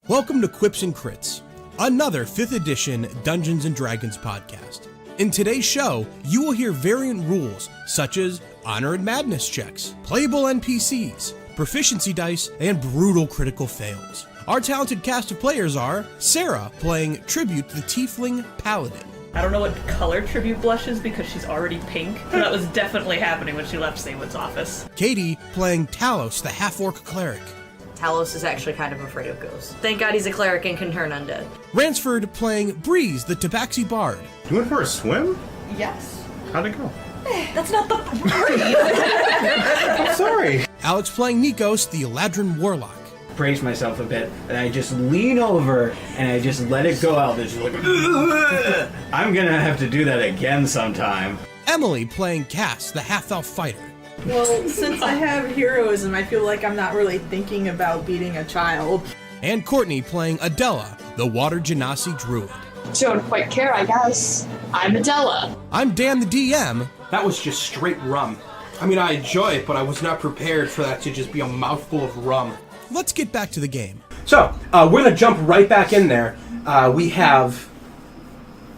Welcome to Quips and Crits, another 5th edition Dungeons & Dragons podcast. In today's show, you will hear variant rules such as honor and madness checks, playable NPCs, proficiency dice, and brutal critical fails. Our talented cast of players are Sarah playing Tribute to the Tiefling Paladin. I don't know what color Tribute blush is because she's already pink. That was definitely happening when she left Saywood's office. Katie playing Talos, the half-orc cleric. Talos is actually kind of afraid of ghosts. Thank God he's a cleric and can turn undead. Ransford playing Breeze, the Tabaxi bard. You went for a swim? Yes. How'd it go? That's not the point. I'm sorry. Alex playing Nikos, the Eladrin warlock. Brace myself a bit, and I just lean over and I just let it go out. It's just like, ugh. I'm gonna have to do that again sometime. Emily playing Cass, the half-elf fighter. Well, since I have heroism, I feel like I'm not really thinking about beating a child. And Courtney playing Adela, the Water Genasi druid. Don't quite care, I guess. I'm Adela. I'm Dan the DM. That was just straight rum. I mean, I enjoy it, but I was not prepared for that to just be a mouthful of rum. Let's get back to the game. So, we're gonna jump right back in there. We have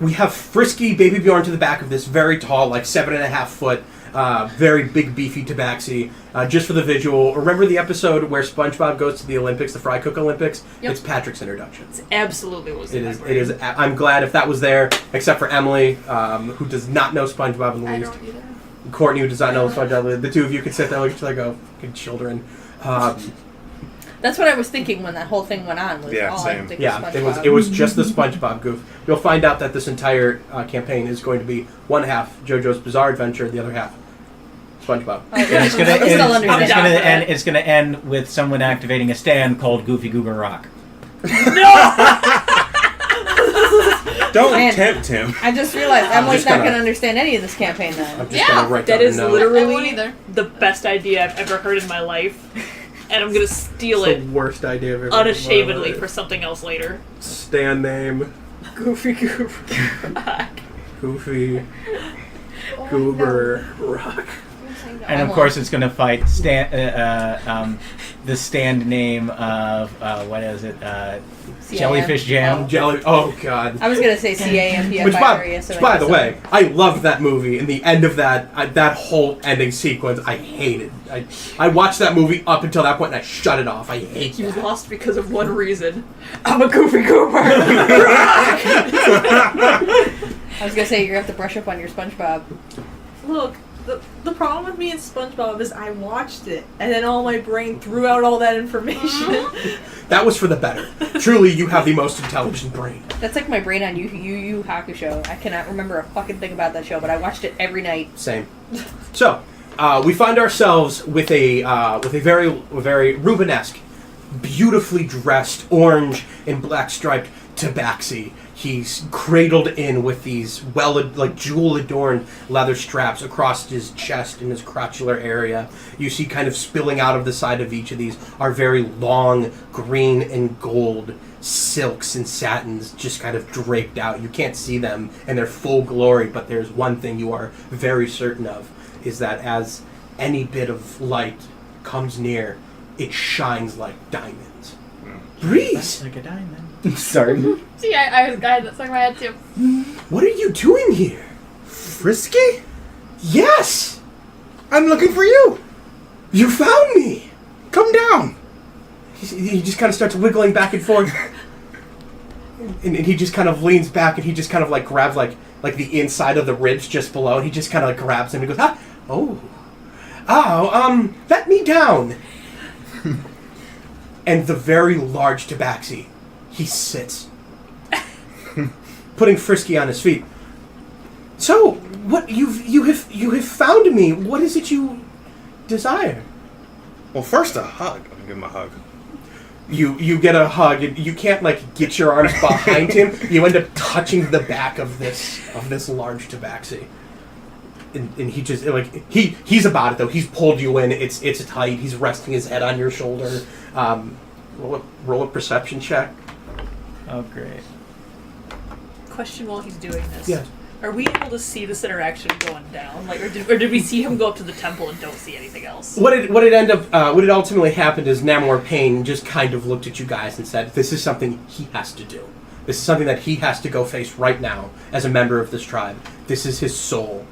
Frisky Baby Bjorn to the back of this very tall, like 7.5 foot, very big beefy Tabaxi. Just for the visual, remember the episode where SpongeBob goes to the Olympics, the Fry Cook Olympics? Yep. It's Patrick's introduction. It absolutely was. It is. I'm glad if that was there, except for Emily, who does not know SpongeBob in the least. I don't either. Courtney, who does not know SpongeBob. The two of you can sit there and look at each other and go, fucking children. That's what I was thinking when that whole thing went on. Was, Yeah, oh, same. It was just the SpongeBob goof. You'll find out that this entire campaign is going to be one half JoJo's Bizarre Adventure, the other half SpongeBob. Oh, yeah. It's gonna end with someone activating a stand called Goofy Goober Rock. Don't tempt him. I just realized Emily's just not gonna- going to understand any of this campaign then. I'm just gonna write That down is the note. literally I won't either. the best idea I've ever heard in my life. And I'm gonna steal It's it the worst idea I've ever unashamedly heard. for something else later. Stand name. Goofy Goober. Goofy Goober Rock. And of course, it's gonna fight the stand name of what is it? Jellyfish Jam. Jelly. Oh God. I was going to say CAMPFI Which, area. by, by the way, I loved that movie, and the end of that whole ending sequence, I hated. I watched that movie up until that point, and I shut it off. I hate You that. lost because of one reason. I'm a Goofy Goober. I was going to say, you're going to have to brush up on your SpongeBob. Look, the problem with me and SpongeBob is I watched it, and then all my brain threw out all that information. That was for the better. Truly, you have the most intelligent brain. That's like my brain on Yu Yu Hakusho. I cannot remember a fucking thing about that show, but I watched it every night. Same. So, we find ourselves with a very Rubenesque, beautifully dressed, orange and black striped Tabaxi. He's cradled in with these jewel-adorned leather straps across his chest and his crotchular area. You see kind of spilling out of the side of each of these are very long green and gold silks and satins just kind of draped out. You can't see them in their full glory, but there's one thing you are very certain of, is that as any bit of light comes near, it shines like diamonds. Breeze! Like a diamond. Sorry. See, I was glad that's like my head too. What are you doing here? Frisky? Yes! I'm looking for you. You found me! Come down. He just kind of starts wiggling back and forth. and he just kind of leans back and he just kind of like grabs like the inside of the ribs just below. And he just kind of like grabs him and goes, ah, let me down. And the very large Tabaxi, he sits, putting Frisky on his feet. So, what you have found me. What is it you desire? Well, first a hug. I'm gonna give him a hug. You get a hug. And you can't get your arms behind him. You end up touching the back of this large Tabaxi. And he just he's about it though. He's pulled you in. It's tight. He's resting his head on your shoulder. Roll a perception check. Oh, great. Question while he's doing this. Yes. Are we able to see this interaction going down? Like, or did we see him go up to the temple and don't see anything else? What it ultimately happened is Namor Payne just kind of looked at you guys and said, "This is something he has to do. This is something that he has to go face right now as a member of this tribe. This is his soul.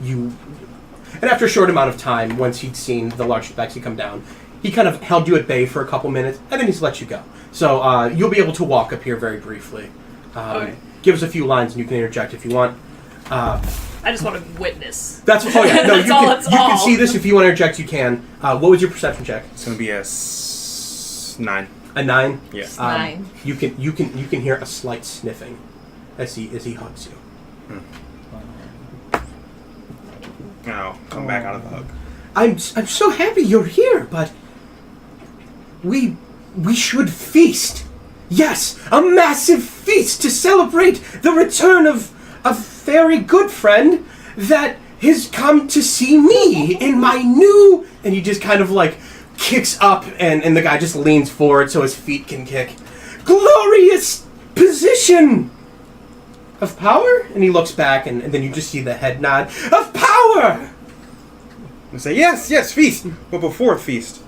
And after a short amount of time, once he'd seen the large Tabaxi come down, he kind of held you at bay for a couple minutes, and then he's let you go. So you'll be able to walk up here very briefly. Okay. Give us a few lines, and you can interject if you want. I just want to witness. Oh yeah, no, That's you all, can, that's you all. can see this if you want to interject. You can. What was your perception check? It's gonna be a 9. A 9. Yeah. 9. You can hear a slight sniffing as he hugs you. I'll come back out of the hug. I'm so happy you're here, but we should feast. Yes, a massive feast to celebrate the return of a very good friend that has come to see me in my new... And he just kind of like kicks up, and the guy just leans forward so his feet can kick. Glorious position of power? And he looks back, and then you just see the head nod. Of power! I say, yes, feast. But before feast,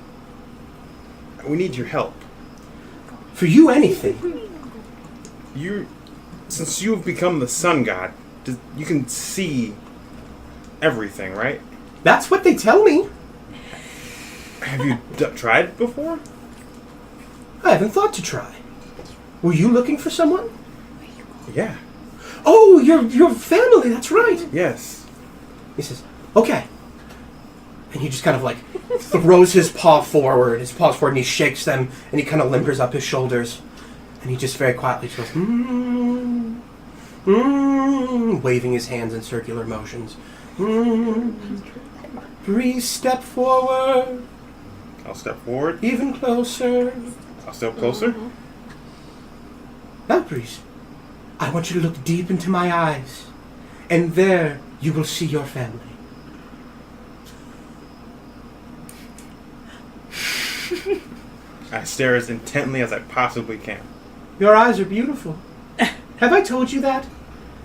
we need your help. For you, anything. Since you've become the sun god, you can see everything, right? That's what they tell me. Have you tried before? I haven't thought to try. Were you looking for someone? Yeah. Oh, your family, that's right. Yes. He says, okay. And he just kind of like throws his paws forward, and he shakes them, and he kind of limbers up his shoulders. And he just very quietly goes, waving his hands in circular motions. Breeze, step forward. I'll step forward. Even closer. I'll step closer. Now, Breeze, I want you to look deep into my eyes, and there you will see your family. I stare as intently as I possibly can. Your eyes are beautiful. Have I told you that?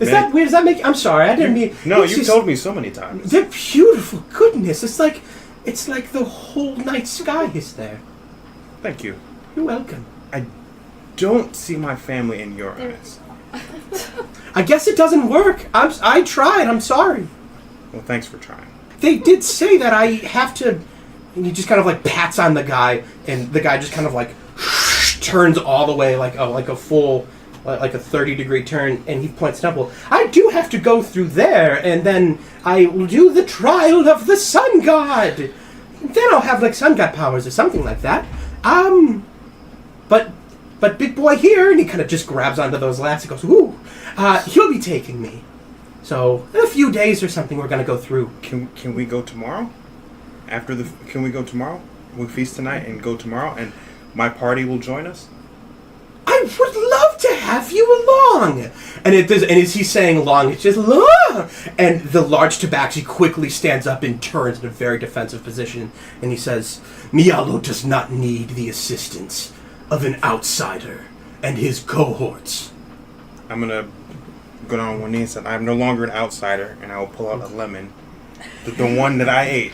Is Man. that weird? Does that make... I'm sorry, I didn't mean... No, it's you've just- told me so many times. They're beautiful. Goodness, it's like the whole night sky is there. Thank you. You're welcome. I don't see my family in your eyes. I guess it doesn't work. I tried. I'm sorry. Well, thanks for trying. They did say that I have to... And he just kind of like pats on the guy, and the guy just kind of like turns all the way like a full... like a 30-degree turn, and he points to temple. I do have to go through there, and then I will do the trial of the sun god. Then I'll have like sun god powers or something like that. But big boy here, and he kind of just grabs onto those lats and goes, "Ooh, he'll be taking me." So in a few days or something, we're gonna go through. Can we go tomorrow? Can we go tomorrow? We feast tonight and go tomorrow, and my party will join us. I would love to have you along. And as he's saying long, it's just long. And the large Tabaxi quickly stands up and turns in a very defensive position. And he says, Mialo does not need the assistance of an outsider and his cohorts. I'm going to go down on one knee and say, I'm no longer an outsider, and I will pull out a lemon, the one that I ate,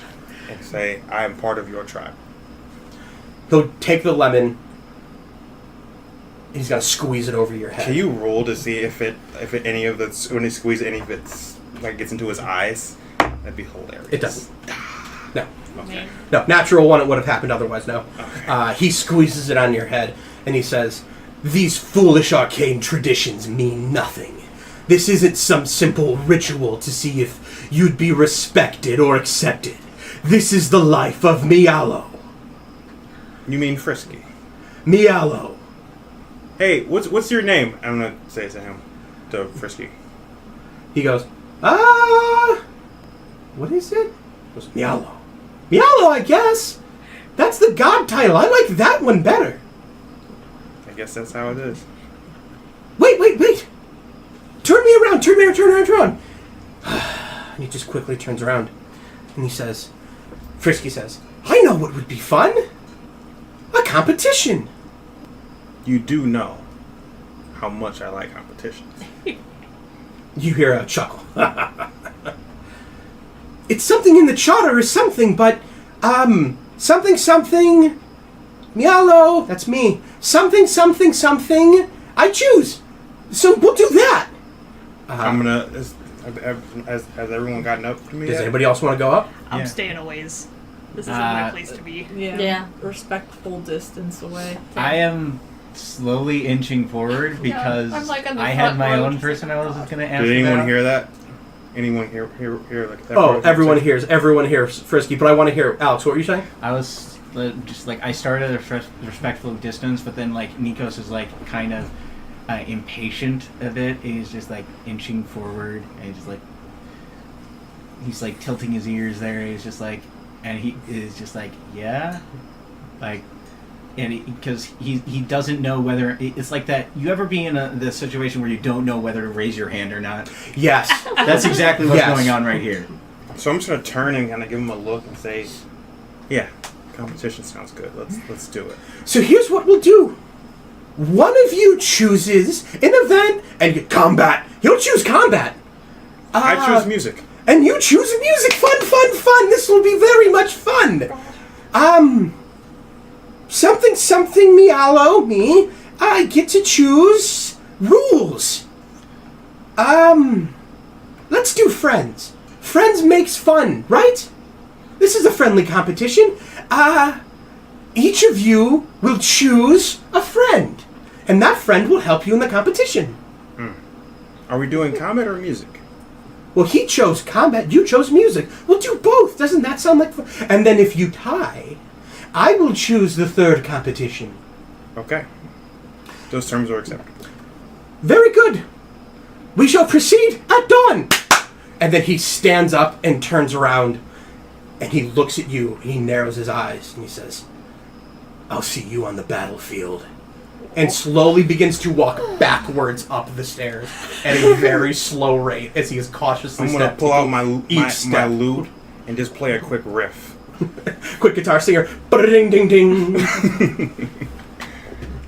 and say, I am part of your tribe. He'll take the lemon. He's got to squeeze it over your head. Can you roll to see if any of the when he squeezes any of it like gets into his eyes? That'd be hilarious. It doesn't. No. Okay. No, natural one, it would have happened otherwise, no. Okay. He squeezes it on your head, and he says, these foolish arcane traditions mean nothing. This isn't some simple ritual to see if you'd be respected or accepted. This is the life of Mialo. You mean Frisky? Mialo. Hey, what's your name? I'm gonna say it to him, to Frisky. He goes, what is it? He goes, Mialo. Mialo, I guess. That's the god title. I like that one better. I guess that's how it is. Wait. Turn me around. And he just quickly turns around. And he says, Frisky says, I know what would be fun. A competition. You do know how much I like competitions. You hear a chuckle. It's something in the charter or something, but, something, Mialo, that's me. Something, I choose. So we'll do that. I'm gonna. Has everyone gotten up to me? Does yet? anybody else want to go up? I'm Yeah. staying a ways. This isn't my place to be. Yeah. Respectful distance away. I am slowly inching forward because I'm like on the I had front my row. own person I was going to ask Did anyone about. hear that? Anyone hear like that? Oh, everyone hears Frisky, but I want to hear Alex. What were you saying? I was just like, I started at a respectful distance, but then like Nikos is like kind of impatient a bit. He's just like inching forward, and he's like tilting his ears there. He's just like, and he is just like, yeah, like, and because he doesn't know whether it's like that. You ever be in the situation where you don't know whether to raise your hand or not? Yes. That's exactly what's Yes. going on right here. So I'm just gonna turn and kind of give him a look and say, "Yeah, competition sounds good. Let's do it." So here's what we'll do. One of you chooses an event and combat. He'll choose combat. I choose music. And you choose music. Fun. This will be very much fun. Something, Mialo, me. I get to choose rules. Let's do friends. Friends makes fun, right? This is a friendly competition. Each of you will choose a friend. And that friend will help you in the competition. Are we doing combat or music? Well, he chose combat, you chose music. We'll do both. Doesn't that sound like fun? And then if you tie, I will choose the third competition. Okay. Those terms are acceptable. Very good. We shall proceed at dawn. And then he stands up and turns around and he looks at you. He narrows his eyes and he says, I'll see you on the battlefield. And slowly begins to walk backwards up the stairs at a very slow rate as he is cautiously I'm gonna stepping pull out my step. lute and just play a quick riff. Quick guitar singer. Ding ding ding.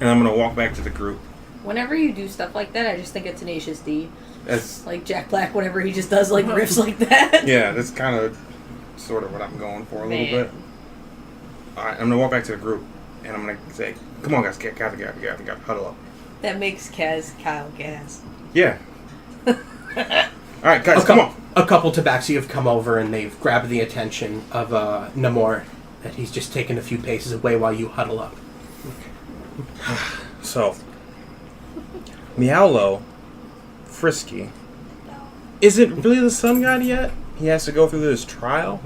And I'm gonna walk back to the group. Whenever you do stuff like that, I just think of Tenacious D. That's Like Jack Black, whenever he just does like riffs like that. yeah, that's kind of sort of what I'm going for a little bit. All right, I'm gonna walk back to the group and I'm gonna say, "Come on, guys, gather, huddle up." That makes Kyle gas. Yeah. All right, guys, come on. A couple Tabaxi have come over and they've grabbed the attention of Namor, that he's just taken a few paces away while you huddle up. So, Miaulo, Frisky, isn't really the sun god yet. He has to go through this trial.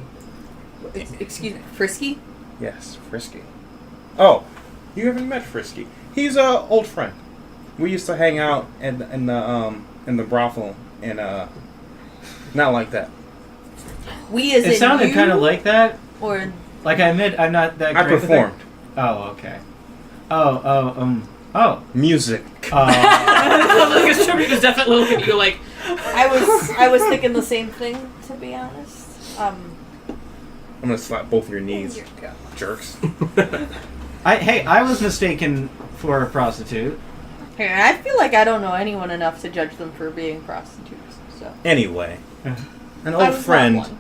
Excuse me, Frisky? Yes, Frisky. Oh, you haven't met Frisky. He's a old friend. We used to hang out in the brothel and not like that. We as It in sounded you? kind of like that. Or Like I admit, I'm not that. I great with it. performed Oh, okay. Oh. music. Because Tribute is definitely looking at you like, I was thinking the same thing, to be honest. I'm gonna slap both your knees, jerks. I was mistaken for a prostitute. Here, I feel like I don't know anyone enough to judge them for being prostitutes. So Anyway, an I old was not friend. one.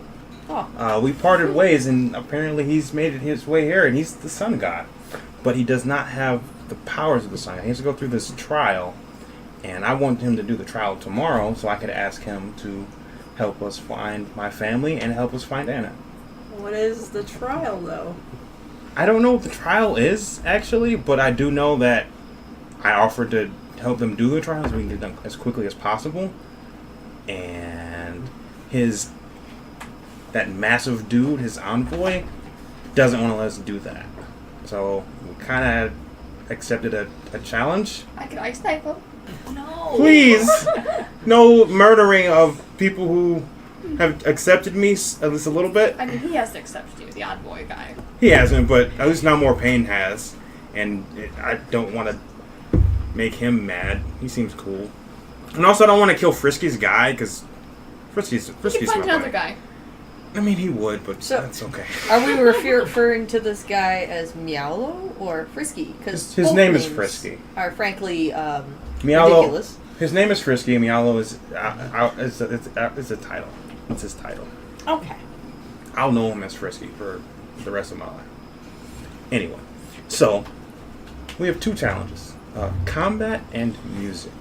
Oh. We parted ways, and apparently he's made it his way here, and he's the sun god. But he does not have the powers of the sun god. He has to go through this trial, and I want him to do the trial tomorrow so I could ask him to help us find my family and help us find Anna. What is the trial, though? I don't know what the trial is, actually, but I do know that I offered to help them do the trial so we can get it done as quickly as possible. And that massive dude, his envoy, doesn't want to let us do that. So we kind of accepted a challenge. I could ice knife him. No. Please, no murdering of people who have accepted me at least a little bit. I mean, he has to accept you, the odd boy guy. He hasn't, but at least now More Pain has. And I don't want to make him mad. He seems cool. And also I don't want to kill Frisky's guy, because Frisky's You can find my another buddy. guy. I mean, he would, but So- that's okay. Are we referring to this guy as Miaulo or Frisky? Because His name is Frisky. are frankly Miaulo, ridiculous. His name is Frisky, and Mialo is it's a title. It's his title. Okay. I'll know him as Frisky for the rest of my life. Anyway, so we have 2 challenges: combat and music.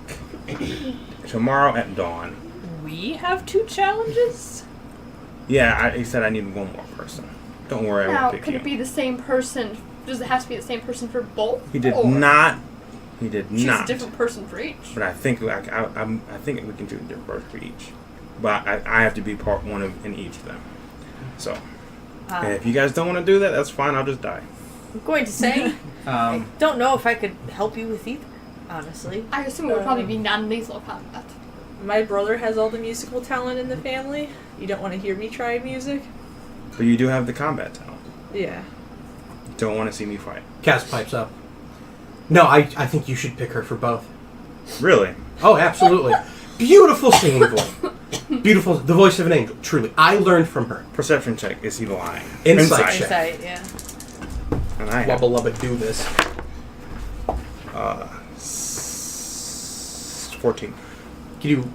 Tomorrow at dawn. We have 2 challenges? Yeah, he said I need one more person. Don't worry, I Now, won't pick could you. it be the same person? Does it have to be the same person for both? He did or not. He did Choose not. a different person for each. But I think I think we can do a different person for each. But I have to be one of in each of them. So if you guys don't want to do that, that's fine. I'll just die. I'm going to say, I don't know if I could help you with either, honestly. I assume it would probably be non-lethal combat. My brother has all the musical talent in the family. You don't want to hear me try music? But you do have the combat talent. Yeah. Don't want to see me fight. Cass pipes up. No, I think you should pick her for both. Really? Oh, absolutely. Beautiful singing voice. Beautiful, the voice of an angel. Truly, I learned from her. Perception check. Is he lying? Insight check. Insight, yeah. And I have Wubba lubba do this. 14. Can you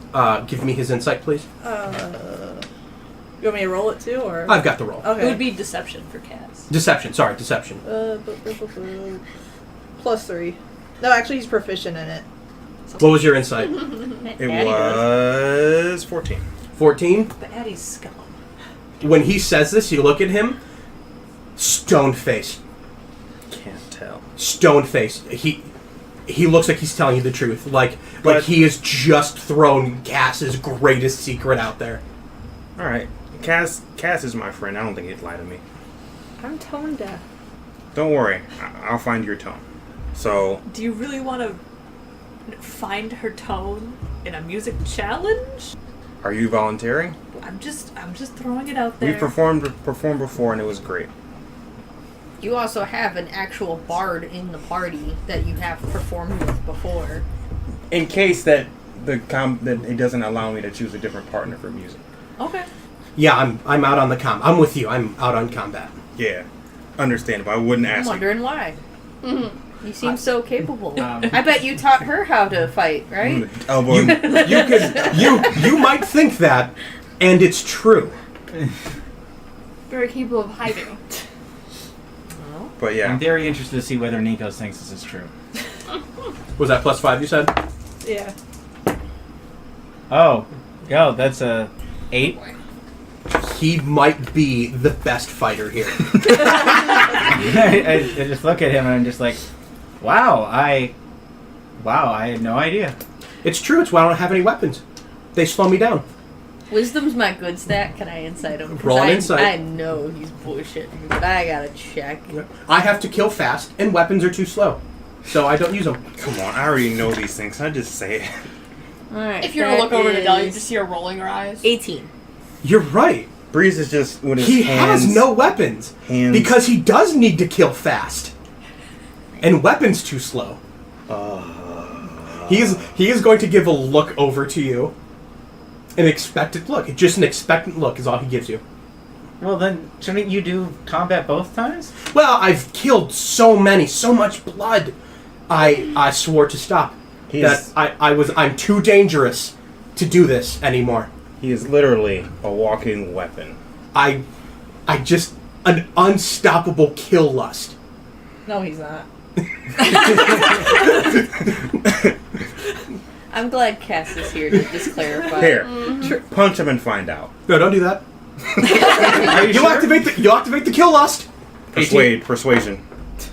give me his insight, please? You want me to roll it too, or? I've got the roll. Okay. It would be deception for Cass. Deception. Sorry, deception. +3. No, actually, he's proficient in it. What was your insight? It was 14. 14. The Addie's scum. When he says this, you look at him. Stone face. Can't tell. Stone face. He looks like he's telling you the truth. Like he has just thrown Cass's greatest secret out there. All right. Cass is my friend. I don't think he'd lie to me. I'm tone deaf. Don't worry. I'll find your tone. So, Do you really want to find her tone in a music challenge? are you volunteering? I'm just throwing it out there. We performed before, and it was great. You also have an actual bard in the party that you have performed with before. In case that that it doesn't allow me to choose a different partner for music. Okay. Yeah, I'm out on the I'm with you. I'm out on combat. Yeah, understandable. I wouldn't I'm ask you. wondering why. You seem so capable. I bet you taught her how to fight, right? Elbow. You might think that, and it's true. Very capable of hiding. But yeah. I'm very interested to see whether Nikos thinks this is true. Was that +5? You said? Yeah. Oh, that's a 8. He might be the best fighter here. I just look at him and I'm just like, wow, I had no idea. It's true. It's why I don't have any weapons. They slow me down. Wisdom's my good stat. Can I insight him? 'Cause Roll an insight. I know he's bullshitting, but I gotta check. I have to kill fast, and weapons are too slow, so I don't use them. Come on, I already know these things. I just say it. Alright. If you were to look over to Dell, you just see her rolling her eyes. 18. You're right. Breeze is just with his He hands. has no weapons hands. because he does need to kill fast, and weapons too slow. He is going to give a look over to you. An expectant look. Just an expectant look is all he gives you. Well, then, shouldn't you do combat both times? Well, I've killed so much blood. I swore to stop. I'm too dangerous to do this anymore. He is literally a walking weapon. I just an unstoppable kill lust. No, he's not. I'm glad Cass is here to just clarify. Here, punch him and find out. No, don't do that. Are you You'll sure? activate the kill lust. Persuasion.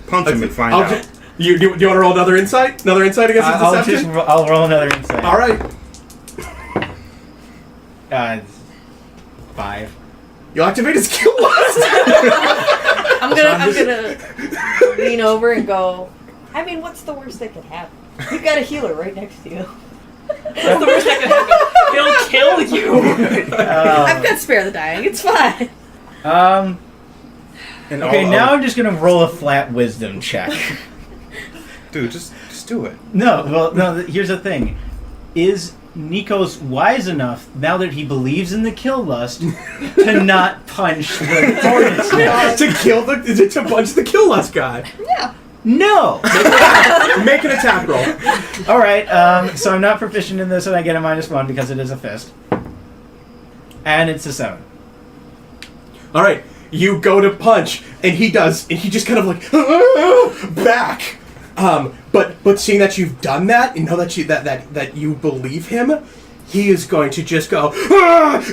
Punch him and find out. Do you want to roll another insight? Another insight against his deception? I'll roll another insight. All right. 5. You'll activate his kill lust. I'm gonna lean over and go, I mean, what's the worst that could happen? You've got a healer right next to you. That's the worst that could happen. He'll kill you. I've got spare the dying. It's fine. Okay, now I'm just gonna roll a flat wisdom check. Dude, just do it. No, here's the thing. Is Nikos wise enough, now that he believes in the kill lust, to not punch the hornet's nest? to punch the kill lust guy? Yeah. No! Make an attack roll. Alright, so I'm not proficient in this and I get a -1 because it is a fist. And it's a 7. All right, you go to punch, and he just kind of like back. But seeing that you've done that, and know that that you believe him, he is going to just go,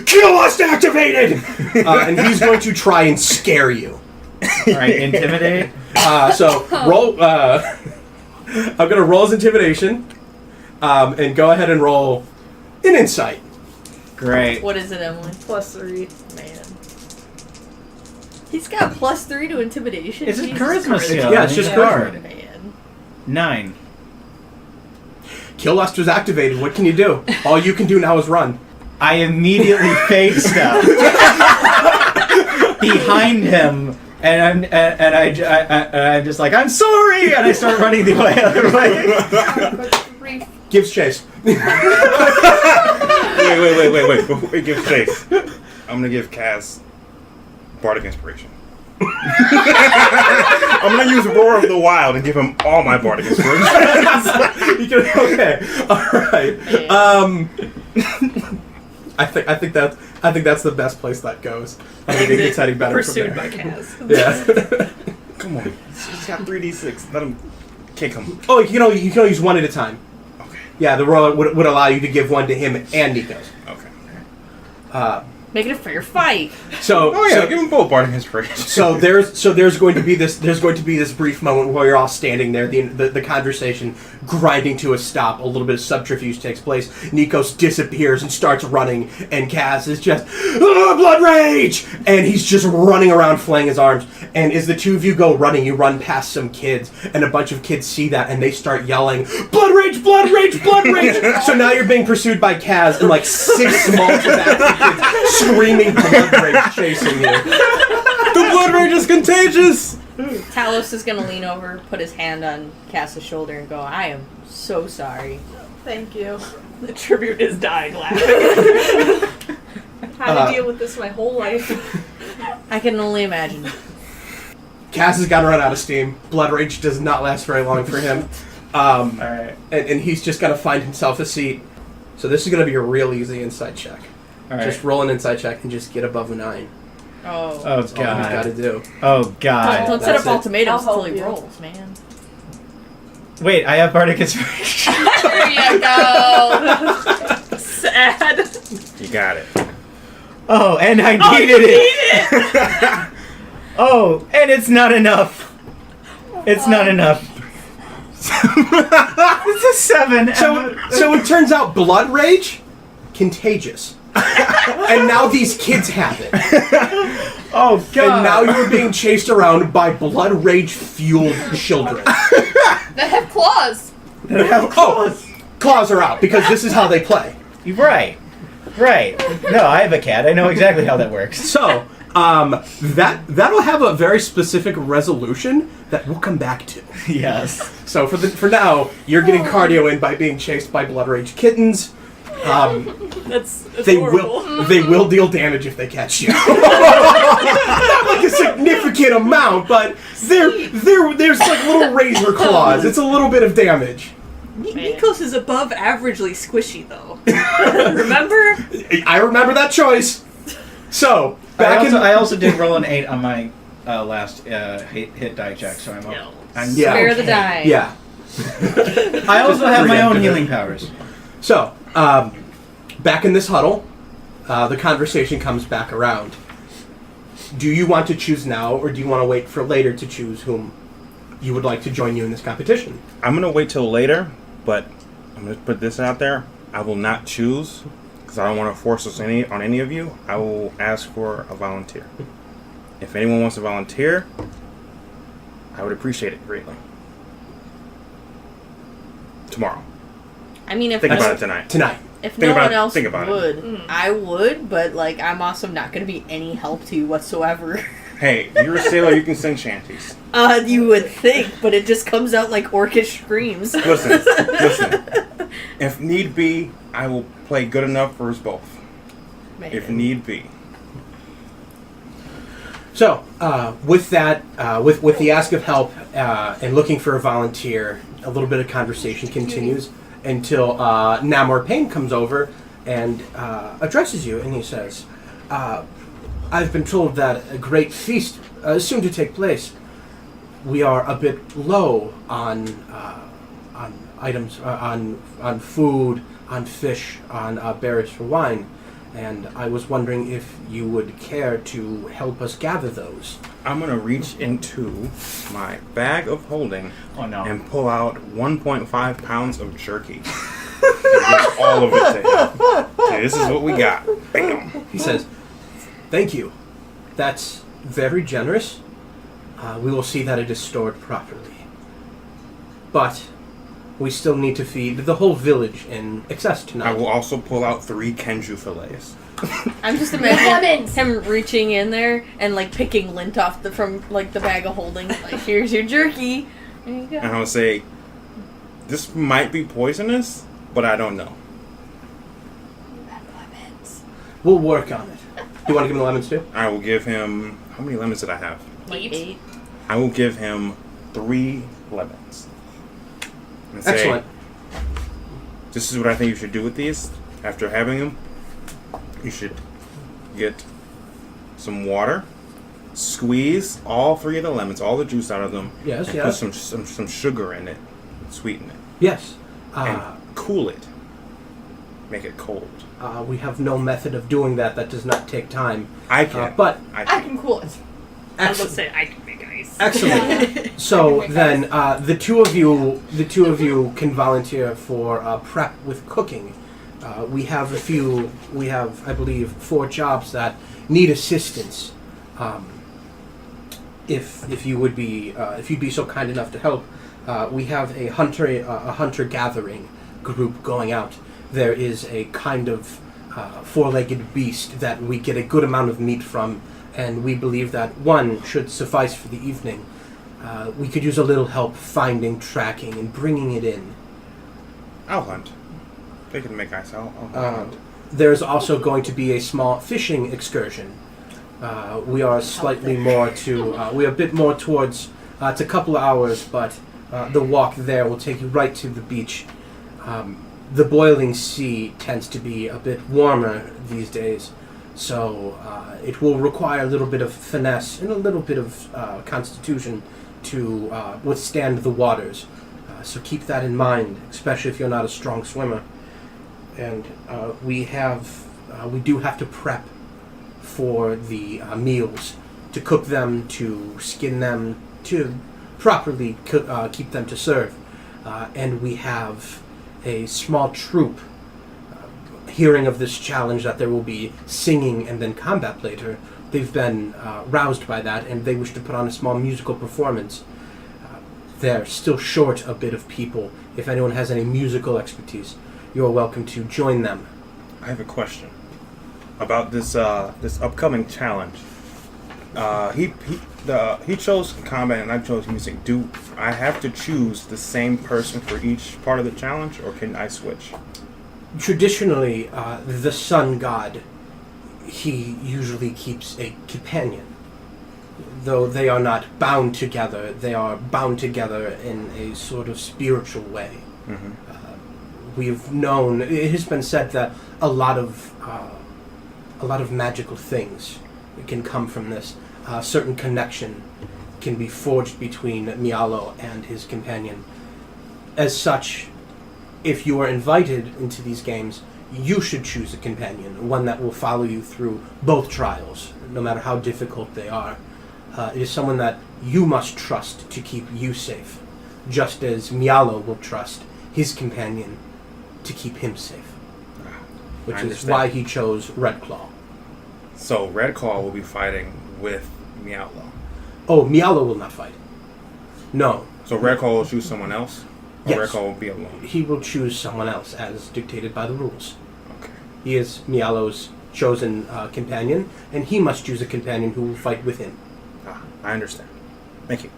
kill lust activated, and he's going to try and scare you. All right, intimidate. So roll. I'm gonna roll his intimidation, and go ahead and roll an insight. Great. What is it, Emily? +3. Man. He's got +3 to intimidation. It's a Jesus charisma Christ. skill. Yeah, it's just hard. Man. 9. Kill lust was activated. What can you do? All you can do now is run. I immediately fade step behind him, and I'm just like, I'm sorry, and I start running the other way. Gives chase. Wait. Before we give chase, I'm gonna give Cass Bardic Inspiration. I'm gonna use Roar of the Wild and give him all my Bardic Inspiration. Okay, all right. I think that's the best place that goes. I think it gets heading better. Pursued from by there. Kaz. Yeah. Come on, he's got 3d6. Let him kick him. Oh, you can only use one at a time. Okay. Yeah, the roll would allow you to give one to him and Nikos. Okay. Make it a fair fight. So Give him both Bardic Inspiration. So there's going to be this brief moment where you're all standing there, the conversation grinding to a stop. A little bit of subterfuge takes place. Nikos disappears and starts running, and Kaz is just blood rage, and he's just running around, flailing his arms. And as the two of you go running, you run past some kids, and a bunch of kids see that, and they start yelling, "Blood rage! Blood rage! Blood rage!" So now you're being pursued by Kaz and like 6 small Tabaxi kids screaming blood rage chasing you. The blood rage is contagious! Talos is gonna lean over, put his hand on Cass's shoulder, and go, I am so sorry. Thank you. The tribute is dying laughing. Had to deal with this my whole life. I can only imagine. Cass has got to run out of steam. Blood rage does not last very long for him. Alright. And he's just got to find himself a seat. So this is going to be a real easy insight check. Alright. Just roll an insight check and just get above a 9. Oh. Oh, That's all he's got to God. do. Oh, God. Don't set that's up it. ultimatums I'll until he help you. rolls, man. Wait, I have Bardic Inspiration. There you go. Sad. You got it. Oh, and I needed it. Oh, and it's not enough. It's not enough. It's a 7. So it turns out blood rage, contagious. And now these kids have it. Oh, God. And now you're being chased around by blood rage fueled children. That have claws. Claws are out because this is how they play. Right. No, I have a cat. I know exactly how that works. So, that'll have a very specific resolution that we'll come back to. Yes. So for now, you're getting cardio in by being chased by blood rage kittens. That's They horrible. will deal damage if they catch you. Not like a significant amount, but there's like little razor claws. It's a little bit of damage. Nikos is above averagely squishy, though. Remember? I remember that choice. So I also did roll an 8 on my last hit die check, so I'm No. Yeah. Spare the die. Yeah. I also have my own healing powers. So, back in this huddle, the conversation comes back around. Do you want to choose now, or do you want to wait for later to choose whom you would like to join you in this competition? I'm gonna wait till later, but I'm gonna put this out there. I will not choose because I don't want to force this on any of you. I will ask for a volunteer. If anyone wants to volunteer, I would appreciate it greatly. Tomorrow. I mean, if Think no, about it tonight. Tonight. if Think no about one it. else Think about it. would, I would, but like I'm also not going to be any help to you whatsoever. Hey, you're a sailor. You can sing shanties. You would think, but it just comes out like orcish screams. Listen. If need be, I will play good enough for us both. Man. If need be. So, with that, with the ask of help and looking for a volunteer, a little bit of conversation continues until Namor Payne comes over and addresses you, and he says, "I've been told that a great feast is soon to take place. We are a bit low on items, on food, on fish, on berries for wine." And I was wondering if you would care to help us gather those. I'm going to reach into my bag of holding and pull out 1.5 pounds of jerky. And give all of it to him. Okay, this is what we got. Bam. He says, "Thank you. That's very generous. We will see that it is stored properly. But we still need to feed the whole village in excess tonight." I will also pull out 3 Kenju fillets. I'm just imagining him reaching in there and like picking lint off from like the bag of holding. Like, here's your jerky. There you go. And I'll say, this might be poisonous, but I don't know. We'll work on it. Do you want to give him the lemons too? I will give him... How many lemons did I have? Like 8. I will give him 3 lemons. And say, Excellent. this is what I think you should do with these. After having them, you should get some water, squeeze all 3 of the lemons, all the juice out of them, Yes, and yes. put some sugar in it, sweeten it, Yes. and cool it. Make it cold. We have no method of doing that. That does not take time. I can. But I can cool it. I was going to say, I can make ice. excellent. So then, the two of you can volunteer for prep with cooking. We have I believe 4 jobs that need assistance. If you would be, if you'd be so kind enough to help, we have a hunter gathering group going out. There is a kind of 4-legged beast that we get a good amount of meat from, and we believe that one should suffice for the evening. We could use a little help finding, tracking, and bringing it in. I'll hunt. They can make ice. I'll hunt. There's also going to be a small fishing excursion. We are slightly more to... we are a bit more towards... it's a couple of hours, but the walk there will take you right to the beach. The boiling sea tends to be a bit warmer these days, so it will require a little bit of finesse and a little bit of constitution to withstand the waters. So keep that in mind, especially if you're not a strong swimmer. And we do have to prep for the meals, to cook them, to skin them, to properly keep them to serve. And we have a small troop, hearing of this challenge that there will be singing and then combat later. They've been roused by that, and they wish to put on a small musical performance. They're still short a bit of people. If anyone has any musical expertise, you're welcome to join them. I have a question about this this upcoming challenge. He chose combat and I chose music. Do I have to choose the same person for each part of the challenge, or can I switch? Traditionally, the sun god, he usually keeps a companion. Though they are not bound together, they are bound together in a sort of spiritual way. Mm-hmm. We've known, it has been said that a lot of magical things can come from this. A certain connection can be forged between Mialo and his companion. As such, if you are invited into these games, you should choose a companion, one that will follow you through both trials, no matter how difficult they are. It is someone that you must trust to keep you safe, just as Mialo will trust his companion to keep him safe. Which is why he chose Red Claw. So Red Claw will be fighting with Mialo. Oh, Mialo will not fight. No. So Red Claw will choose someone else? Or Yes. Red Claw will be alone? He will choose someone else as dictated by the rules. Okay. He is Mialo's chosen companion, and he must choose a companion who will fight with him. I understand. Thank you.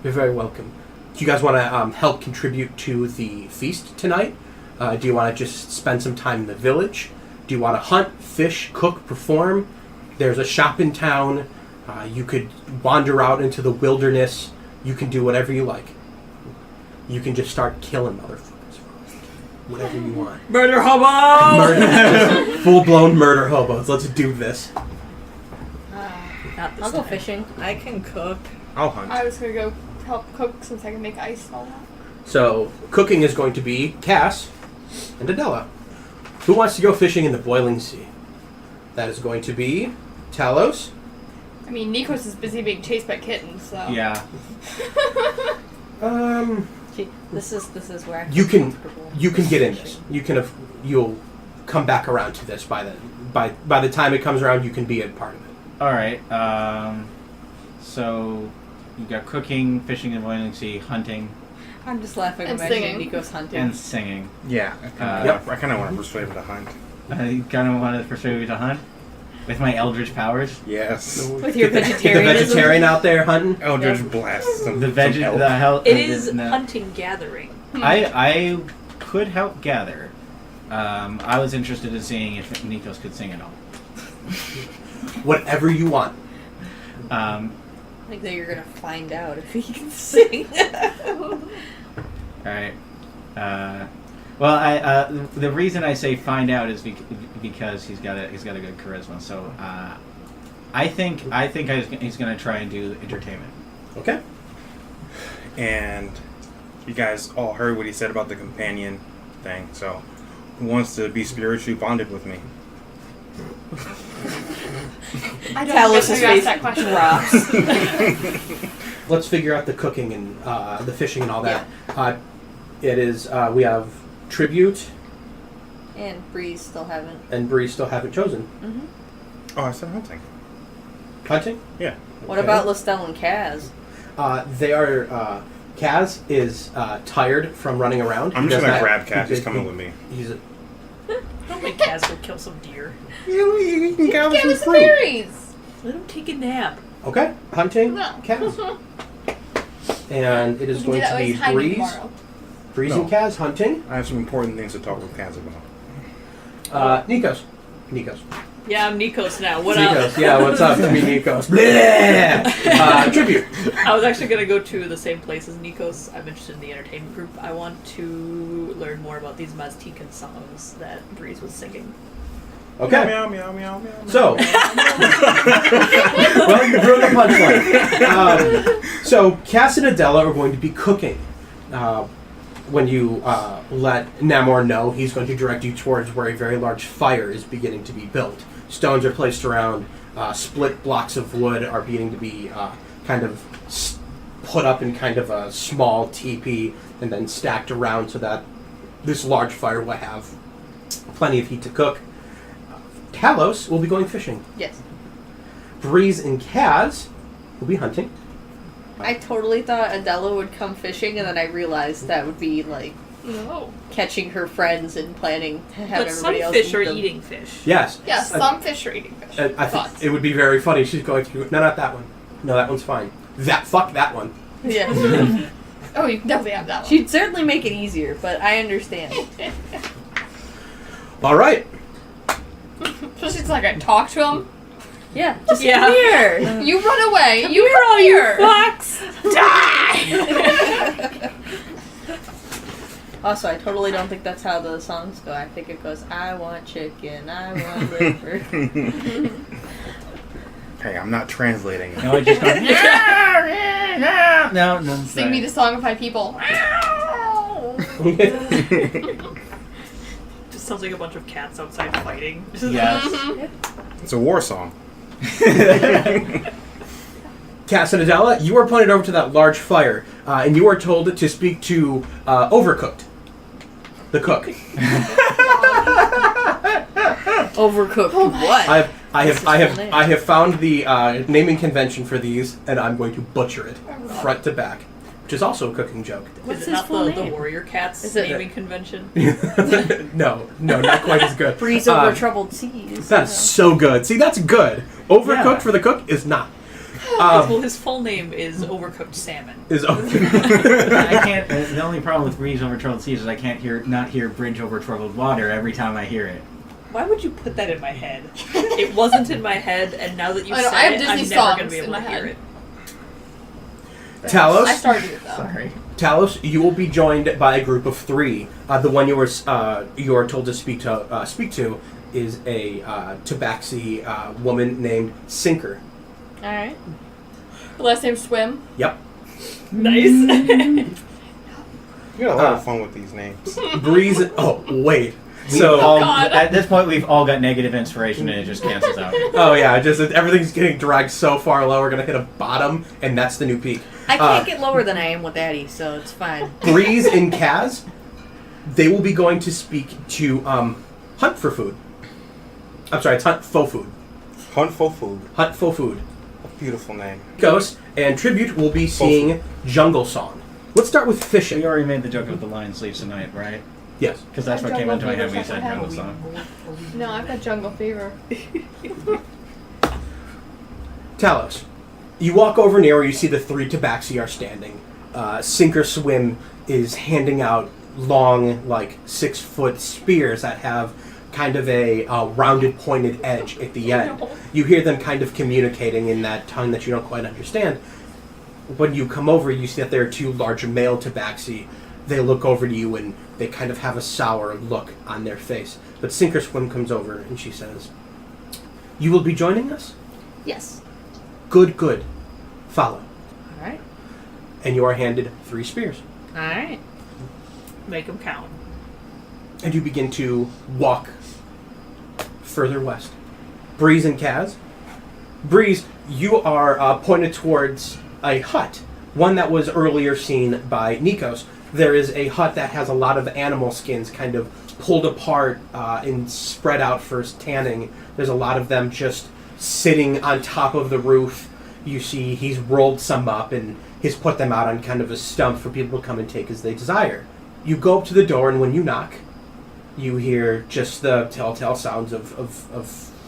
You're very welcome. Do you guys want to help contribute to the feast tonight? Do you want to just spend some time in the village? Do you want to hunt, fish, cook, perform? There's a shop in town. You could wander out into the wilderness. You can do whatever you like. You can just start killing motherfuckers. Whatever you want. Murder hobo! Full-blown murder hobos. Let's do this. I'll go fishing. I can cook. I'll hunt. I was gonna go help cook since I can make ice and all that. So, cooking is going to be Cass and Adela. Who wants to go fishing in the boiling sea? That is going to be Talos. I mean, Nikos is busy being chased by kittens, so. Yeah. See, this is where I You feel can comfortable. you can get in this. You'll come back around to this by the time it comes around. You can be a part of it. All right. So you got cooking, fishing in the boiling sea, hunting, I'm just laughing. And Imagining singing. Nico's hunting. and singing. Yeah, Yep. I kind of want to persuade him to hunt. You kind of want to persuade me to hunt with my eldritch powers. Yes. With your Get the vegetarianism. vegetarian out there hunting. Eldritch blast. The hell. It is no. hunting gathering. I could help gather. I was interested in seeing if Nikos could sing at all. Whatever you want. I think that you're gonna find out if he can sing. All right. Well, the reason I say find out is because he's got a good charisma. So I think he's going to try and do entertainment. Okay. And you guys all heard what he said about the companion thing. So who wants to be spiritually bonded with me? I don't Talos' think I asked face that question. drops. Let's figure out the cooking and the fishing and all that. It is we have Tribute And Breeze still haven't. and Bree still haven't chosen. Mm-hmm. Oh, I said hunting. Hunting? Yeah. What about Listel and Kaz? They are. Kaz is tired from running around. I'm He just does gonna not- grab Cat. he- He's coming with me. He's a, Don't make Kaz go kill some deer. You can gather Give some us the fruit. berries! Let him take a nap. okay. Hunting. No. Kaz. And it is We can do going that to when be he's hiding Breeze. tomorrow. Breeze No. and Kaz hunting. I have some important things to talk with Kaz about. Nikos. Nikos. Yeah, I'm Nikos now. What Nikos. up? Yeah, what's up? It's me, Nikos. Bleh! Tribute. I was actually going to go to the same place as Nikos. I'm interested in the entertainment group. I want to learn more about these Maztican songs that Breeze was singing. Okay. Meow, meow, meow, meow. So, well, you ruined the punchline. So, Cass and Adela are going to be cooking. When you let Namor know, he's going to direct you towards where a very large fire is beginning to be built. Stones are placed around. Split blocks of wood are beginning to be kind of put up in kind of a small teepee and then stacked around so that this large fire will have plenty of heat to cook. Talos will be going fishing. Yes. Breeze and Kaz will be hunting. I totally thought Adela would come fishing, and then I realized that would be like No. catching her friends and planning to have But some everybody else fish eat are them. eating fish. Yes. Yes, some fish are eating fish. I think it would be very funny. She's going to. No, not that one. No, that one's fine. Fuck that one. Yeah. Oh, you can definitely have that one. She'd certainly make it easier, but I understand. All right. So she's not gonna talk to him. Yeah, just Yeah. come here. You run away. Come you here, come all here. Fox. Die. Also, I totally don't think that's how the songs go. I think it goes, I want chicken, I want liver. Hey, I'm not translating. No, I just don't. No. Sing me the song of my people. Just sounds like a bunch of cats outside fighting. Yes. It's a war song. Cass and Adela, you are pointed over to that large fire, and you are told to speak to Overcooked, the cook. Overcooked what? I have found the naming convention for these, and I'm going to butcher it front to back, which is also a cooking joke. What's Is it his not full the name? Warrior Cats Is it- naming convention? No, not quite as good. Breeze over troubled seas. That's so good. See, that's good. Overcooked Yeah. for the cook is not. Well, his full name is Overcooked Salmon. Is I can't. The only problem with Breeze Over Troubled Seas is I can't not hear Bridge Over Troubled Water every time I hear it. Why would you put that in my head? It wasn't in my head, and now that you I know, said I have it, Disney I'm never songs going to be in able my to hear head. it. Talos. I started it though. Sorry. Talos, you will be joined by a group of 3. The one you are told to speak to is a Tabaxi woman named Sinker. Alright. The last name Swim. Yep. Nice. You got a lot of fun with these names. Breeze. Oh wait. We've So all, God. at this point, we've all got negative inspiration, and it just cancels out. oh yeah, just everything's getting dragged so far low. We're gonna hit a bottom, and that's the new peak. I can't get lower than I am with Addie, so it's fine. Breeze and Kaz, they will be going to speak to Hunt for food. I'm sorry, it's Hunt Faux Food. Hunt for food. Hunt Faux Food. A beautiful name. Ghost and Tribute will be seeing Jungle Song. Let's start with fishing. We already made the joke of the lion sleeps tonight, right? Yes. Because that's what came into my head when you said Jungle Song. No, I've got Jungle Fever. Talos, you walk over near where you see the 3 Tabaxi are standing. Sink or Swim is handing out long, like 6-foot spears that have kind of a rounded, pointed edge at the end. You hear them kind of communicating in that tongue that you don't quite understand. When you come over, you see that there are 2 large male Tabaxi. They look over to you and they kind of have a sour look on their face. But Sink or Swim comes over and she says, "You will be joining us? Yes. Good, good. Follow." Alright. And you are handed 3 spears. Alright. Make them count. And you begin to walk further west. Breeze and Kaz. Breeze, you are pointed towards a hut. One that was earlier seen by Nikos. There is a hut that has a lot of animal skins kind of pulled apart and spread out for tanning. There's a lot of them just sitting on top of the roof. You see he's rolled some up and he's put them out on kind of a stump for people to come and take as they desire. You go up to the door, and when you knock, you hear just the telltale sounds of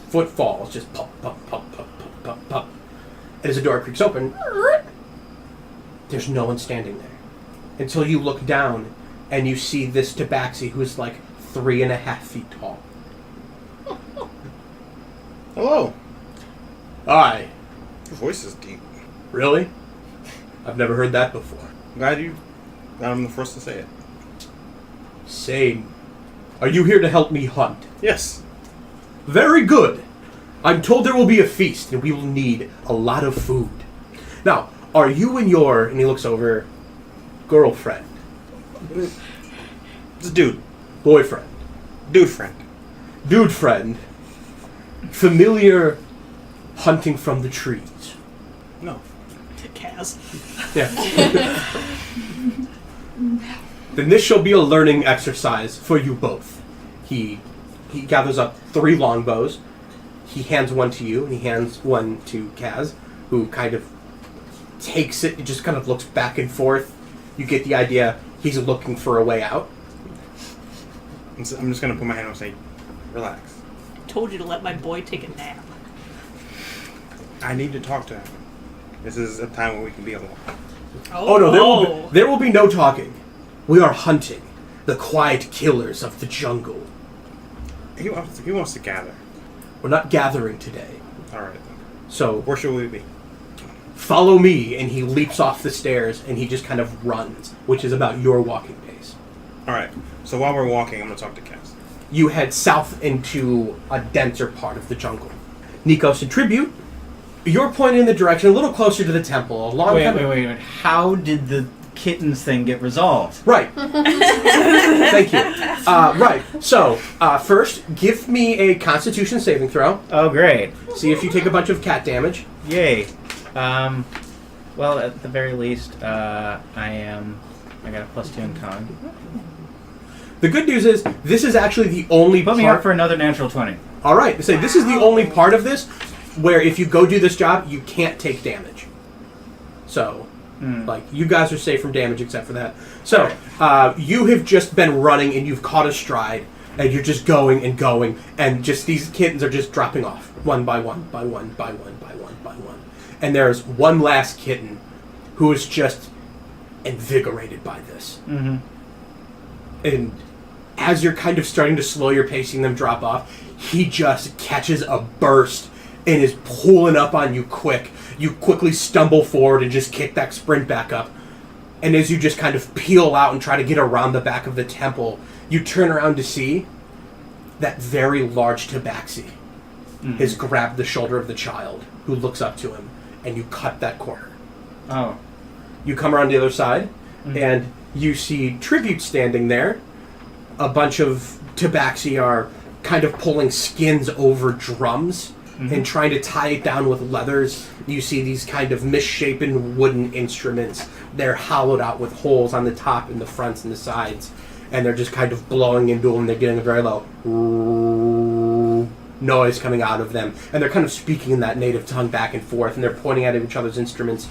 footfalls, just pop, pop, pop, pop, pop, pop, pop. And as the door creaks open, there's no one standing there. Until you look down, and you see this Tabaxi who's like 3.5 feet tall. Hello. Hi. Your voice is deep. Really? I've never heard that before. Glad I'm the first to say it. Same. Are you here to help me hunt? Yes. Very good. I'm told there will be a feast, and we will need a lot of food. Now, are you and your, and he looks over, girlfriend, It's a dude. boyfriend, Dude friend. dude friend, familiar hunting from the trees? No. Kaz. Yeah. Then this shall be a learning exercise for you both. He gathers up 3 longbows. He hands one to you, and he hands one to Kaz, who kind of takes it and just kind of looks back and forth. You get the idea he's looking for a way out. I'm just going to put my hand on and say, relax. Told you to let my boy take a nap. I need to talk to him. This is a time where we can be alone. Oh no, there will be no talking. We are hunting the quiet killers of the jungle. He wants to gather. We're not gathering today. All right. So Where should we be? follow me, and he leaps off the stairs, and he just kind of runs, which is about your walking pace. All right. So while we're walking, I'm going to talk to Cass. You head south into a denser part of the jungle. Nikos and Tribute, you're pointing in the direction a little closer to the temple. Wait. How did the kittens thing get resolved? Right. Thank you. Right. So, first, give me a Constitution saving throw. Oh, great. See if you take a bunch of cat damage. Yay. Well, at the very least, I got a +2 in con. The good news is, this is actually the only Put me up for another natural 20. All right. So this is the only part of this where if you go do this job, you can't take damage. So, like, you guys are safe from damage except for that. So, you have just been running and you've caught a stride, and you're just going, and just these kittens are just dropping off one by one, by one, by one, by one, by one. And there's one last kitten who is just invigorated by this. Mm-hmm. And as you're kind of starting to slow your pace, seeing them drop off, he just catches a burst and is pulling up on you quick. You quickly stumble forward and just kick that sprint back up. And as you just kind of peel out and try to get around the back of the temple, you turn around to see that very large Tabaxi has grabbed the shoulder of the child, who looks up to him, and you cut that corner. Oh. You come around the other side, and you see Tribute standing there. A bunch of Tabaxi are kind of pulling skins over drums and trying to tie it down with leathers. You see these kind of misshapen wooden instruments. They're hollowed out with holes on the top and the fronts and the sides. And they're just kind of blowing into them. They're getting a very low noise coming out of them. And they're kind of speaking in that native tongue back and forth. And they're pointing at each other's instruments.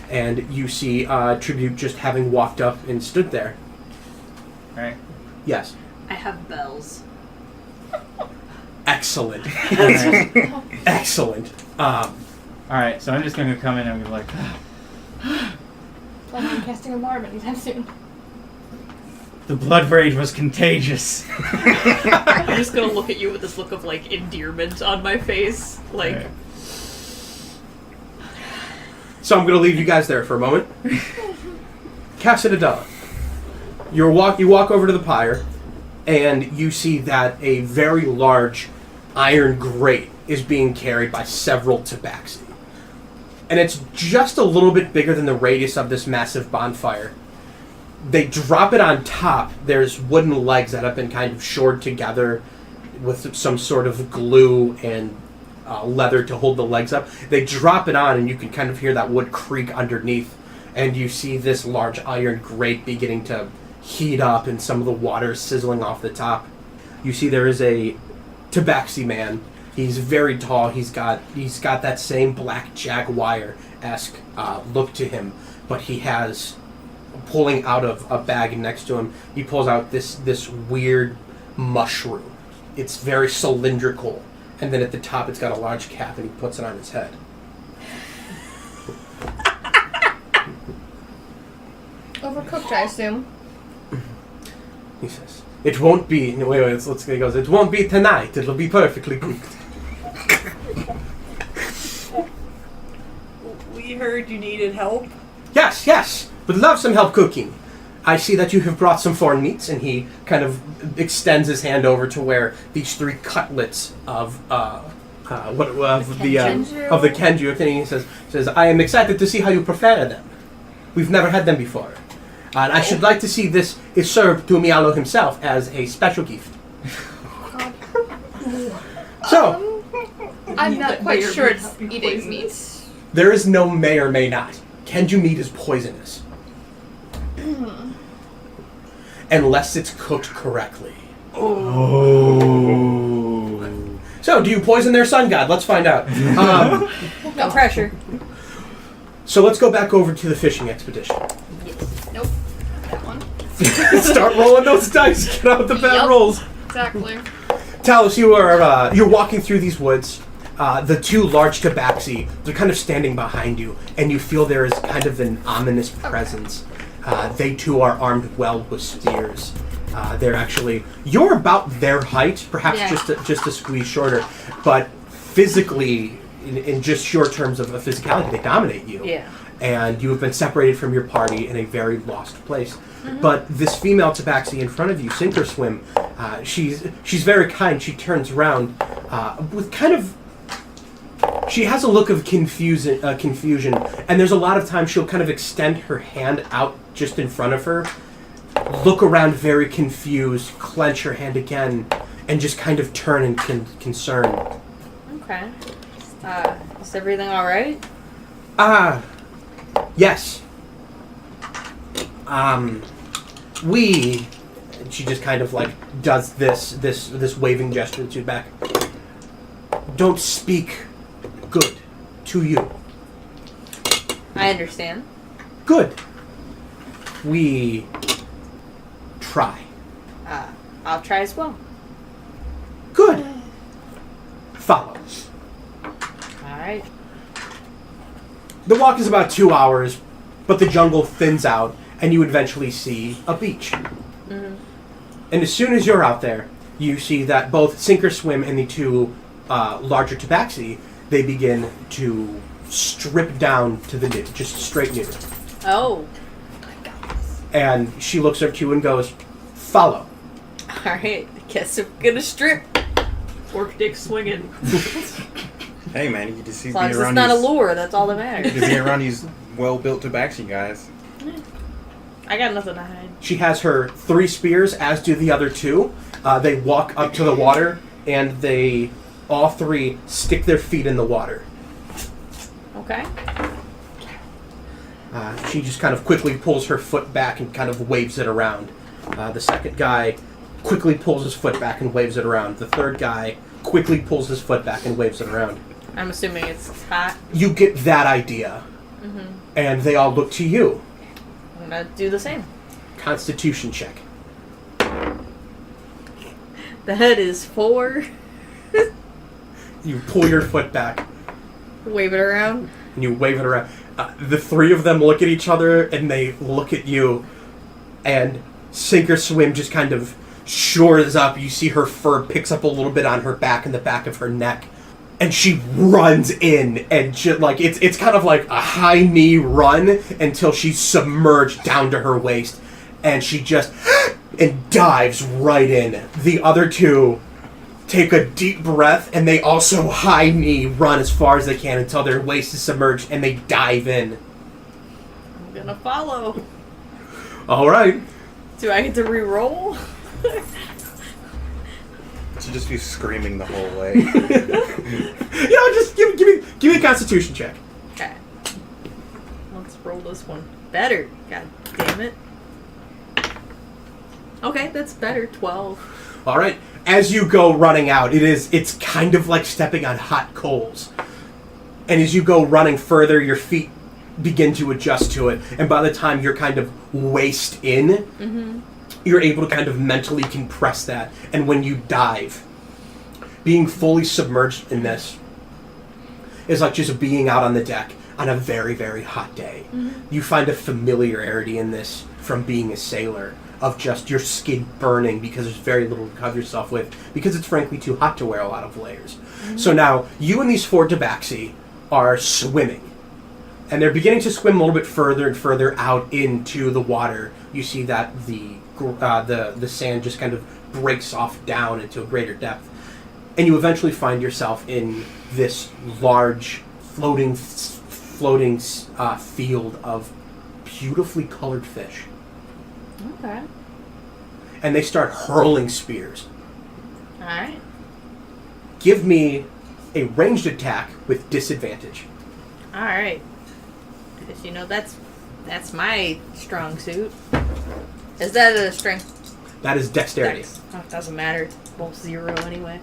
And you see Tribute just having walked up and stood there. Right. Yes. I have bells. Excellent. Excellent. Alright, so I'm just going to come in and be like... Planning on casting a marb anytime soon. The blood rage was contagious. I'm just gonna look at you with this look of, like, endearment on my face. Like... Right. So I'm going to leave you guys there for a moment. Cassidadella. You walk over to the pyre, and you see that a very large iron grate is being carried by several Tabaxi. And it's just a little bit bigger than the radius of this massive bonfire. They drop it on top. There's wooden legs that have been kind of shored together with some sort of glue and leather to hold the legs up. They drop it on, and you can kind of hear that wood creak underneath. And you see this large iron grate beginning to heat up, and some of the water sizzling off the top. You see there is a Tabaxi man. He's very tall. He's got that same black jaguar-esque look to him, but he has, pulling out of a bag next to him, he pulls out this weird mushroom. It's very cylindrical, and then at the top it's got a large cap, and he puts it on his head. Overcooked, I assume. He says, "It won't be." No, wait. He goes, "It won't be tonight. It'll be perfectly cooked." We heard you needed help. Yes. Would love some help cooking. I see that you have brought some foreign meats, and he kind of extends his hand over to where these 3 cutlets of the kenju. And he says, "I am excited to see how you prepare them. We've never had them before. And I should like to see this is served to Mialo himself as a special gift." So, I'm not quite sure it's eating meat. there is no may or may not. Kenju meat is poisonous. Unless it's cooked correctly. Oh. So, do you poison their sun god? Let's find out. No pressure. So let's go back over to the fishing expedition. Nope. That one. Start rolling those dice. Get out the bad Yep. rolls. Exactly. Talos, you're walking through these woods. The 2 large Tabaxi, they're kind of standing behind you, and you feel there is kind of an ominous presence. They too are armed well with spears. You're about their height, perhaps just a squeeze shorter, but physically, in just short terms of physicality, they dominate you. Yeah. And you have been separated from your party in a very lost place. But this female Tabaxi in front of you, Sink or Swim, she's very kind. She turns around with kind of... She has a look of confusion, and there's a lot of times she'll kind of extend her hand out just in front of her, look around very confused, clench her hand again, and just kind of turn in concern. Okay. Is everything alright? Yes. She just kind of like does this waving gesture to back. Don't speak good to you. I understand. Good. We try. I'll try as well. Good. Follow. Alright. The walk is about 2 hours, but the jungle thins out, and you eventually see a beach. And as soon as you're out there, you see that both Sink or Swim and the two larger Tabaxi, they begin to strip down to the nude, just straight nude. Oh. And she looks up to you and goes, "Follow." Alright, guess I'm gonna strip. Orc dick swinging. Hey man, you just see As be long as around it's not a these, lure, that's all that you matters. just be around these well-built Tabaxi guys. I got nothing to hide. She has her 3 spears, as do the other 2. They walk up to the water, and they all 3 stick their feet in the water. Okay. She just kind of quickly pulls her foot back and kind of waves it around. The second guy quickly pulls his foot back and waves it around. The third guy quickly pulls his foot back and waves it around. I'm assuming it's hot. You get that idea. Mm-hmm. And they all look to you. I'm gonna do the same. Constitution check. That is 4. You pull your foot back Wave it around. and you wave it around. The 3 of them look at each other and they look at you, and Sink or Swim just kind of shores up. You see her fur picks up a little bit on her back and the back of her neck, and she runs in, and it's kind of like a high knee run until she's submerged down to her waist, and she just and dives right in. The other 2 take a deep breath, and they also high knee run as far as they can until their waist is submerged, and they dive in. I'm gonna follow. All right. Do I get to re-roll? Should just be screaming the whole way. Just give me a Constitution check. Okay. Let's roll this one. Better. God damn it. Okay, that's better. 12. All right. As you go running out, it's kind of like stepping on hot coals. And as you go running further, your feet begin to adjust to it. And by the time you're kind of waist in, you're able to kind of mentally compress that. And when you dive, being fully submerged in this is like just being out on the deck on a very, very hot day. You find a familiarity in this from being a sailor, of just your skin burning because there's very little to cover yourself with, because it's frankly too hot to wear a lot of layers. So now, you and these 4 Tabaxi are swimming. And they're beginning to swim a little bit further and further out into the water. You see that the sand just kind of breaks off down into a greater depth. And you eventually find yourself in this large floating field of beautifully colored fish. Okay. And they start hurling spears. Alright. Give me a ranged attack with disadvantage. Alright. Because, that's my strong suit. Is that a strength? That is dexterity. Dex. Oh, it doesn't matter. It's both 0 anyway.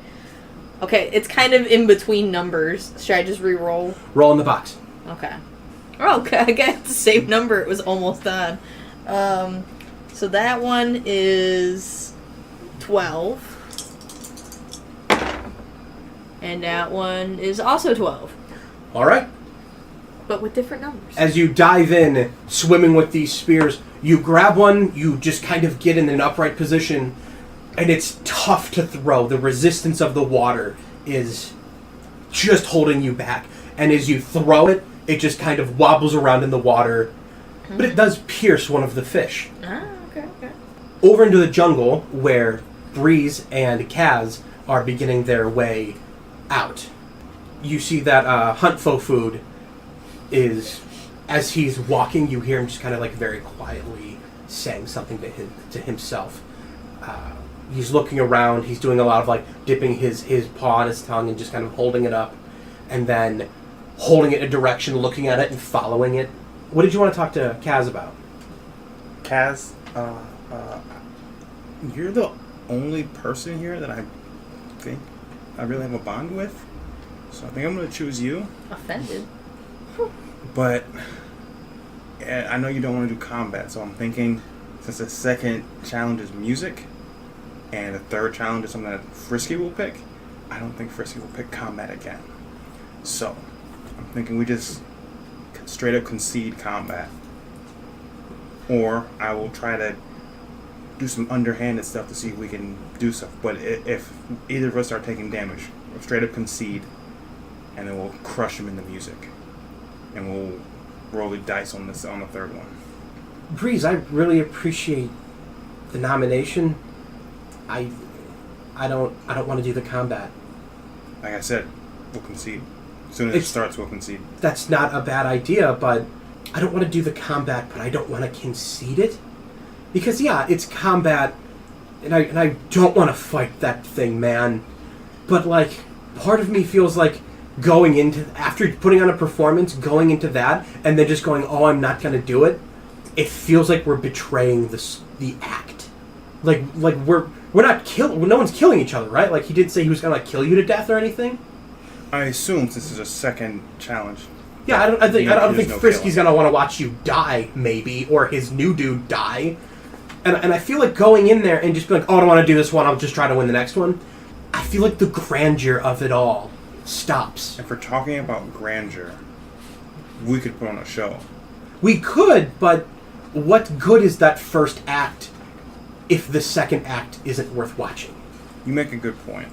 Okay, it's kind of in between numbers. Should I just re-roll? Roll in the box. Okay. Oh, okay, I got the same number. It was almost on. So that one is 12. And that one is also 12. All right. But with different numbers. As you dive in, swimming with these spears, you grab one, you just kind of get in an upright position, and it's tough to throw. The resistance of the water is just holding you back. And as you throw it, it just kind of wobbles around in the water, but it does pierce one of the fish. Ah, okay. Over into the jungle, where Breeze and Kaz are beginning their way out. You see that Huntfo Food is, as he's walking, you hear him just kind of like very quietly saying something to himself. He's looking around, he's doing a lot of like dipping his paw in his tongue and just kind of holding it up, and then holding it in a direction, looking at it and following it. What did you want to talk to Kaz about? Kaz, you're the only person here that I think I really have a bond with, so I think I'm going to choose you. Offended. But I know you don't want to do combat, so I'm thinking since the second challenge is music and the third challenge is something that Frisky will pick, I don't think Frisky will pick combat again. So I'm thinking we just straight up concede combat, or I will try to do some underhanded stuff to see if we can do stuff. But if either of us start taking damage, we'll straight up concede, and then we'll crush him in the music, and we'll roll the dice on the third one. Breeze, I really appreciate the nomination. I don't want to do the combat. Like I said, we'll concede. As soon as it starts, we'll concede. That's not a bad idea, but I don't want to do the combat, but I don't want to concede it. Because, yeah, it's combat, and I don't want to fight that thing, man. But, like, part of me feels like going into, after putting on a performance, going into that, and then just going, oh, I'm not going to do it, it feels like we're betraying the act. Like we're not killing, no one's killing each other, right? Like, he didn't say he was going to, like, kill you to death or anything? I assume this is a second challenge. Yeah, I don't think no Frisky's going to want to watch you die, maybe, or his new dude die. And I feel like going in there and just be like, oh, I don't want to do this one, I'll just try to win the next one. I feel like the grandeur of it all stops. If we're talking about grandeur, we could put on a show. We could, but what good is that first act if the second act isn't worth watching? You make a good point.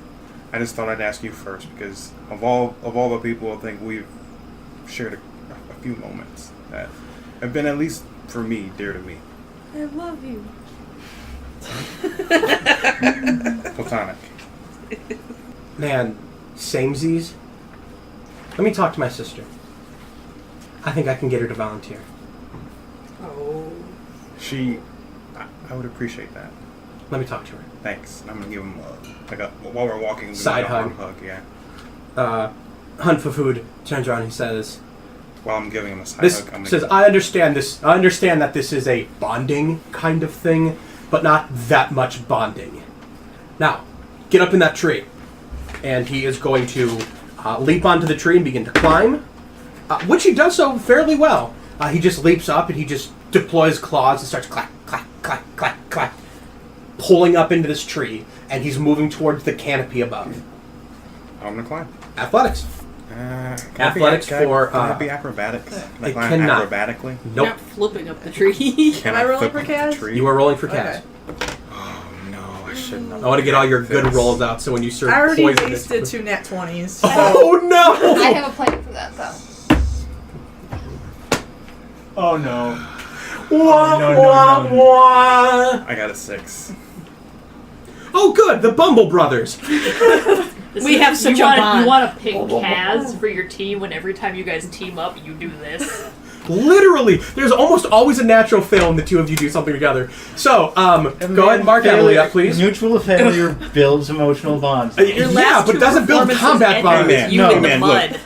I just thought I'd ask you first because of all the people, I think we've shared a few moments that have been, at least for me, dear to me. I love you. Platonic. Man, samesies. Let me talk to my sister. I think I can get her to volunteer. Oh. I would appreciate that. Let me talk to her. Thanks. I'm gonna give him while we're walking, Side a hug. arm hug. Yeah. Hunt for Food turns around and he says, While I'm giving him a side hug, I'm says, I understand this. I understand that this is a bonding kind of thing, but not that much bonding. Now, get up in that tree. And he is going to leap onto the tree and begin to climb, which he does so fairly well. He just leaps up and he just deploys claws and starts clack, clack, clack, clack, clack, pulling up into this tree, and he's moving towards the canopy above. gonna climb. Athletics. Athletics Can for... it be acrobatics? it Climb cannot. acrobatically? Nope. Not flipping up the tree. Can I roll flip for up the Kaz? tree? You are rolling for Kaz. Okay. Oh no, I shouldn't have. I want to get all your good rolls out, so when you serve I already poison... wasted 2 nat 20s. So. Oh no! I have a plan for that though. Oh no. Wah, no, wah, no. wah. I got a 6. Oh good, the Bumble Brothers. We have such a You bond. want to pick Kaz for your team when every time you guys team up, you do this. Literally, there's almost always a natural fail when the two of you do something together. So, go ahead and mark Emily up, please. Mutual failure builds emotional bonds. Yeah, but doesn't build combat bonds. Man, You no, in the man, mud. look.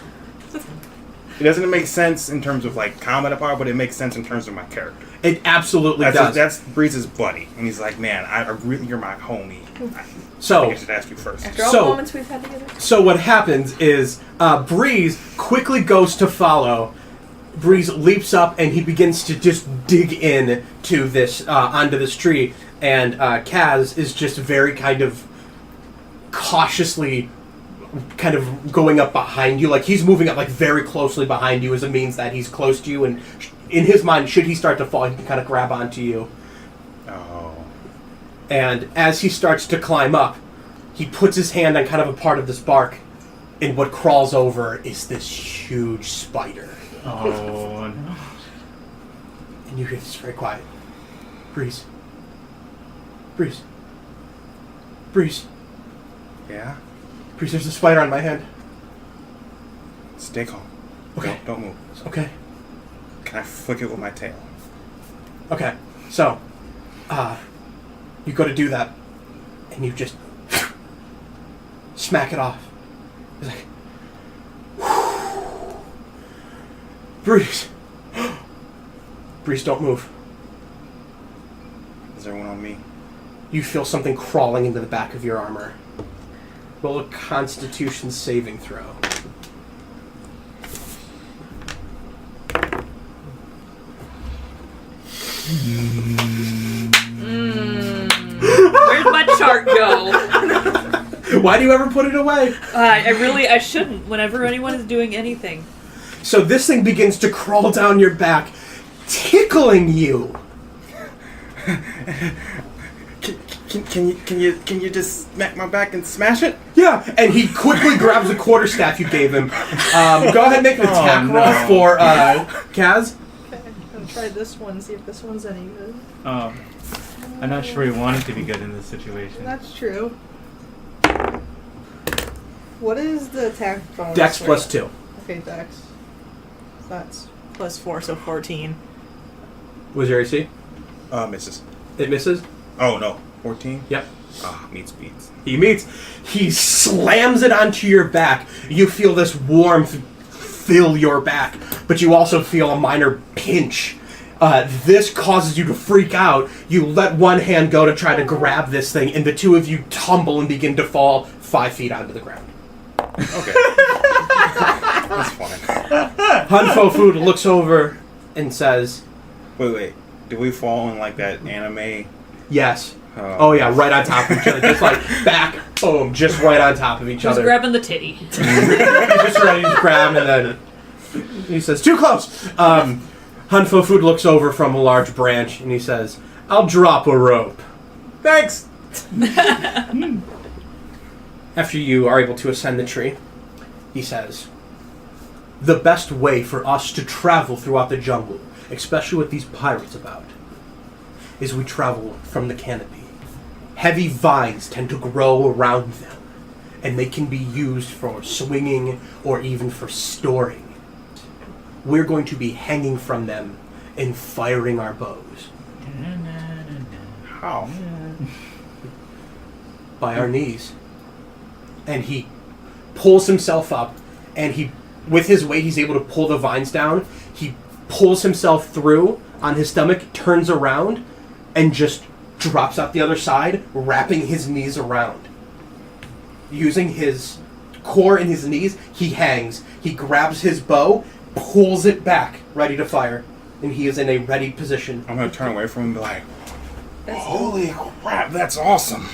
It doesn't make sense in terms of like combat power, but it makes sense in terms of my character. It absolutely does. That's Breeze's buddy, and he's like, "Man, I really, you're my homie." I So, think I should ask you first. After all So- the moments we've had together. so what happens is Breeze quickly goes to follow. Breeze leaps up and he begins to just dig in to this onto this tree, and Kaz is just very kind of cautiously kind of going up behind you, like he's moving up like very closely behind you as a means that he's close to you, and in his mind, should he start to fall, he can kind of grab onto you. Oh, And as he starts to climb up, he puts his hand on kind of a part of this bark, and what crawls over is this huge spider. Oh no. And you hear this very quiet. Breeze. Breeze. Breeze. yeah. Breeze, there's a spider on my hand. Stay calm. Okay. Don't move. Okay. Can I flick it with my tail? Okay. So, you go to do that, and you just smack it off. It's like, Breeze. Breeze, don't move. Is there one on me? You feel something crawling into the back of your armor. Roll a Constitution saving throw. Where'd my chart go? Why do you ever put it away? I shouldn't. Whenever anyone is doing anything. So this thing begins to crawl down your back, tickling you. Can you just smack my back and smash it? Yeah, and he quickly grabs the quarterstaff you gave him. Go ahead and make an attack roll for Kaz. Okay, I'll try this one, see if this one's any good. I'm not sure we want it to be good in this situation. That's true. What is the attack bonus? Dex for plus it? 2. Okay, Dex. So that's plus 4, so 14. Was your AC? Misses. It misses? Oh, no. 14? Yep. Ah, meets beats. He slams it onto your back. You feel this warmth fill your back, but you also feel a minor pinch. This causes you to freak out. You let one hand go to try to grab this thing, and the two of you tumble and begin to fall 5 feet onto the ground. Okay. That's fine. Hanfo Food looks over and says, Wait. Do we fall in like that anime? yes. Oh yeah, right on top of each other. Just like back, boom, just right on top of each Who's other. grabbing the titty? He's just ready to grab, and then he says, too close! Hanfo Food looks over from a large branch, and he says, I'll drop a rope. Thanks! After you are able to ascend the tree, he says, the best way for us to travel throughout the jungle, especially with these pirates about, is we travel from the canopy. Heavy vines tend to grow around them, and they can be used for swinging or even for storing. We're going to be hanging from them and firing our bows. How? By our knees. And he pulls himself up, and with his weight, he's able to pull the vines down. He pulls himself through on his stomach, turns around, and just drops out the other side, wrapping his knees around. Using his core and his knees, he hangs. He grabs his bow, pulls it back, ready to fire, and he is in a ready position. I'm going to turn away from him and be like, holy crap, that's awesome.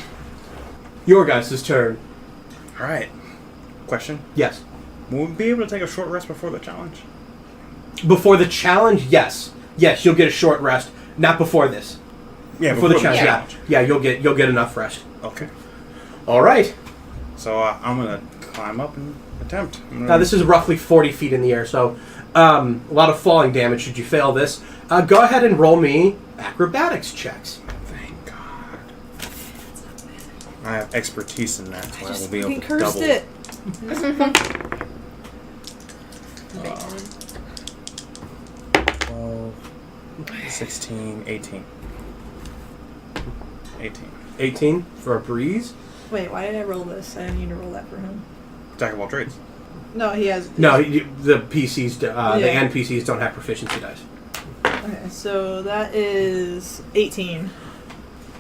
Your guys' turn. Alright. Question? Yes. Will we be able to take a short rest before the challenge? Before the challenge, yes. Yes, you'll get a short rest. Not before this. Yeah, before the challenge. Yeah, you'll get enough rest. Okay. All right. So I'm gonna climb up and attempt. Now this is roughly 40 feet in the air, so a lot of falling damage should you fail this. Go ahead and roll me acrobatics checks. Thank God. I have expertise in that, so I will be able to cursed double. it. 12, 16, 18. 18 for a breeze. Wait, why did I roll this? I didn't need to roll that for him. Jack of all trades. No, he has. No, the PCs, the NPCs don't have proficiency dice. Okay, so that is 18.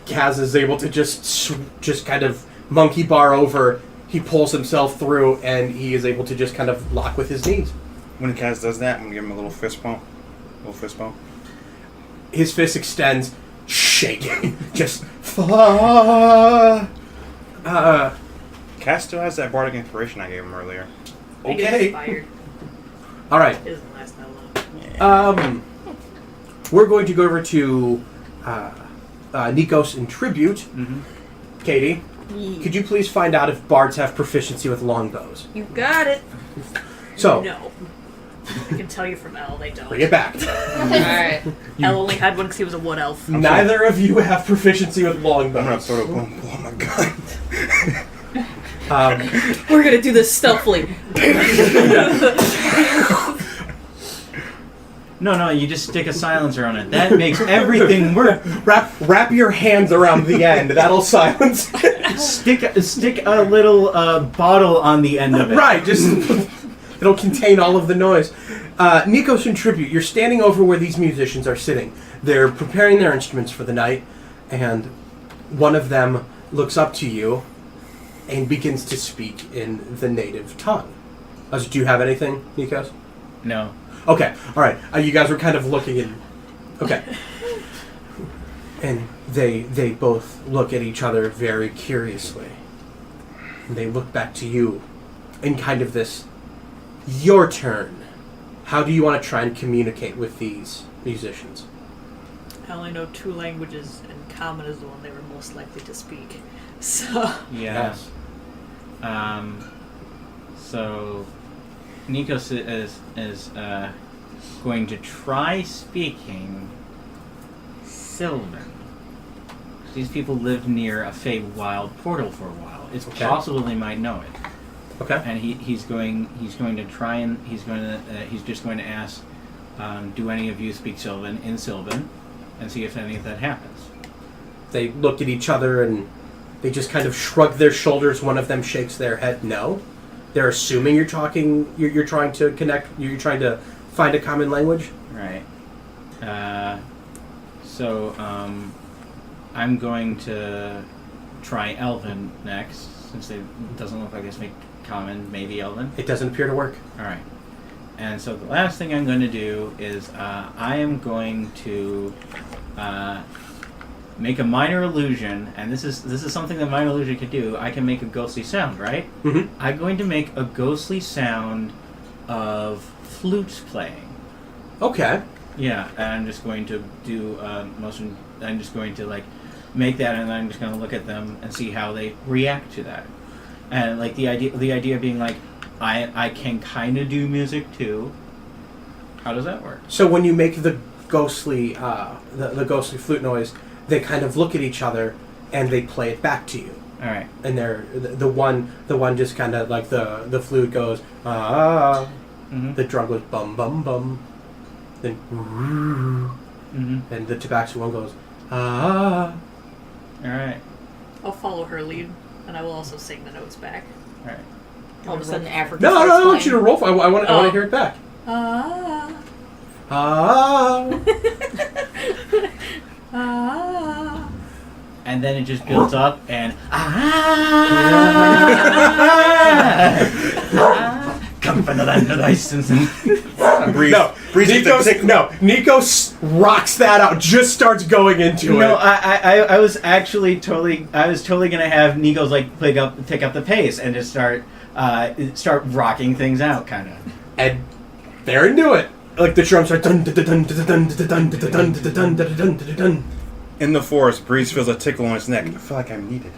Kaz is able to just kind of monkey bar over. He pulls himself through, and he is able to just kind of lock with his knees. When Kaz does that, I'm gonna give him a little fist bump. His fist extends, shaking. Just Kaz still has that bardic inspiration I gave him earlier. Okay. Fired. All right. It doesn't last that long. We're going to go over to Nikos in tribute. Mm-hmm. Katie, could you please find out if bards have proficiency with longbows? You got it. So, No. I can tell you from Elle, they don't. bring it back. Alright. Elle only had one because he was a wood elf. Neither of you have proficiency with I'm gonna longbows. sort of pull my gun. We're gonna do this stealthily. No, you just stick a silencer on it. That makes everything work. Wrap your hands around the end. That'll silence. Stick a little bottle on the end of it. Right, just it'll contain all of the noise. Nikos in tribute, you're standing over where these musicians are sitting. They're preparing their instruments for the night, and one of them looks up to you and begins to speak in the native tongue. Do you have anything, Nikos? No. Okay, all right. You guys were kind of looking in. Okay. And they both look at each other very curiously. And they look back to you in kind of this, your turn. How do you want to try and communicate with these musicians? I only know 2 languages, and Common is the one they were most likely to speak. So. Yes. So, Nikos is going to try speaking Sylvan. These people lived near a Feywild portal for a while. It's possible they might know it. Okay. And he's going to try and he's just going to ask, do any of you speak Sylvan in Sylvan, and see if any of that happens. They look at each other and they just kind of shrug their shoulders. One of them shakes their head no. They're assuming you're talking. You're trying to connect. You're trying to find a common language. Right. So I'm going to try Elven next, since it doesn't look like they speak Common. Maybe Elven. It doesn't appear to work. All right. And so the last thing I'm going to do is I am going to make a minor illusion, and this is something that minor illusion can do. I can make a ghostly sound, right? Mm-hmm. I'm going to make a ghostly sound of flutes playing. Okay. Yeah, and I'm just going to do motion. I'm just going to like make that, and then I'm just going to look at them and see how they react to that. And like the idea being like, I can kind of do music too. How does that work? So when you make the ghostly the ghostly flute noise, they kind of look at each other and they play it back to you. All right. And they're the one just kind of like the flute goes ah, the drum goes bum bum bum, then and the Tabaxi one goes ah. All right. I'll follow her lead, and I will also sing the notes back. All right. All of a sudden, Africa. No, I want you to roll. I want to hear it back. Ah. Ah. Ah. And then it just builds up and come from the land of ice and Breeze. No, Nico rocks that out. Just starts going into it. No, I was totally gonna have Nikos like take up the pace and just start rocking things out, kind of. And they're into it. Like the drums start dun dun dun dun dun dun dun dun dun dun dun dun. In the forest, Breeze feels a tickle on his neck. I feel like I'm needed.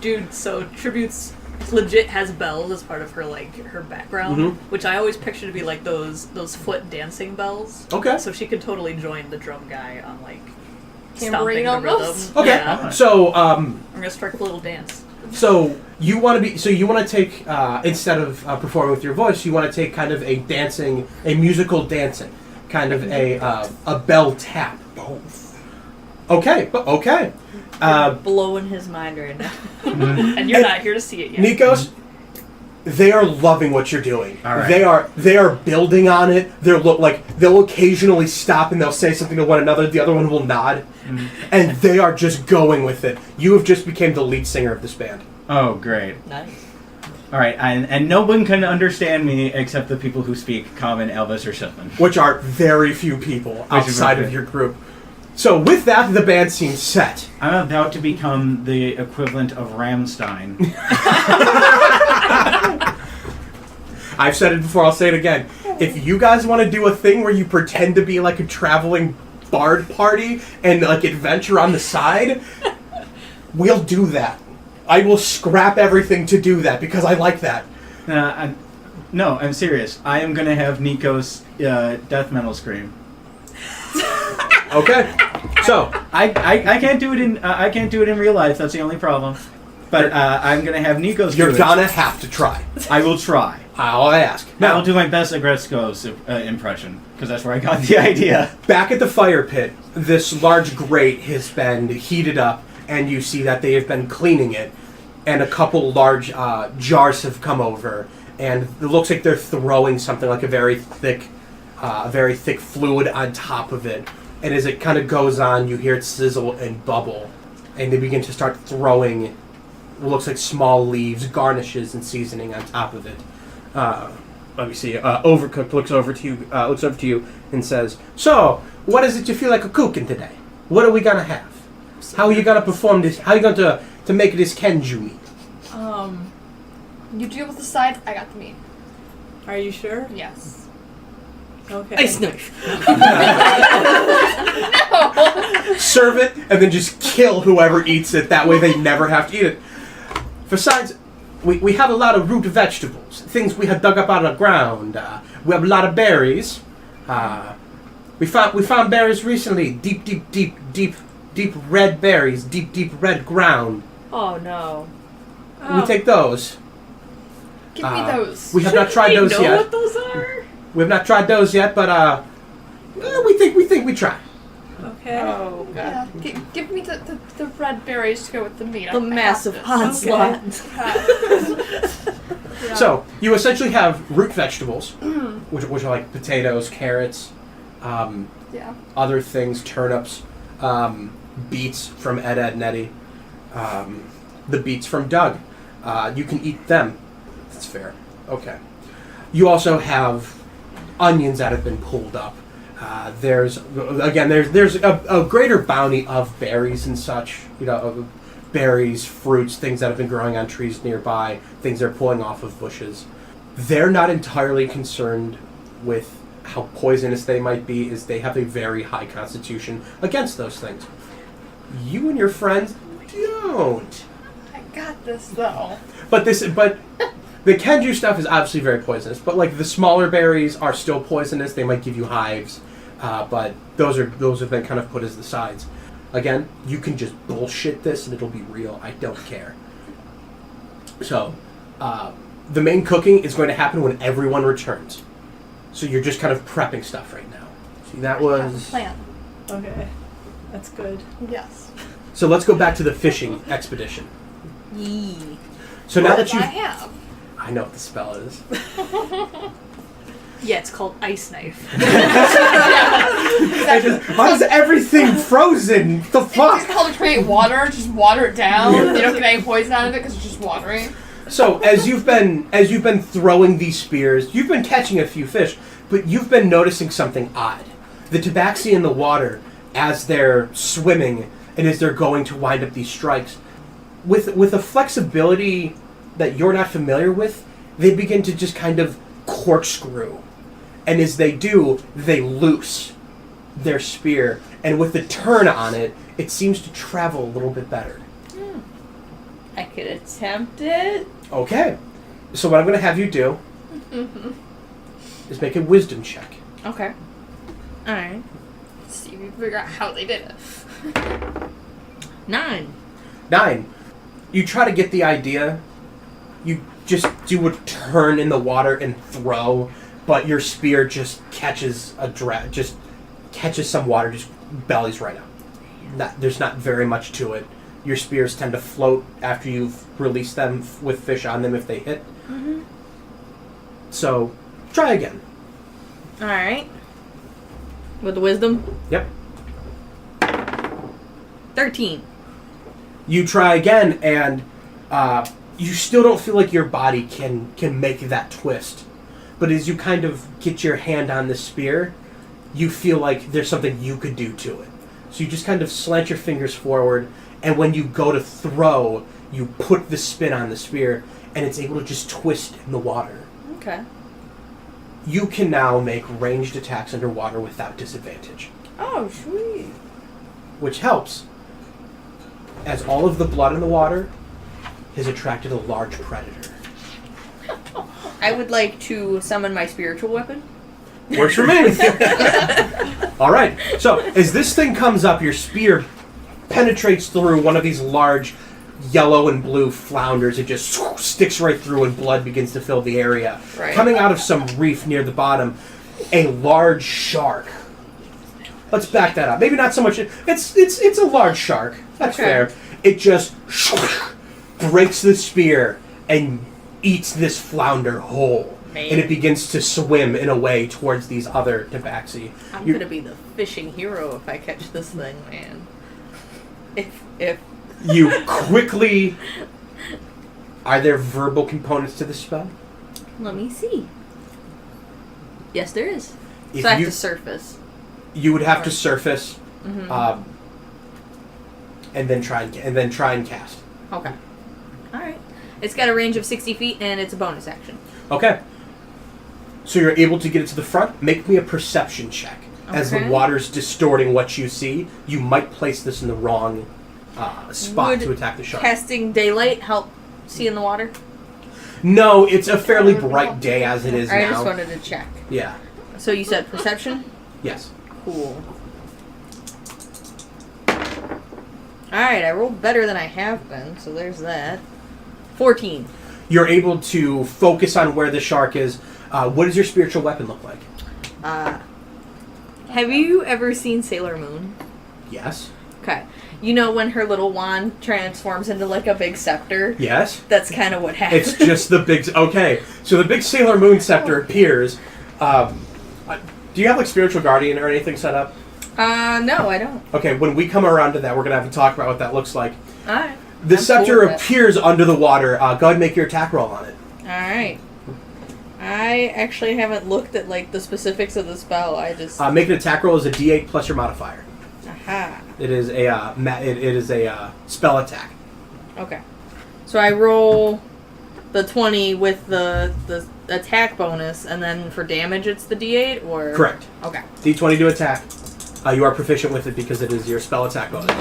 Dude, so Tributes legit has bells as part of her her background, which I always picture to be like those foot dancing bells. Okay. So she could totally join the drum guy on Tambourine stomping the almost? rhythm. Okay. Yeah. So I'm gonna strike a little dance. So you want to take instead of performing with your voice, you want to take kind of a musical dancing, kind of a bell tap. Both. Okay. Blowing his mind right now. And you're not here to see it yet. Nikos, they are loving what you're doing. All right. They are building on it. They'll occasionally stop and they'll say something to one another. The other one will nod, and they are just going with it. You have just become the lead singer of this band. Oh, great. Nice. All right, and no one can understand me except the people who speak Common, Elvis, or Sylvan. Which are very few people outside of your group. So with that, the band seems set. I'm about to become the equivalent of Rammstein. I've said it before, I'll say it again. If you guys want to do a thing where you pretend to be like a traveling bard party and like adventure on the side, we'll do that. I will scrap everything to do that because I like that. No, I'm serious. I am going to have Nikos death metal scream. Okay. So I can't do it in real life. That's the only problem. But I'm gonna have Nikos. You're gonna have to try. I will try. I'll ask. Now I'll do my best Agretzko's impression because that's where I got the idea. Back at the fire pit, this large grate has been heated up, and you see that they have been cleaning it, and a couple large jars have come over, and it looks like they're throwing something like a very thick fluid on top of it. And as it kind of goes on, you hear it sizzle and bubble. And they begin to start throwing what looks like small leaves, garnishes, and seasoning on top of it. Let me see. Overcooked looks over to you and says, "So, what is it you feel like cooking today? What are we gonna have? How are you gonna perform this? How are you going to make this kenju meat?" You deal with the sides, I got the meat. Are you sure? Yes. Okay. Ice knife. Serve it, and then just kill whoever eats it. That way they never have to eat it. Besides, we have a lot of root vegetables, things we have dug up out of the ground. We have a lot of berries. We found berries recently. Deep red berries. Deep red ground. Oh no. We take those. Give me those. We have not tried those know yet. what those are? We have not tried those yet, but we think we try. Okay. Oh god. Yeah. Give me the red berries to go with the meat. The massive onslaught. Yeah. So you essentially have root vegetables, which are like potatoes, carrots, Yeah. other things, turnips, beets from Ed and Eddie, the beets from Doug. You can eat them. That's fair. Okay. You also have onions that have been pulled up. There's a greater bounty of berries and such. Of berries, fruits, things that have been growing on trees nearby, things they're pulling off of bushes. They're not entirely concerned with how poisonous they might be, as they have a very high constitution against those things. You and your friends don't. I got this though. But the Kenju stuff is obviously very poisonous. But like the smaller berries are still poisonous. They might give you hives, but those have been kind of put as the sides. Again, you can just bullshit this and it'll be real. I don't care. So, the main cooking is going to happen when everyone returns. So you're just kind of prepping stuff right now. See, that was... Plan. Okay. That's good. Yes. So let's go back to the fishing expedition. Yee. So now that I you... have. I know what the spell is. Yeah, it's called Ice Knife. Why is everything frozen? The fuck? It's called to create water. Just water it down. You don't get any poison out of it because it's just watering. So as you've been throwing these spears, you've been catching a few fish, but you've been noticing something odd. The Tabaxi in the water, as they're swimming and as they're going to wind up these strikes, with a flexibility that you're not familiar with, they begin to just kind of corkscrew. And as they do, they loose their spear, and with the turn on it, it seems to travel a little bit better. I could attempt it. Okay. So what I'm going to have you do is make a wisdom check. Okay. Alright. Let's see if we can figure out how they did it. 9. 9. You try to get the idea. You just do a turn in the water and throw, but your spear just catches catches some water, just bellies right out. There's not very much to it. Your spears tend to float after you've released them with fish on them if they hit. Mm-hmm. So, try again. Alright. With the wisdom? Yep. 13. You try again, and you still don't feel like your body can make that twist. But as you kind of get your hand on the spear, you feel like there's something you could do to it. So you just kind of slant your fingers forward, and when you go to throw, you put the spin on the spear, and it's able to just twist in the water. Okay. You can now make ranged attacks underwater without disadvantage, Oh, sweet. which helps, as all of the blood in the water has attracted a large predator. I would like to summon my spiritual weapon. Works for me. All right. So as this thing comes up, your spear penetrates through one of these large yellow and blue flounders. It just sticks right through, and blood begins to fill the area. Right. Coming out of some reef near the bottom, a large shark. Let's back that up. Maybe not so much. It's a large shark. That's Okay. fair. It just breaks the spear and eats this flounder whole. Man. And it begins to swim in a way towards these other Tabaxi. I'm You- gonna be the fishing hero if I catch this thing, man. If You quickly... Are there verbal components to the spell? let me see. Yes, there is. If So I have you, to surface. you would have to surface, Mm-hmm. and then try and cast. Okay. All right. It's got a range of 60 feet, and it's a bonus action. Okay. So you're able to get it to the front. Make me a perception check. As the Okay. water's distorting what you see, you might place this in the wrong spot to attack the shark. Casting daylight help see in the water? No, it's a fairly bright day as it is I now. just wanted to check. Yeah. So you said perception? Yes. Cool. Alright, I rolled better than I have been, so there's that. 14. You're able to focus on where the shark is. What does your spiritual weapon look like? Have you ever seen Sailor Moon? Yes. Okay. You know when her little wand transforms into like a big scepter? Yes. That's kind of what happens. It's just the big... Okay, so the big Sailor Moon scepter appears. Do you have like spiritual guardian or anything set up? No, I don't. Okay, when we come around to that, we're going to have to talk about what that looks like. Alright. The I'm scepter cool with it. appears under the water. Go ahead and make your attack roll on it. Alright. I actually haven't looked at like the specifics of the spell. I just... Make an attack roll as a D8 plus your modifier. Aha. It is a it is a spell attack. Okay. So I roll the 20 with the attack bonus, and then for damage it's the D8, or... Correct. Okay. D20 to attack. You are proficient with it because it is your spell attack bonus.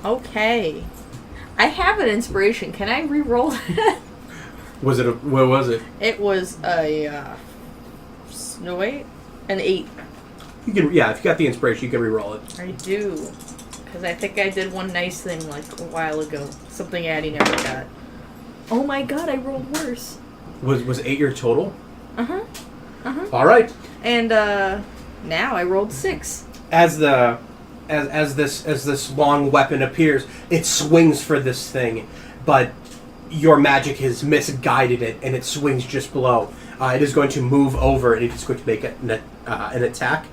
Okay. I have an inspiration. Can I re-roll it? What was it? It was a... no, wait. An 8. You can, yeah, if you got the inspiration, you can re-roll it. I do. Because I think I did one nice thing like a while ago. Something Addie never got. Oh my god, I rolled worse. Was 8 your total? Uh-huh. Uh-huh. All right. And now I rolled 6. As this long weapon appears, it swings for this thing, but your magic has misguided it, and it swings just below. It is going to move over, and it is going to make an attack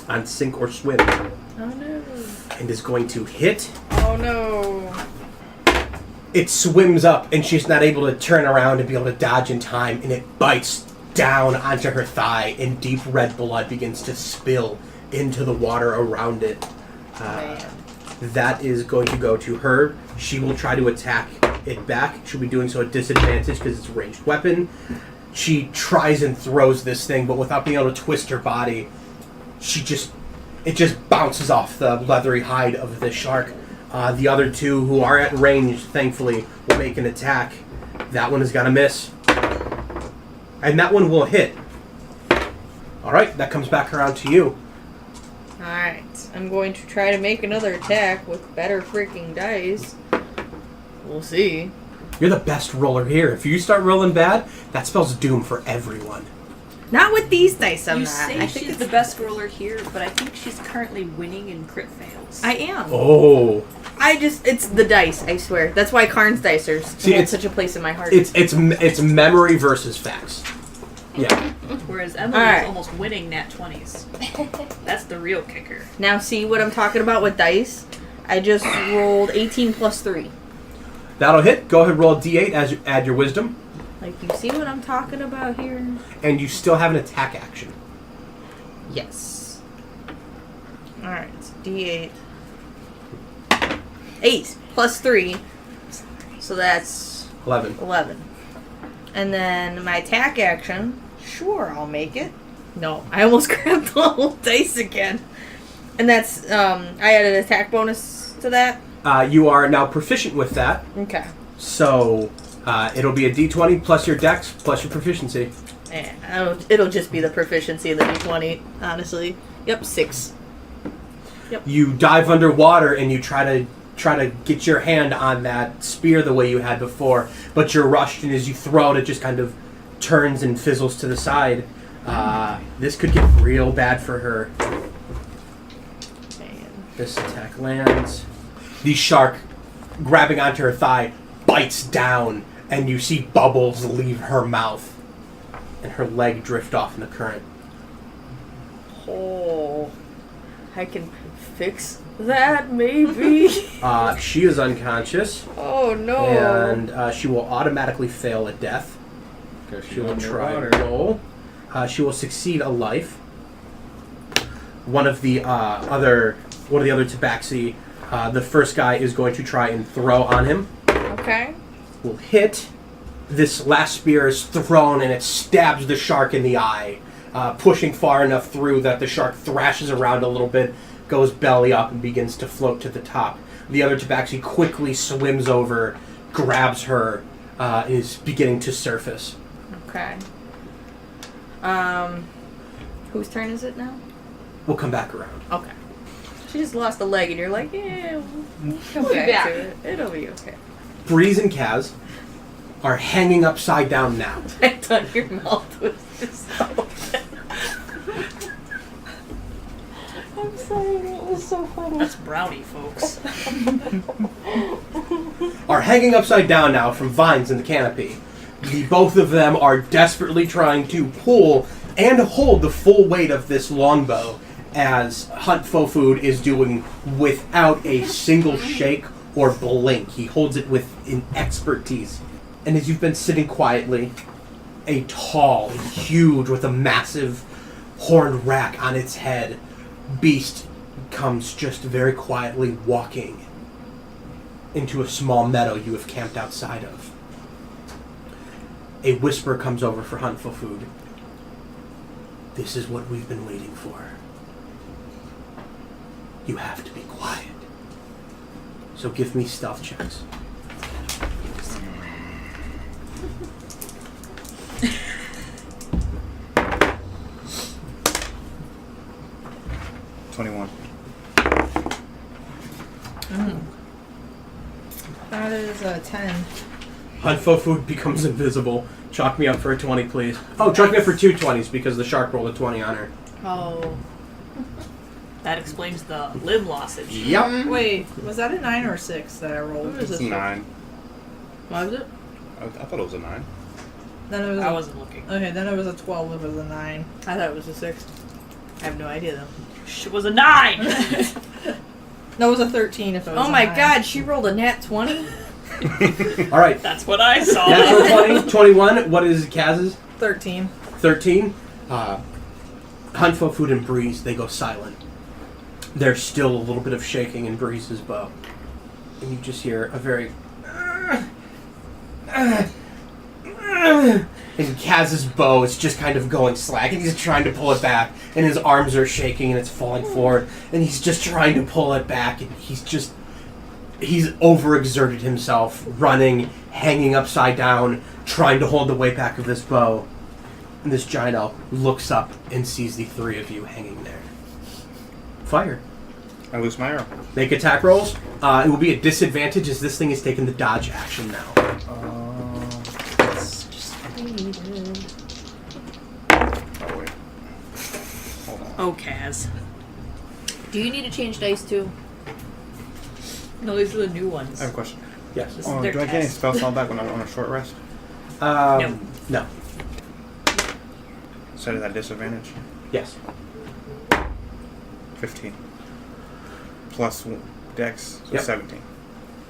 on sink or swim. Oh no. And is going to hit. Oh no. It swims up, and she's not able to turn around and be able to dodge in time, and it bites down onto her thigh, and deep red blood begins to spill into the water around it. That is going to go to her. She will try to attack it back. She'll be doing so at disadvantage because it's a ranged weapon. She tries and throws this thing, but without being able to twist her body, it just bounces off the leathery hide of the shark. The other two, who are at range, thankfully, will make an attack. That one is going to miss. And that one will hit. Alright, that comes back around to you. Alright. I'm going to try to make another attack with better freaking dice. We'll see. You're the best roller here. If you start rolling bad, that spells doom for everyone. Not with these dice, I'm You not. say I think she's the best roller here, but I think she's currently winning in crit fails. I am. Oh. It's the dice, I swear. That's why Karn's dice are hold such a place in my heart. It's memory versus facts. Yeah. Whereas Emily is almost winning nat 20s. That's the real kicker. Now see what I'm talking about with dice? I just rolled 18 plus 3. That'll hit. Go ahead and roll a d8 as you add your wisdom. Like, you see what I'm talking about here? And you still have an attack action. Yes. Alright, so D8. 8 plus 3. So that's 11. 11. And then my attack action. Sure, I'll make it. No, I almost grabbed the whole dice again. And that's, I added an attack bonus to that. You are now proficient with that. Okay. So, it'll be a d20 plus your dex plus your proficiency. It'll just be the proficiency of the d20, honestly. Yep, 6. Yep. You dive underwater and you try to get your hand on that spear the way you had before, but you're rushed, and as you throw it just kind of turns and fizzles to the side. This could get real bad for her. This attack lands. The shark, grabbing onto her thigh, bites down, and you see bubbles leave her mouth, and her leg drift off in the current. Oh, I can fix that, maybe? She is unconscious. Oh, no. And she will automatically fail at death. She will try to roll. She will succeed a life. One of the other Tabaxi, the first guy is going to try and throw on him. Okay. Will hit. this last spear is thrown and it stabs the shark in the eye, pushing far enough through that the shark thrashes around a little bit, goes belly up, and begins to float to the top. The other Tabaxi quickly swims over, grabs her, is beginning to surface. Okay. Whose turn is it now? We'll come back around. Okay. She just lost a leg, and you're like, yeah, we'll come We'll be back back. to it. It'll be okay. Breeze and Kaz are hanging upside down now. I thought your mouth was just open. I'm sorry, that was so funny. That's brownie, folks. Are hanging upside down now from vines in the canopy. Both of them are desperately trying to pull and hold the full weight of this longbow, as Hunt Fofood is doing without a single shake or blink. He holds it with an expertise. And as you've been sitting quietly, a tall, huge, with a massive horned rack on its head, beast comes just very quietly walking into a small meadow you have camped outside of. A whisper comes over for Hunt Fofood. This is what we've been waiting for. You have to be quiet. So give me stealth checks. That is a 10. Hunt Fofood becomes invisible. Chalk me up for a 20, please. Oh, chalk me up for 2 20s because the shark rolled a 20 on her. Oh. That explains the limb lossage. Yep. Wait, was that a 9 or a 6 that I rolled? It's a 9. What was it? I thought it was a 9. Then it was. I wasn't looking. Okay, then it was a 12 if it was a 9. I thought it was a 6. I have no idea though. It was a 9! No, it was a 13 if it was Oh a my 9. god, she rolled a nat 20? All right. That's what I saw. Natural 20, 21. What is Kaz's? 13. 13. Hunt Fofood and Breeze, they go silent. There's still a little bit of shaking in Breeze's bow. And you just hear a very... And Kaz's bow is just kind of going slack, and he's trying to pull it back, and his arms are shaking, and it's falling forward, and he's just trying to pull it back, and he's overexerted himself, running, hanging upside down, trying to hold the weight back of this bow. And this giant elk looks up and sees the three of you hanging there. Fire. I lose my arrow. Make attack rolls. It will be a disadvantage as this thing is taking the dodge action now. Oh, wait. Hold on. Oh, Kaz. Do you need to change dice too? No, these are the new ones. I have a question. Yes. This is Do I their get any test. spell slot back when I'm on a short rest? No. Set it at disadvantage? Yes. 15. Plus dex, so Yep. 17.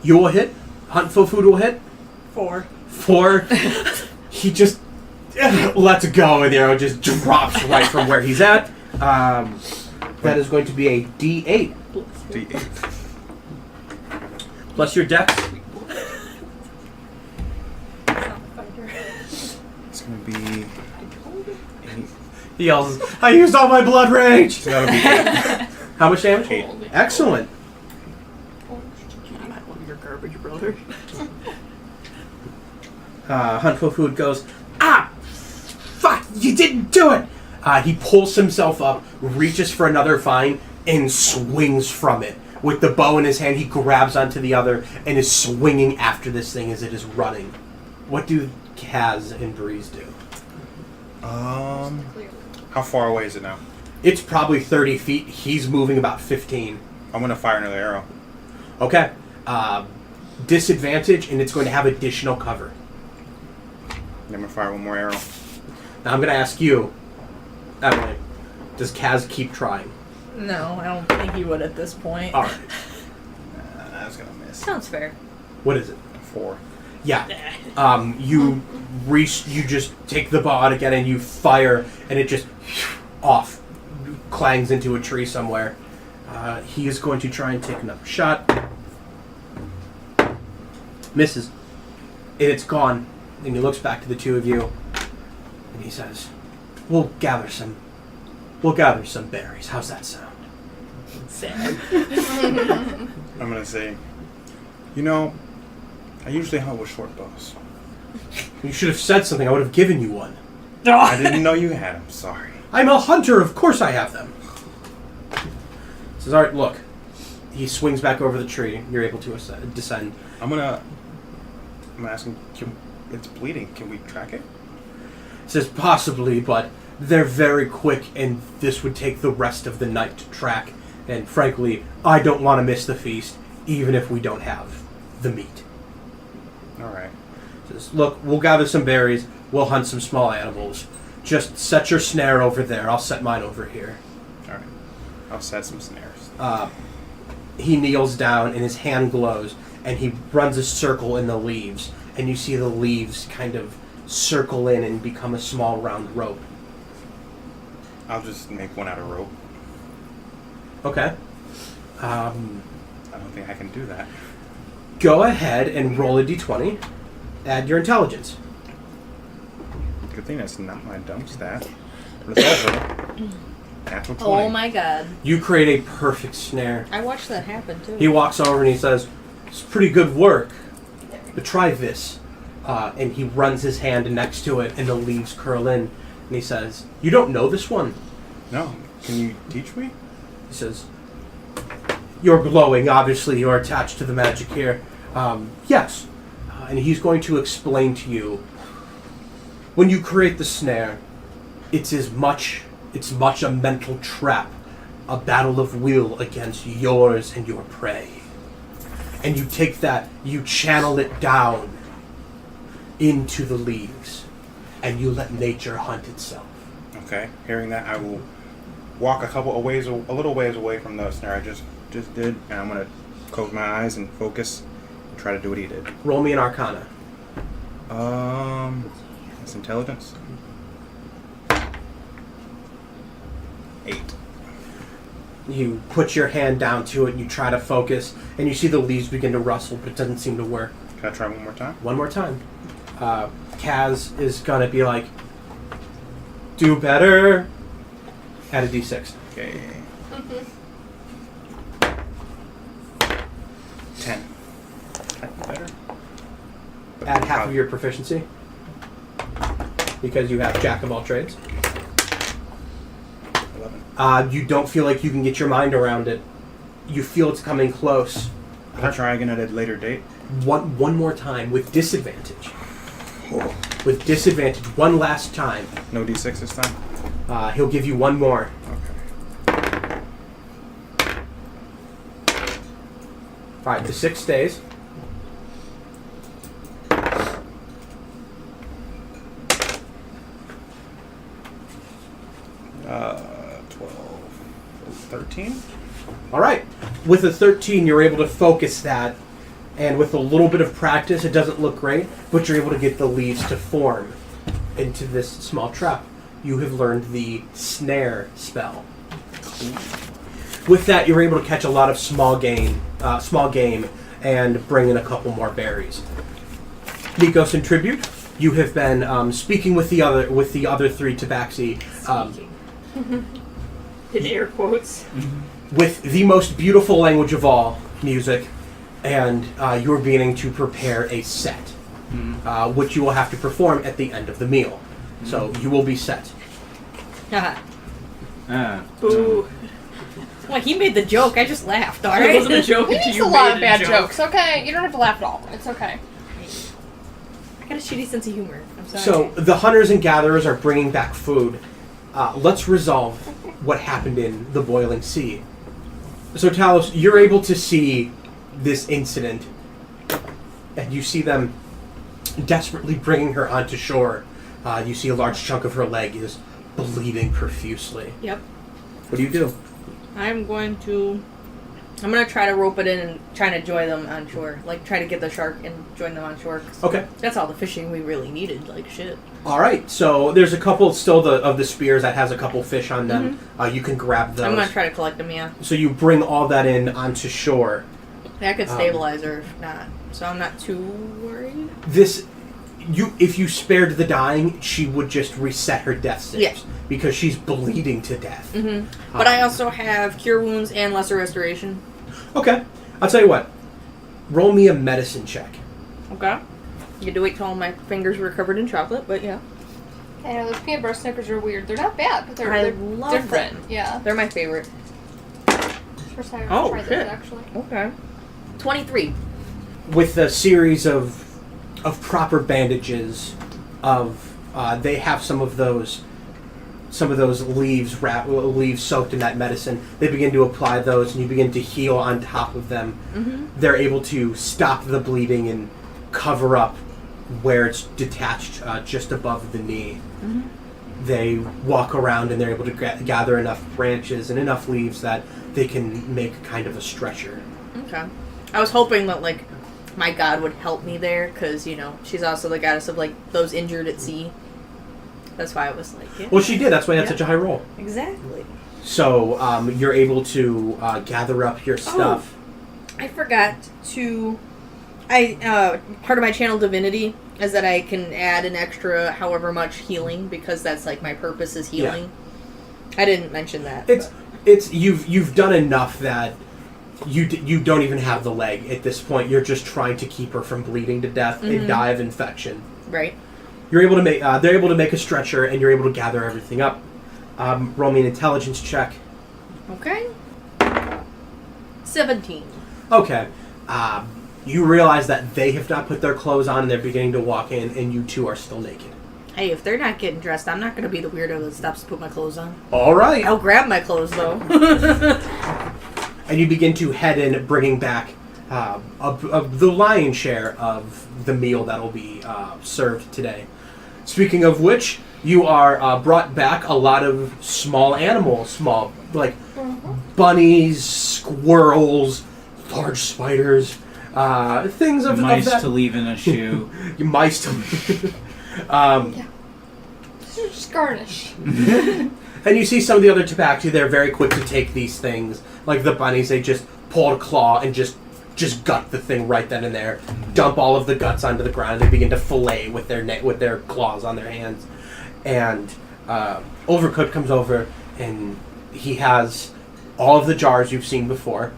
You will hit. Hunt Fofood will hit. 4. 4. He just lets go, and the arrow just drops right from where he's at. That is going to be a D8. D8. Plus your dex. It's going to be 8. He yells, I used all my blood rage! So that'll be 8. How much damage? 8. Excellent. I love your garbage, brother. Hunt Fofood goes, fuck, you didn't do it! He pulls himself up, reaches for another vine, and swings from it. With the bow in his hand, he grabs onto the other and is swinging after this thing as it is running. What do Kaz and Breeze do? How far away is it now? It's probably 30 feet. He's moving about 15. I'm going to fire another arrow. Okay. Disadvantage, and it's going to have additional cover. I'm going to fire one more arrow. Now I'm going to ask you, Emily, does Kaz keep trying? No, I don't think he would at this point. All right. I was going to miss. Sounds fair. What is it? 4. Yeah. You just take the bow out again and you fire, and it just off, clangs into a tree somewhere. He is going to try and take another shot. Misses. And it's gone. And he looks back to the two of you, and he says, "We'll gather some berries. How's that sound?" Sad. I'm gonna say, I usually hunt with short bows. You should have said something. I would have given you one. I didn't know you had them. Sorry. I'm a hunter. Of course I have them. He says, "All right, look." He swings back over the tree. You're able to descend. I'm asking, it's bleeding. Can we track it? He says, "Possibly, but they're very quick, and this would take the rest of the night to track. And frankly, I don't want to miss the feast, even if we don't have the meat." All right. He says, "Look, we'll gather some berries. We'll hunt some small animals. Just set your snare over there. I'll set mine over here." All right. I'll set some snares. He kneels down, and his hand glows, and he runs a circle in the leaves, and you see the leaves kind of circle in and become a small round rope. I'll just make one out of rope. Okay. I don't think I can do that. Go ahead and roll a d20. Add your intelligence. Good thing that's not my dumb stat. But it's also natural 20. Oh my god. You create a perfect snare. I watched that happen too. He walks over and he says, "It's pretty good work, but try this." And he runs his hand next to it, and the leaves curl in. And he says, "You don't know this one?" No. Can you teach me? He says, "You're glowing. Obviously, you're attached to the magic here." Yes. And he's going to explain to you. When you create the snare, it's much a mental trap, a battle of will against yours and your prey. And you take that, you channel it down into the leaves, and you let nature hunt itself. Okay. Hearing that, I will walk a little ways away from the snare I just did, and I'm gonna close my eyes and focus and try to do what he did. Roll me an Arcana. That's intelligence. 8. You put your hand down to it, and you try to focus, and you see the leaves begin to rustle, but it doesn't seem to work. Can I try one more time? One more time. Kaz is gonna be like, "Do better." Add a d6. Okay. 10. That's better. Add half of your proficiency. Because you have Jack of all trades. 11. You don't feel like you can get your mind around it. You feel it's coming close. Can I try again at a later date? One more time with disadvantage. Oh. With disadvantage, one last time. No d6 this time? He'll give you one more. Okay. Alright, the 6 stays. Uh, 13? Alright. With a 13, you're able to focus that, and with a little bit of practice, it doesn't look great, but you're able to get the leaves to form into this small trap. You have learned the snare spell. With that, you're able to catch a lot of small game, and bring in a couple more berries. Nikos and Tribute, you have been speaking with the other three Tabaxi. In air quotes. With the most beautiful language of all, music, and you're beginning to prepare a set, which you will have to perform at the end of the meal. So you will be set. Boo. Well, he made the joke. I just laughed. All It right. wasn't a joke He until makes you a lot made of bad joke. jokes, okay? You don't have to laugh at all. It's okay. I got a shitty sense of humor. I'm sorry. So the hunters and gatherers are bringing back food. Let's resolve what happened in the boiling sea. So Talos, you're able to see this incident, and you see them desperately bringing her onto shore. You see a large chunk of her leg is bleeding profusely. Yep. What do you do? I'm going to try to rope it in and try to join them on shore. Like, try to get the shark and join them on shore. 'Cause Okay. that's all the fishing we really needed. Like, shit. All right. So there's a couple still of the spears that has a couple fish on them. You can grab those. I'm going to try to collect them, yeah. So you bring all that in onto shore. That could stabilize her if not. So I'm not too worried. This if you spared the dying, she would just reset her death saves. Yeah. Because she's bleeding to death. Mm-hmm. But I also have Cure Wounds and Lesser Restoration. Okay. I'll tell you what. Roll me a medicine check. Okay. You had to wait till all my fingers were covered in chocolate, but yeah. I know those peanut butter Snickers are weird. They're not bad, but they're love different. them. Yeah. They're my favorite. First time Oh, I've tried shit. those, actually. Okay. 23. With a series of proper bandages, they have some of those leaves soaked in that medicine. They begin to apply those, and you begin to heal on top of them. Mm-hmm. They're able to stop the bleeding and cover up where it's detached just above the knee. Mm-hmm. They walk around and they're able to gather enough branches and enough leaves that they can make kind of a stretcher. Okay. I was hoping that, like, my god would help me there, because, you know, she's also the goddess of, like, those injured at sea. That's why I was like, yeah. Well, she did. That's why you had such a high roll. Exactly. So you're able to gather up your stuff. I forgot to... part of my channel divinity is that I can add an extra however much healing, because that's, like, my purpose is healing. Yeah. I didn't mention that. It's you've done enough that you don't even have the leg at this point. You're just trying to keep her from bleeding to death and die of infection. Right. You're able to make. They're able to make a stretcher, and you're able to gather everything up. Roll me an intelligence check. Okay. 17. Okay. You realize that they have not put their clothes on, and they're beginning to walk in, and you two are still naked. Hey, if they're not getting dressed, I'm not going to be the weirdo that stops to put my clothes on. All right. I'll grab my clothes, though. And you begin to head in, bringing back the lion's share of the meal that will be served today. Speaking of which, you are brought back a lot of small animals, like bunnies, squirrels, large spiders, things of mice that. to leave in a shoe. Mice to This is just garnish. And you see some of the other Tabaxi, they're very quick to take these things. Like the bunnies, they just pull a claw and just gut the thing right then and there. Dump all of the guts onto the ground and begin to fillet with their claws on their hands. And Overcooked comes over and he has all of the jars you've seen before.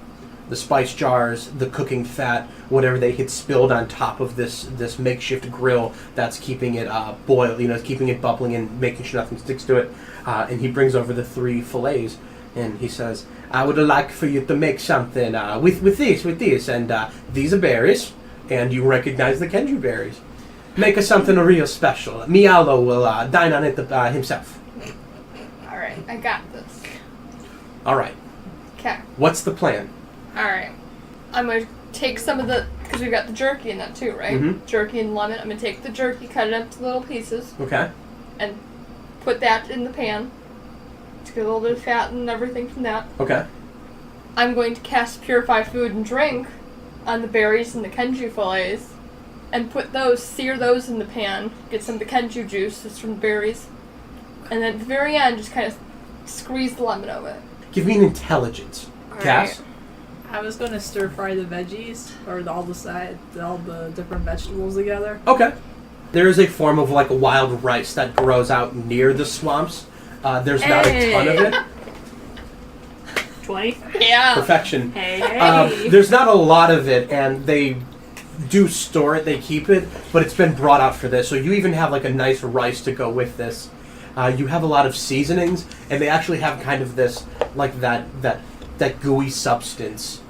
The spice jars, the cooking fat, whatever they had spilled on top of this makeshift grill that's keeping it boiled, keeping it bubbling and making sure nothing sticks to it. And he brings over the 3 fillets, and he says, "I would like for you to make something with these, and these are berries, and you recognize the Kenju berries. Make us something real special. Mialo will dine on it himself." Alright, I got this. All right. Okay. What's the plan? Alright. I'm going to take some of the... Because we've got the jerky in that too, right? Mm-hmm. Jerky and lemon. I'm going to take the jerky, cut it up to little pieces. Okay. And put that in the pan. To get a little bit of fat and everything from that. Okay. I'm going to cast Purify Food and Drink on the berries and the Kenju fillets. And sear those in the pan. Get some of the Kenju juice that's from the berries. And then at the very end, just kind of squeeze the lemon over it. Give me an intelligence. Cass? I was going to stir fry the veggies, or all the different vegetables together. Okay. There is a form of like a wild rice that grows out near the swamps. There's not a ton of it. 20? Yeah. Perfection. Hey. There's not a lot of it, and they do store it, they keep it, but it's been brought out for this. So you even have like a nice rice to go with this. You have a lot of seasonings, and they actually have kind of this, like that gooey substance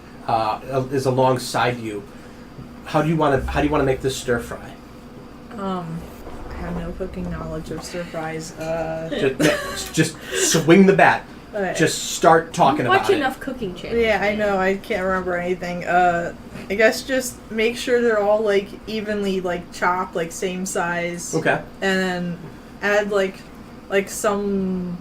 is alongside you. How do you want to make this stir fry? I have no cooking knowledge of stir fries. Just swing the bat. Okay. Just start talking about Watch it. enough cooking channels. Yeah, I know. I can't remember anything. I guess just make sure they're all like evenly like chopped, like same size. Okay. And then add like some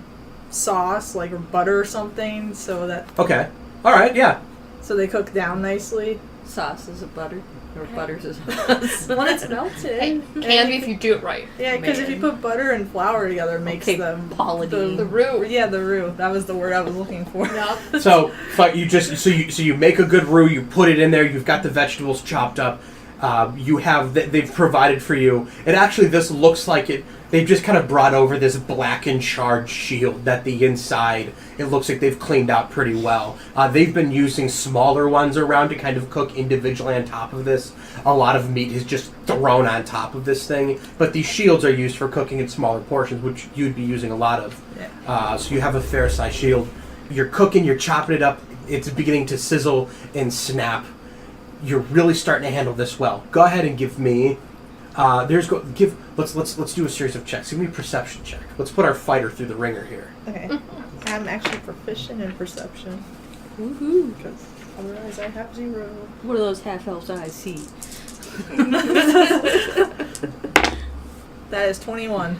sauce, like or butter or something, so that Okay. All right. Yeah. so they cook down nicely. Sauce is a butter. Or butters is sauce. When it's melted. Hey, can be if you do it right. Yeah, because if you put butter and flour together, it makes them Pauline. The roux. Yeah, the roux. That was the word I was looking for. Yup. So you make a good roux. You put it in there. You've got the vegetables chopped up. You have they've provided for you. And actually, this looks like it. They've just kind of brought over this black and charred shield that the inside, it looks like they've cleaned out pretty well. They've been using smaller ones around to kind of cook individually on top of this. A lot of meat is just thrown on top of this thing. But these shields are used for cooking in smaller portions, which you'd be using a lot of. Yeah. So you have a fair size shield. You're cooking, you're chopping it up. It's beginning to sizzle and snap. You're really starting to handle this well. Go ahead and give me... Let's do a series of checks. Give me a perception check. Let's put our fighter through the ringer here. Okay. I'm actually proficient in perception. Woohoo! Because otherwise I have 0. What are those half-elves I see? That is 21.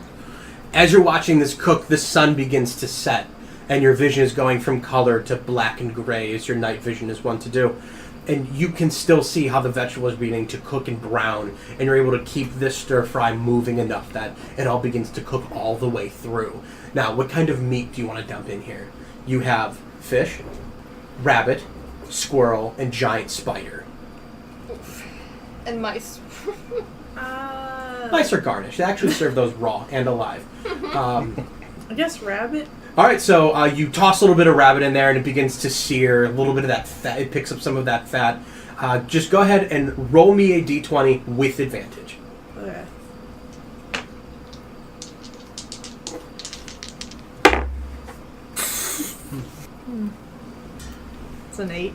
As you're watching this cook, the sun begins to set, and your vision is going from color to black and gray, as your night vision is wont to do. And you can still see how the vegetable is beginning to cook and brown, and you're able to keep this stir fry moving enough that it all begins to cook all the way through. Now, what kind of meat do you want to dump in here? You have fish, rabbit, squirrel, and giant spider. And mice. Mice are garnished. They actually serve those raw and alive. I guess rabbit. All right, so you toss a little bit of rabbit in there, and it begins to sear. A little bit of that fat. It picks up some of that fat. Just go ahead and roll me a d20 with advantage. Okay. It's an 8.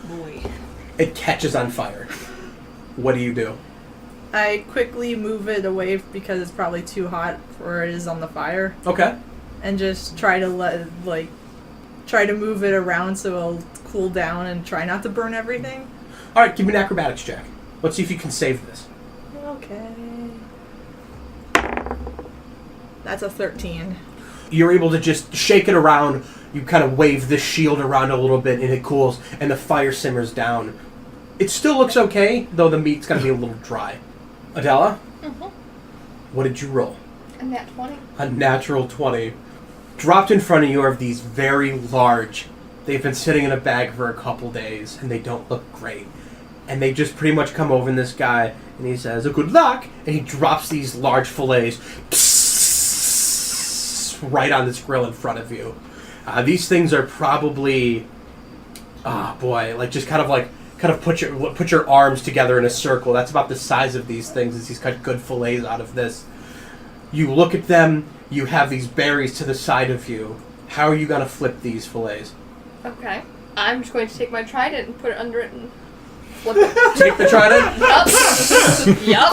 Boy. It catches on fire. What do you do? I quickly move it away because it's probably too hot where it is on the fire. Okay. And just try to try to move it around so it'll cool down and try not to burn everything. All right, give me an acrobatics check. Let's see if you can save this. Okay. That's a 13. You're able to just shake it around. You kind of wave this shield around a little bit, and it cools, and the fire simmers down. It still looks okay, though the meat's going to be a little dry. Adela? Mm-hmm. What did you roll? A nat 20. A natural 20. Dropped in front of you are these very large. They've been sitting in a bag for a couple days, and they don't look great. And they just pretty much come over in this guy, and he says, "Oh, good luck!" And he drops these large fillets right on this grill in front of you. These things are probably, just kind of put your arms together in a circle. That's about the size of these things. As he's cut good fillets out of this. You look at them. You have these berries to the side of you. How are you going to flip these fillets? Okay. I'm just going to take my trident and put it under it and flip it. Take the trident? Yup.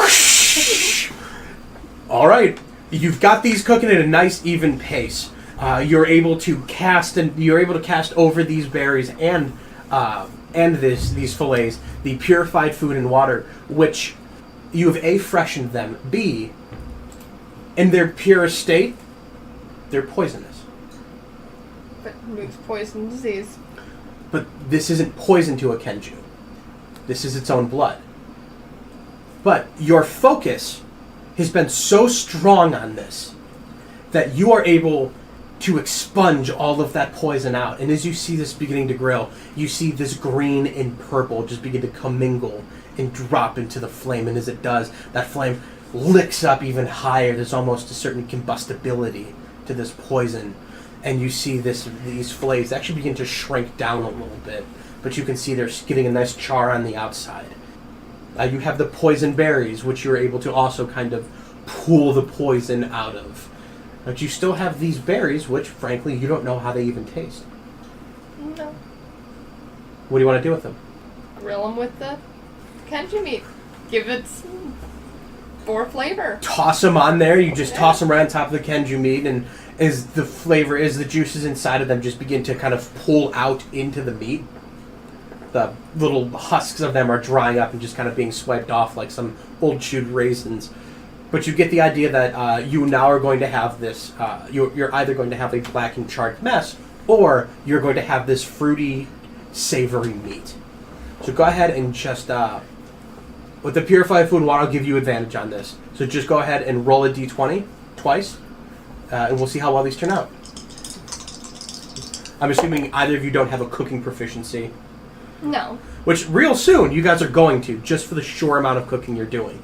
All right. You've got these cooking at a nice even pace. You're able to cast over these berries and these fillets the purified food and water, which you have A, freshened them, B, in their purest state, they're poisonous. But nukes poison disease. But this isn't poison to a Kenju. This is its own blood. But your focus has been so strong on this that you are able to expunge all of that poison out. And as you see this beginning to grill, you see this green and purple just begin to commingle and drop into the flame. And as it does, that flame licks up even higher. There's almost a certain combustibility to this poison. And you see these fillets actually begin to shrink down a little bit. But you can see they're getting a nice char on the outside. You have the poison berries, which you're able to also kind of pull the poison out of. But you still have these berries, which, frankly, you don't know how they even taste. No. What do you want to do with them? Grill them with the Kenji meat. Give it more flavor. Toss them on there. You just toss them right on top of the Kenju meat, and as the juices inside of them just begin to kind of pull out into the meat, the little husks of them are drying up and just kind of being swiped off like some old chewed raisins. But you get the idea that you now are going to have this, you're either going to have a black and charred mess, or you're going to have this fruity, savory meat. So go ahead and just, with the purified food and water, I'll give you advantage on this. So just go ahead and roll a d20 twice, and we'll see how well these turn out. I'm assuming either of you don't have a cooking proficiency. No. which real soon you guys are going to, just for the short amount of cooking you're doing.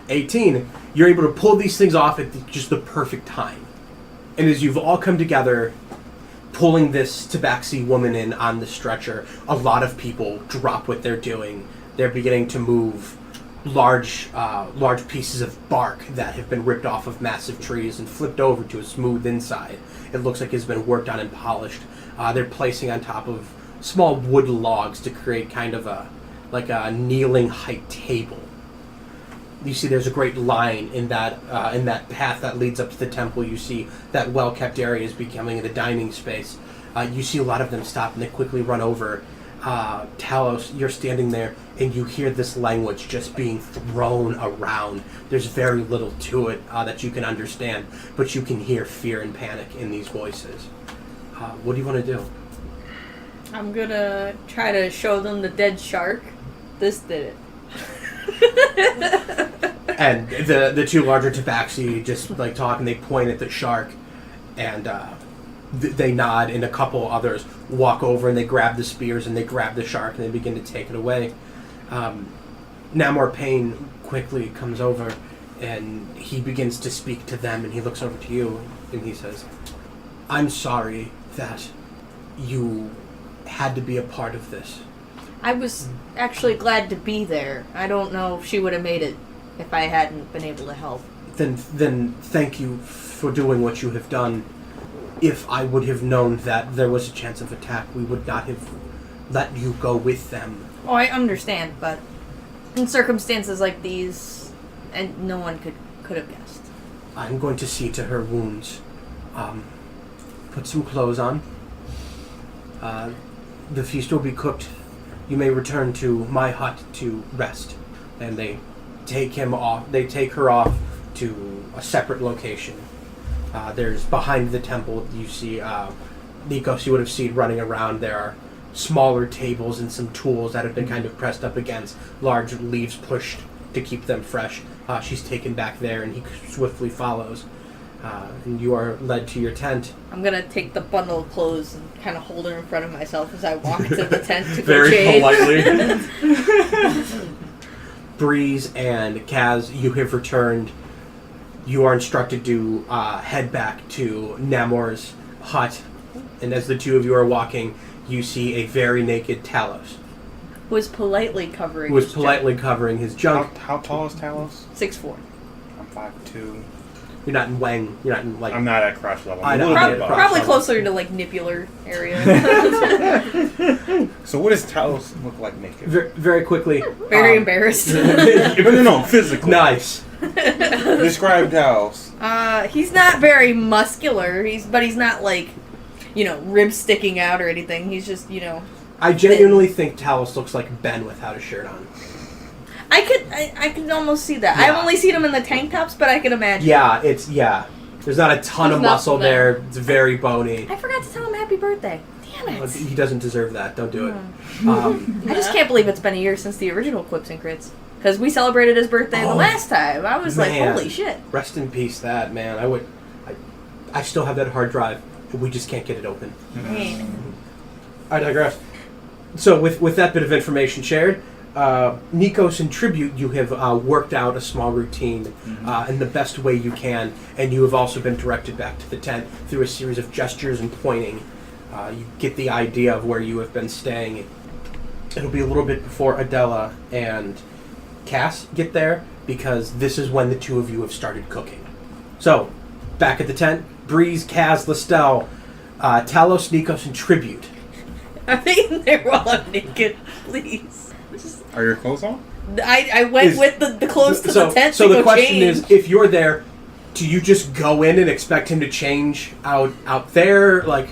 18, you're able to pull these things off at just the perfect time. And as you've all come together, pulling this Tabaxi woman in on the stretcher, a lot of people drop what they're doing. They're beginning to move large pieces of bark that have been ripped off of massive trees and flipped over to a smooth inside. It looks like it's been worked on and polished. They're placing on top of small wood logs to create kind of a kneeling height table. You see there's a great line in that path that leads up to the temple. You see that well-kept area is becoming the dining space. You see a lot of them stop and they quickly run over. Talos, you're standing there and you hear this language just being thrown around. There's very little to it that you can understand, but you can hear fear and panic in these voices. What do you want to do? I'm gonna try to show them the dead shark. This did it. And the two larger Tabaxi just like talk and they point at the shark and they nod, and a couple others walk over and they grab the spears and they grab the shark and they begin to take it away. Namor Payne quickly comes over and he begins to speak to them, and he looks over to you and he says, I'm sorry that you had to be a part of this. I was actually glad to be there. I don't know if she would have made it if I hadn't been able to help. Then thank you for doing what you have done. If I would have known that there was a chance of attack, we would not have let you go with them. Oh, I understand, but in circumstances like these, and no one could have guessed. I'm going to see to her wounds. Put some clothes on. The feast will be cooked. You may return to my hut to rest. And they take him off. They take her off to a separate location. There's behind the temple. You see Nikos. You would have seen running around. There are smaller tables and some tools that have been kind of pressed up against large leaves pushed to keep them fresh. She's taken back there, and he swiftly follows. And you are led to your tent. I'm gonna take the bundle of clothes and kind of hold her in front of myself as I walk to the tent to go Very change. politely. Breeze and Kaz, you have returned. You are instructed to head back to Namor's hut. And as the two of you are walking, you see a very naked Talos. Who was politely covering his junk. How tall is Talos? 6'4". I'm 5'2". You're not in Wang. You're not in like. I'm not at crush level. I I'm know. a little bit above. Probably closer to like nipular area. So what does Talos look like naked? Very quickly. Very embarrassed. No, physically. Nice. Describe Talos. He's not very muscular. But he's not like, ribs sticking out or anything. He's just, I genuinely think Talos looks like Ben without a shirt on. I could almost see that. Yeah. I've only seen him in the tank tops, but I can imagine. Yeah, There's not a ton of muscle there. It's very bony. I forgot to tell him happy birthday. Damn it. He doesn't deserve that. Don't do it. I just can't believe it's been a year since the original Quips and Crits. Because we celebrated his birthday the last time. I was like, holy shit. Rest in peace, that, man. I still have that hard drive. We just can't get it open. I digress. So with that bit of information shared, Nikos, in tribute, you have worked out a small routine in the best way you can, and you have also been directed back to the tent through a series of gestures and pointing. You get the idea of where you have been staying. It'll be a little bit before Adela and Cass get there, because this is when the two of you have started cooking. So, back at the tent, Breeze, Kaz, Listel, Talos, Nikos, and Tribute. I'm in there while I'm naked, please. Are your clothes on? I went with the clothes to the tent so to the go question change. is, if you're there, do you just go in and expect him to change out there? Like,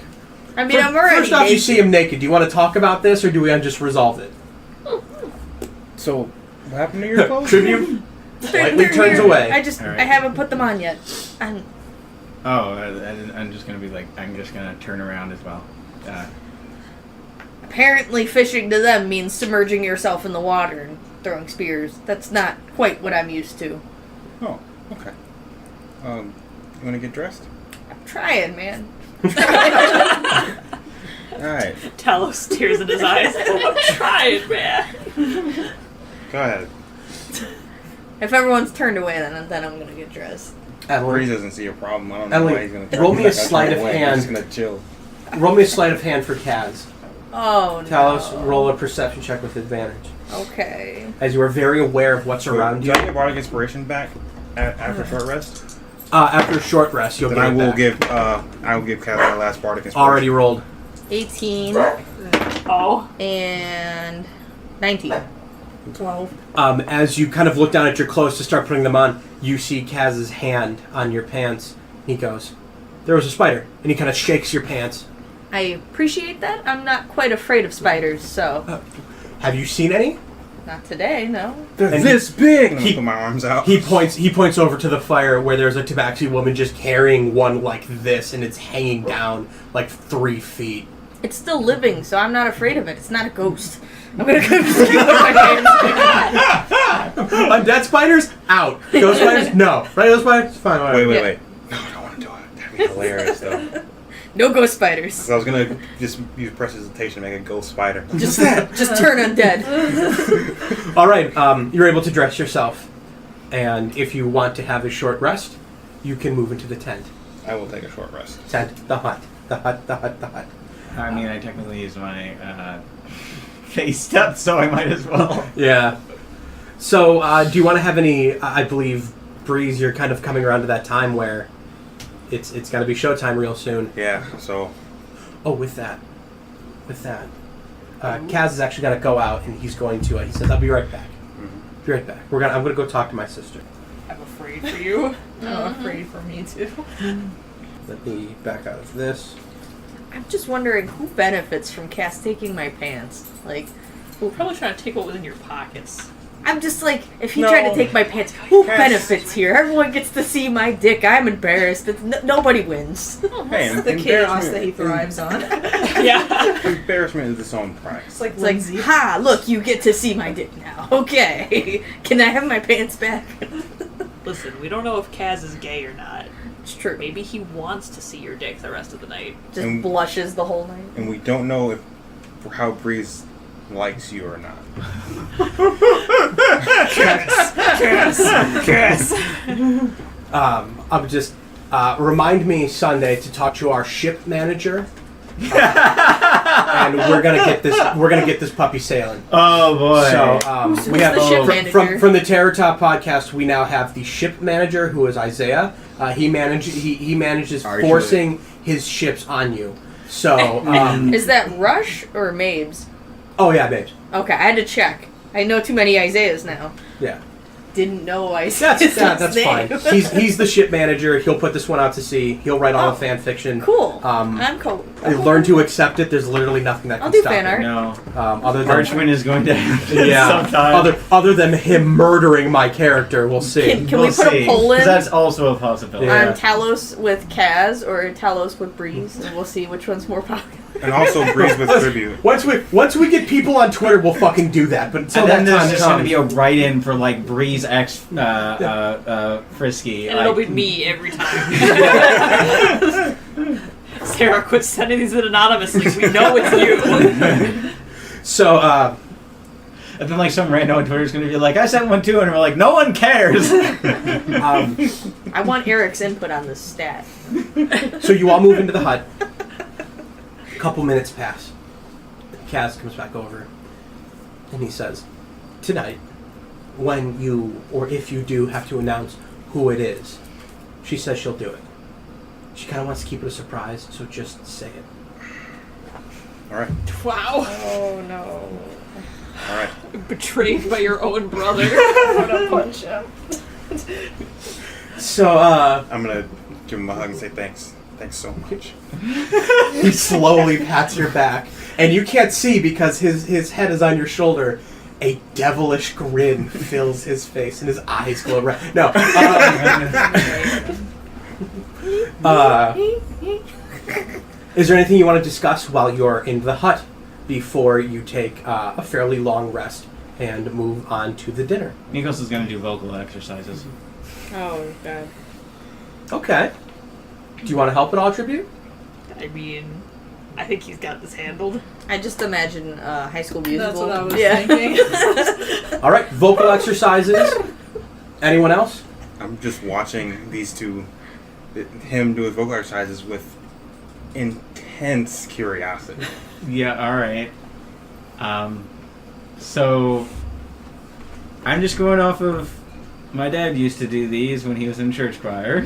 I mean, I'm already first off, naked. you see him naked. Do you want to talk about this, or do we just resolve it? So, what happened to your clothes? Tribute slightly They're turns here. away. I Alright. I haven't put them on yet. I'm just gonna be like, I'm just gonna turn around as well. Apparently, fishing to them means submerging yourself in the water and throwing spears. That's not quite what I'm used to. Oh, okay. You want to get dressed? I'm trying, man. Alright, Talos, tears in his eyes. I'm trying, man. go ahead. If everyone's turned away, then I'm gonna get dressed. Breeze Emily, doesn't see a problem. I don't know Emily, why he's going to roll me a sleight of hand. He's going to chill. roll me a sleight of hand for Kaz. Oh no. Talos, roll a perception check with advantage. Okay. As you are very aware of what's around Do you. I get Bardic Inspiration back after short rest? After a short rest, you'll Then get I it will back. give Kaz my last Bardic Inspiration. Already rolled. 18 Oh. and 19. 12. As you kind of look down at your clothes to start putting them on, you see Kaz's hand on your pants. He goes, "There was a spider," and he kind of shakes your pants. I appreciate that. I'm not quite afraid of spiders, so Have you seen any? not today, no. They're And this big! I'm he- going to put my arms out. He points over to the fire where there's a Tabaxi woman just carrying one like this, and it's hanging down like 3 feet. It's still living, so I'm not afraid of it. It's not a ghost. I'm gonna go with my hands. Undead spiders? Out. Ghost spiders? No. Regular spiders? Fine. Whatever. Wait. No, I don't want to do it. That'd be hilarious, though. No ghost spiders. So I was going to just use prestidigitation to make a ghost spider. Just turn undead. All right. You're able to dress yourself, and if you want to have a short rest, you can move into the tent. I will take a short rest. Tent. The hut. The hut. The hut. The hut. I mean, I technically used my face step, so I might as well. Yeah. So, do you want to have any? I believe, Breeze, you're kind of coming around to that time where it's got to be showtime real soon. Yeah, so... Oh, with that, Kaz is actually going to go out, and he's going to. He says, "I'll be right back. Be right back. I'm going to go talk to my sister." I'm afraid for you. I'm afraid for me too. Let me back out of this. I'm just wondering who benefits from Cass taking my pants. Like, We're probably trying to take what was in your pockets. I'm just like, if he No. tried to take my pants, who Cass- benefits here? Everyone gets to see my dick. I'm embarrassed. Nobody wins. Hey, The chaos embarrassment that he thrives on. Yeah. Embarrassment is its own price. It's like It's like, Lindsay. ha, look, you get to see my dick now. Okay. Can I have my pants back? Listen, we don't know if Kaz is gay or not. It's true. Maybe he wants to see your dick the rest of the night. Just And- blushes the whole night. And we don't know how Breeze likes you or not. I'm just remind me Sunday to talk to our ship manager, and we're gonna get this puppy sailing. Oh boy. So we have the ship manager? from the Terror Top podcast. We now have the ship manager, who is Isaiah. He manages Archer. forcing his ships on you. So Is that Rush or Mabes? oh yeah, babes. Okay, I had to check. I know too many Isaiahs now. Yeah. Didn't know Isaiah's That's name. fine. He's the ship manager. He'll put this one out to sea. He'll write all the fan fiction. Cool. I'm cool. I learn to accept it. There's literally nothing that I'll can do stop fan it. art. No. Other than Parchment is going to happen yeah, sometime. other than him murdering my character, we'll see. Can we put a poll in? 'Cause that's also a possibility. Yeah. On Talos with Kaz or Talos with Breeze, and we'll see which one's more popular. And also Breeze with tribute. Once we get people on Twitter, we'll fucking do that. But until And then that there's time just going to comes, be a write-in for like Breeze X Frisky. And like, it'll be me every time. Sarah, quit sending these in anonymously. We know it's you. so And then like some rando on Twitter is going to be like, I sent one too, and we're like, no one cares. I want Eric's input on this stat. so you all move into the hut. A couple minutes pass. Kaz comes back over, and he says, "Tonight, when you or if you do have to announce who it is, she says she'll do it. She kind of wants to keep it a surprise, so just say it." Alright. Wow. Oh no. Alright. Betrayed by your own brother. I'm gonna punch him. So I'm gonna give him a hug and say thanks. Thanks so much. he slowly pats your back, and you can't see because his head is on your shoulder. A devilish grin fills his face, and his eyes glow red. No. Is there anything you want to discuss while you're in the hut before you take a fairly long rest and move on to the dinner? Nikos is going to do vocal exercises. Oh god. Okay. Do you want to help at all, Tribute? I mean, I think he's got this handled. I just imagine High School Musical. That's what I was thinking. All right, vocal exercises. Anyone else? I'm just watching these two, him do his vocal exercises with intense curiosity. Yeah, alright. So, I'm just going off of... My dad used to do these when he was in church choir.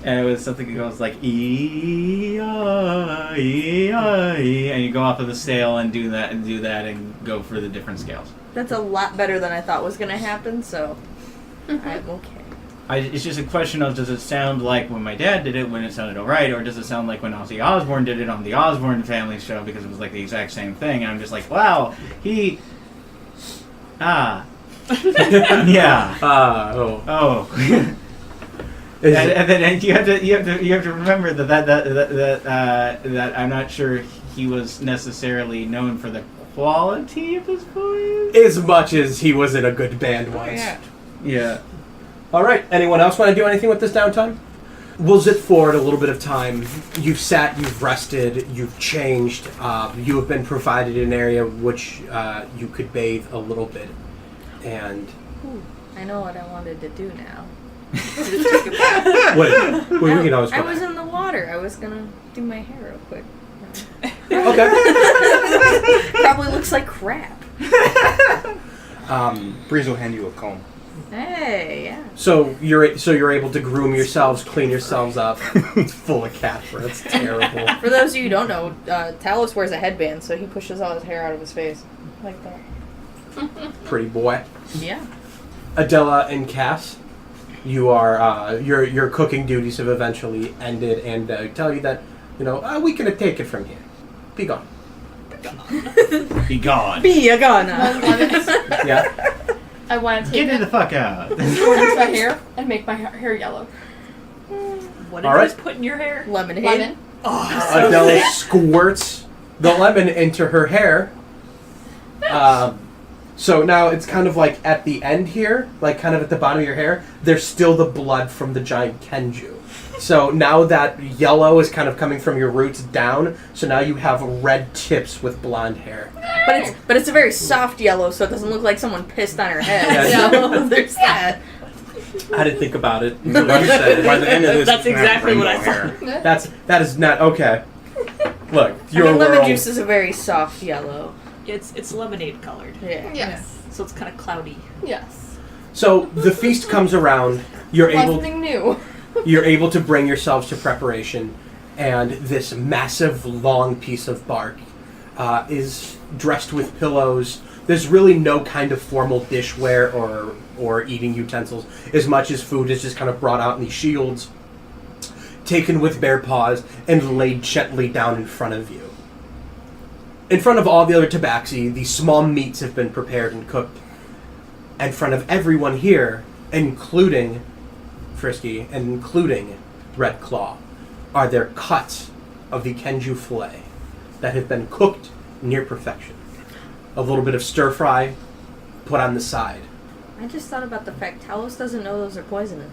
And it was something that goes like, E-I, E-I, and you go off of the scale and do that and go for the different scales. That's a lot better than I thought was going to happen, so I'm okay. It's just a question of, does it sound like when my dad did it when it sounded alright, or does it sound like when Ozzy Osbourne did it on the Osbourne Family show because it was like the exact same thing? And I'm just like, wow, yeah. Oh. And then you have to remember that I'm not sure he was necessarily known for the quality of his voice As much as he was in a good band once. Yeah. All right. Anyone else want to do anything with this downtime? We'll zip forward a little bit of time. You've sat, you've rested, you've changed. You have been provided an area which you could bathe a little bit, and. Ooh, I know what I wanted to do now. Wait, we can always go I was back. in the water. I was gonna do my hair real quick. Okay. Probably looks like crap. Breeze will hand you a comb. Hey, yeah. So you're able to groom yourselves, clean yourselves up. It's full of cat fur. It's terrible. For those of you who don't know, Talos wears a headband, so he pushes all his hair out of his face. Like that. Pretty boy. Yeah. Adela and Cass, you are your cooking duties have eventually ended, and tell you that we can take it from here. Be gone. Be gone. Be a gun. Yeah. I want to take Get it, the fuck out. pour it into my hair, and make my hair yellow. What All did you right. just put in your hair? Lemon. Oh, Adela squirts the lemon into her hair. So now it's kind of like at the end here, like kind of at the bottom of your hair, there's still the blood from the giant Kenju. So now that yellow is kind of coming from your roots down, so now you have red tips with blonde hair. But it's a very soft yellow, so it doesn't look like someone pissed on her head. Yeah. So there's that. I didn't think about it until you said it. By the end of this, That's you can have exactly what I rainbow thought. hair. That is not okay. Look, your lemon world. juice is a very soft yellow. It's lemonade colored, Yeah. Yes. so it's kind of cloudy. Yes. So the feast comes around. You're Something new. able to bring yourselves to preparation, and this massive long piece of bark is dressed with pillows. There's really no kind of formal dishware or eating utensils, as much as food is just kind of brought out in these shields, taken with bare paws, and laid gently down in front of you. In front of all the other tabaxi, the small meats have been prepared and cooked. In front of everyone here, including Frisky and including Red Claw, are there cuts of the Kenju fillet that have been cooked near perfection. A little bit of stir fry put on the side. I just thought about the fact Talos doesn't know those are poisonous.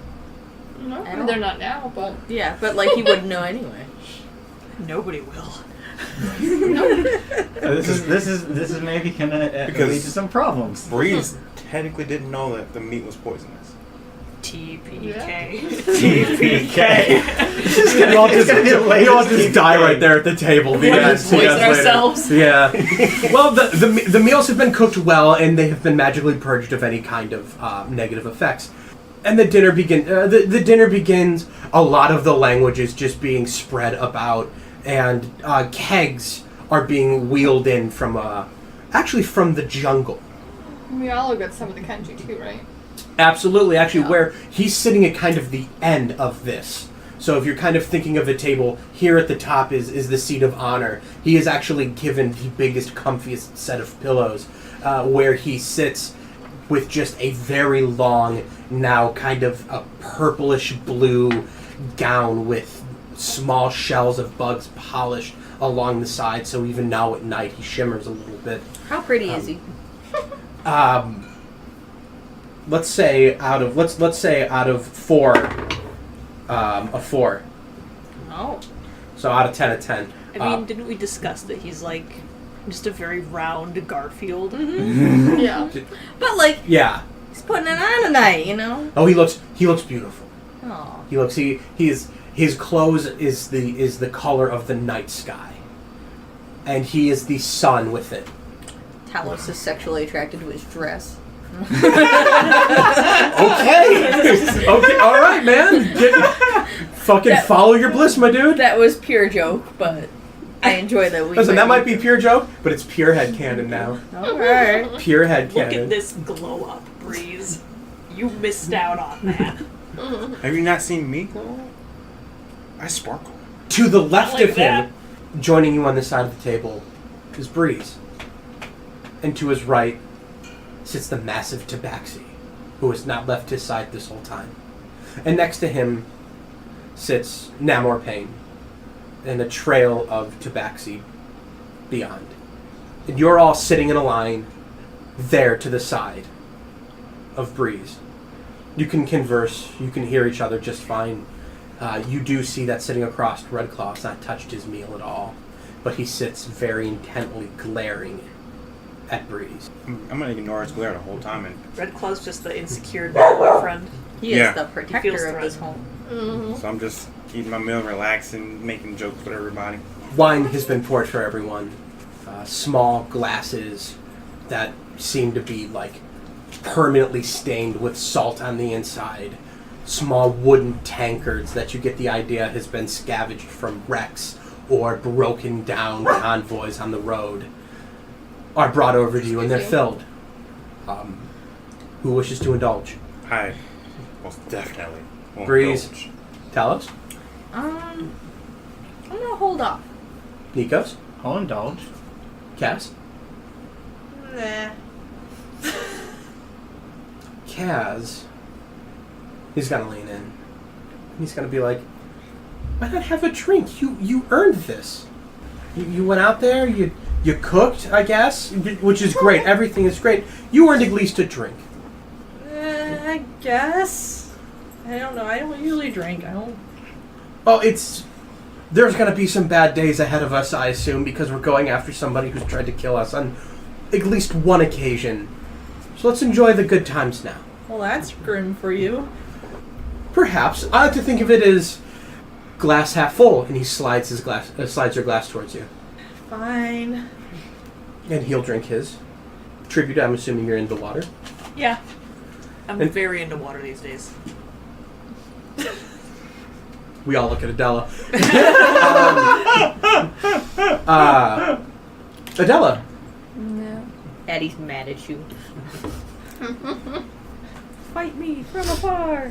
No, I I mean, don't. they're not now, but Yeah, but like he wouldn't know anyway. Nobody will. This is maybe gonna Because- lead to some problems. Breeze technically didn't know that the meat was poisonous. TPK. TPK. You all just die right there at the table. We'll just poison ourselves. Yeah. Well, the meals have been cooked well, and they have been magically purged of any kind of negative effects. And the dinner the dinner begins. A lot of the language is just being spread about, and kegs are being wheeled in from from the jungle. we all got some of the Kenji too, right? Absolutely. Actually, Yeah. where he's sitting at kind of the end of this. So if you're kind of thinking of the table, here at the top is the seat of honor. He is actually given the biggest, comfiest set of pillows, where he sits with just a very long, now kind of a purplish blue gown with small shells of bugs polished along the side. So even now at night, he shimmers a little bit. How pretty is he? Let's say out of four, a 4. Oh. So out of 10 at 10. I mean, didn't we discuss that he's like just a very round Garfield? Mm-hmm. Yeah. But like, Yeah. he's putting it on tonight, you know. Oh, he looks beautiful. Oh. His clothes is the color of the night sky, and he is the sun with it. Talos is sexually attracted to his dress. Okay. Okay. All right, man. Follow your bliss, my dude. That was pure joke, but I enjoy that. Listen, that might be pure joke, but it's pure headcanon now. Alright. Pure headcanon. Look at this glow up, Breeze. You missed out on that. Have you not seen me glow? I sparkle. To the left Like of him, joining you on this side of the table, is Breeze. And to his right sits the massive Tabaxi, who has not left his side this whole time. And next to him sits Namor Payne, and a trail of Tabaxi beyond. And you're all sitting in a line there to the side of Breeze. You can converse, you can hear each other just fine. You do see that sitting across Redclaw's not touched his meal at all, but he sits very intently glaring at Breeze. I'm gonna ignore his glare the whole time. And Red Claw's just the insecure boyfriend. He is Yeah. the He feels protector of this threatened. home. so I'm just eating my meal, relaxing, making jokes with everybody. Wine has been poured for everyone. Small glasses that seem to be like permanently stained with salt on the inside. Small wooden tankards that you get the idea has been scavenged from wrecks or broken down convoys on the road are brought over to you, and they're filled. Who wishes to indulge? I most definitely won't Breeze. indulge. Talos? I'm gonna hold off. Nikos? I'll indulge. Cass? Nah. Kaz, he's gonna lean in. He's gonna be like, "Why not have a drink? You earned this. You went out there. You cooked, I guess, which is great. Everything is great. You earned at least a drink." I guess. I don't know. I don't usually drink. I don't. Well, there's gonna be some bad days ahead of us, I assume, because we're going after somebody who's tried to kill us on at least one occasion. So let's enjoy the good times now. Well, that's grim for you. Perhaps I like to think of it as glass half full, and he slides your glass towards you, Fine. and he'll drink his. Tribute, I'm assuming you're into water. Yeah. I'm And- very into water these days. We all look at Adela. Adela, No. Addie's mad at you. Fight me from afar.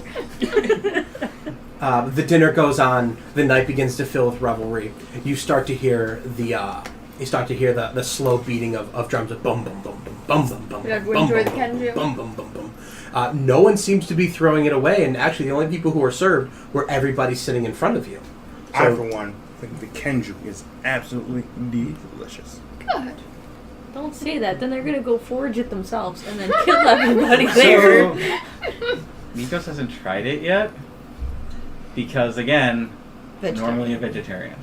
the dinner goes on. The night begins to fill with revelry. You start to hear the slow beating of drums. Of bum bum bum bum bum bum bum. Did everyone bum, enjoy bum, the Kenju? bum bum bum bum. No one seems to be throwing it away, and actually, the only people who were served were everybody sitting in front of you. I, So- for one, think the Kenju is absolutely delicious. Good. Don't say that. Then they're gonna go forage it themselves and then kill everybody there. Nikos hasn't tried it yet because, again, Vegetarian. normally a vegetarian.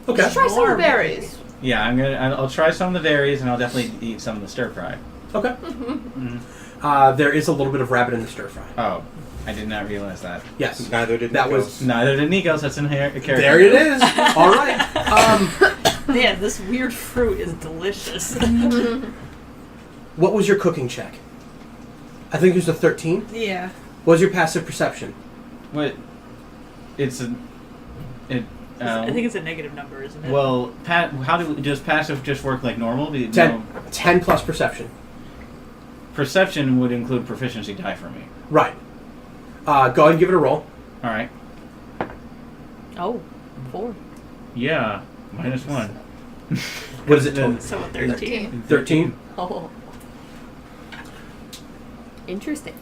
Okay. Let's try some berries. Yeah, I'll try some of the berries and I'll definitely eat some of the stir fry. Okay. Mm-hmm. There is a little bit of rabbit in the stir fry. Oh, I did not realize that. Yes. Neither did That Nikos. was- Neither did Nikos. That's in here. There it is. All right. Man, this weird fruit is delicious. What was your cooking check? I think it was a 13. Yeah. What was your passive perception? What? It's a. It. I think it's a negative number, isn't it? Well, does passive just work like normal? 10 plus perception. Perception would include proficiency die for me. Right. Go ahead and give it a roll. All right. Oh, 4. Yeah. -1. What is it total? So a 13. 13. Oh. Interesting.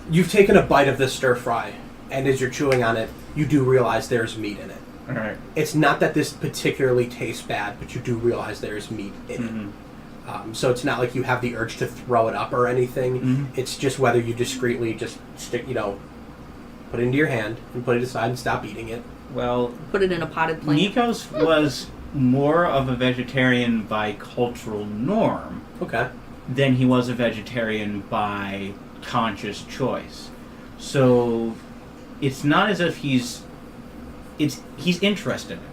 You've taken a bite of this stir fry, and as you're chewing on it, you do realize there's meat in it. All right. It's not that this particularly tastes bad, but you do realize there's meat in Mm-hmm. it. So it's not like you have the urge to throw it up or anything. Mhm. It's just whether you discreetly just stick, Put it into your hand and put it aside and stop eating it. Well, Put it in a potted plant. Nikos was more of a vegetarian by cultural norm Okay. than he was a vegetarian by conscious choice. So it's not as if he's interested in it.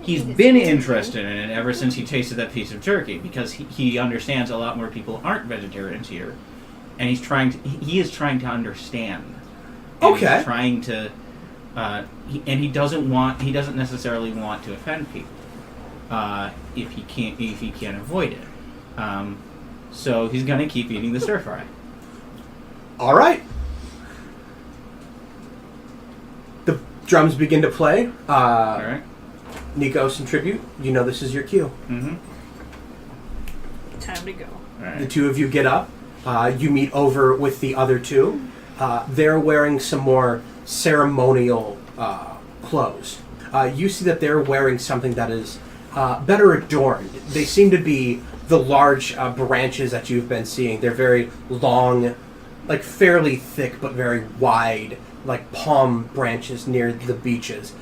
He's been interested in it ever since he tasted that piece of jerky, because he understands a lot more people aren't vegetarians here, and he is trying to understand. And Okay. He's trying to, he doesn't necessarily want to offend people, if he can't avoid it. So he's gonna keep eating the stir fry. All right. The drums begin to play. All right. Nikos and Tribute, you know this is your cue. Mm-hmm. Time to go. All right. The two of you get up. You meet over with the other two. They're wearing some more ceremonial clothes. You see that they're wearing something that is better adorned. They seem to be the large branches that you've been seeing. They're very long, like fairly thick but very wide, like palm branches near the beaches.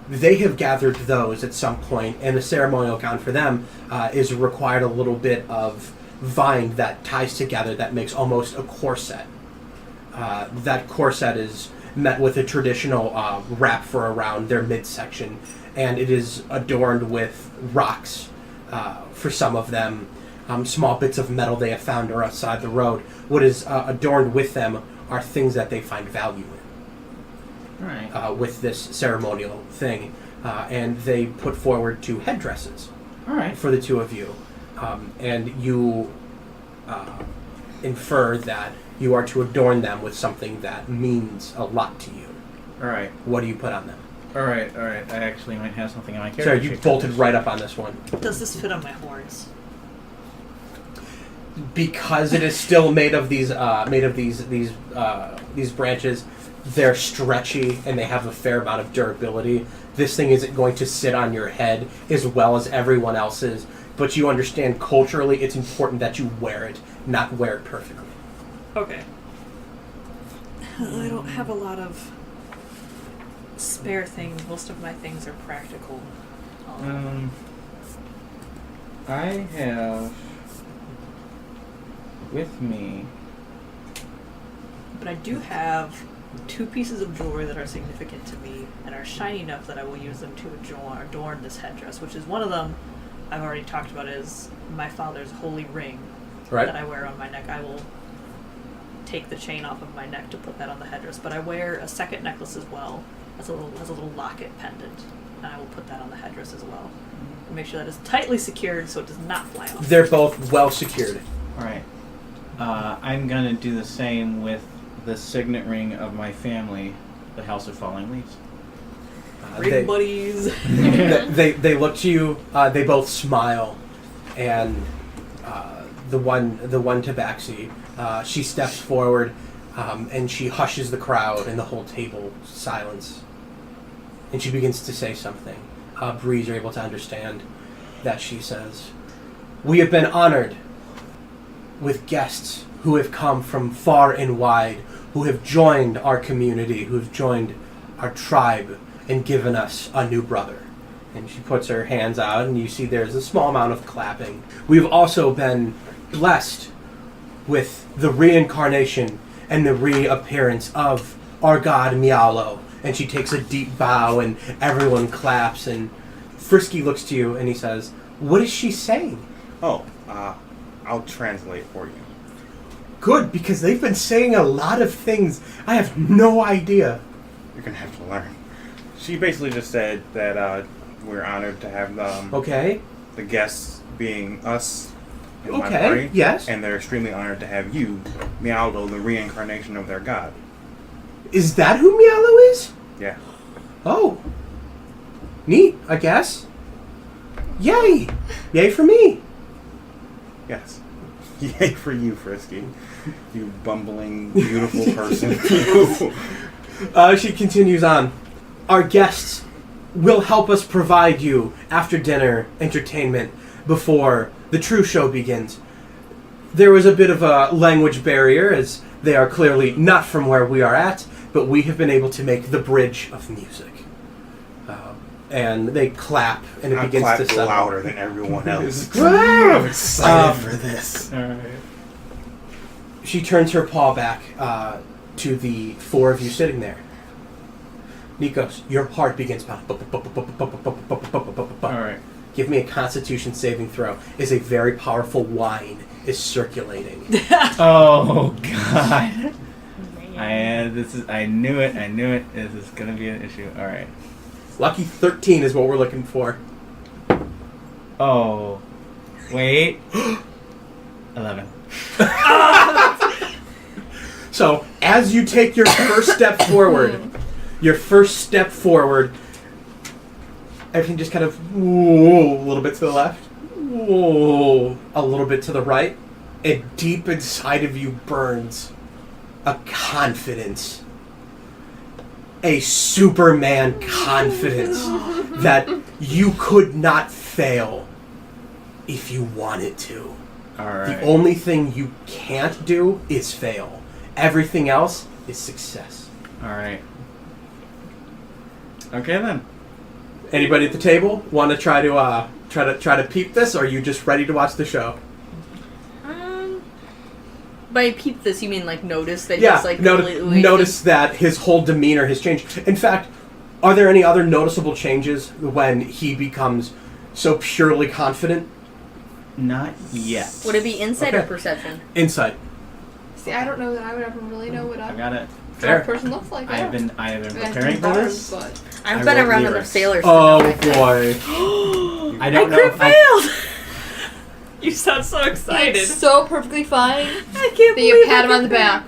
They have gathered those at some point, and the ceremonial gown for them is required a little bit of vine that ties together that makes almost a corset. That corset is met with a traditional wrap for around their midsection, and it is adorned with rocks for some of them, small bits of metal they have found or outside the road. What is adorned with them are things that they find value in. All right. With this ceremonial thing, and they put forward two headdresses All right. for the two of you, and you infer that you are to adorn them with something that means a lot to you. All right. What do you put on them? All right. I actually might have something on my character Sorry, you sheet. bolted right up on this one. Does this fit on my horns? Because it is still made of these branches. They're stretchy and they have a fair amount of durability. This thing isn't going to sit on your head as well as everyone else's, but you understand culturally it's important that you wear it, not wear it perfectly. Okay. I don't have a lot of spare things. Most of my things are practical. I have with me. But I do have two pieces of jewelry that are significant to me and are shiny enough that I will use them to adorn this headdress, which is one of them I've already talked about is my father's holy ring that I wear on my neck. I will take the chain off of my neck to put that on the headdress, but I wear a second necklace as well. Has a little locket pendant, and I will put that on the headdress as well. And make sure that is tightly secured so it does not fly off. They're both well secured. All right. I'm gonna do the same with the signet ring of my family, the House of Falling Leaves. Ring buddies. They look to you. They both smile, and the one Tabaxi, she steps forward, and she hushes the crowd and the whole table silence, and she begins to say something. Breeze are able to understand that she says, "We have been honored with guests who have come from far and wide, who have joined our community, who have joined our tribe, and given us a new brother." And she puts her hands out, and you see there's a small amount of clapping. We've also been blessed with the reincarnation and the reappearance of our god Mialo. And she takes a deep bow, and everyone claps, and Frisky looks to you, and he says, "What is she saying?" Oh, I'll translate for you. Good, because they've been saying a lot of things. I have no idea. You're gonna have to learn. She basically just said that we're honored to have the guests being us and my party. Yes. And they're extremely honored to have you, Mialdo, the reincarnation of their god. Is that who Mialo is? Yeah. Oh. Neat, I guess. Yay! Yay for me. Yes. Yay for you, Frisky. You bumbling, beautiful person. She continues on. Our guests will help us provide you after dinner entertainment before the true show begins. There was a bit of a language barrier as they are clearly not from where we are at, but we have been able to make the bridge of music. And they clap, and it begins to sound louder than everyone else. I'm excited for this. All right. She turns her paw back to the four of you sitting there. Nikos, your heart begins pounding. All right. Give me a Constitution saving throw. Is a very powerful wine is circulating. Oh God! I knew it. This is gonna be an issue. All right. Lucky 13 is what we're looking for. Oh, wait. 11. So as you take your first step forward, everything just kind of whoa, a little bit to the left, whoa, a little bit to the right, and deep inside of you burns a confidence. A Superman confidence that you could not fail if you wanted to. All right. The only thing you can't do is fail. Everything else is success. All right. Okay then. Anybody at the table want to try to peep this, or are you just ready to watch the show? By peep this, you mean like notice that Yeah, he's like completely notice that his whole demeanor has changed. In fact, are there any other noticeable changes when he becomes so purely confident? Not yet. Would it be insight Okay. or perception? Insight. See, I don't know that I would ever really know what I a got it. Fair. person looks like. I have been preparing for this. But I've I been wrote around lyrics. enough sailors. Oh to know boy. I don't know. crit failed. You sound so excited. it's so perfectly fine I can't that you believe pat I him on the crit back.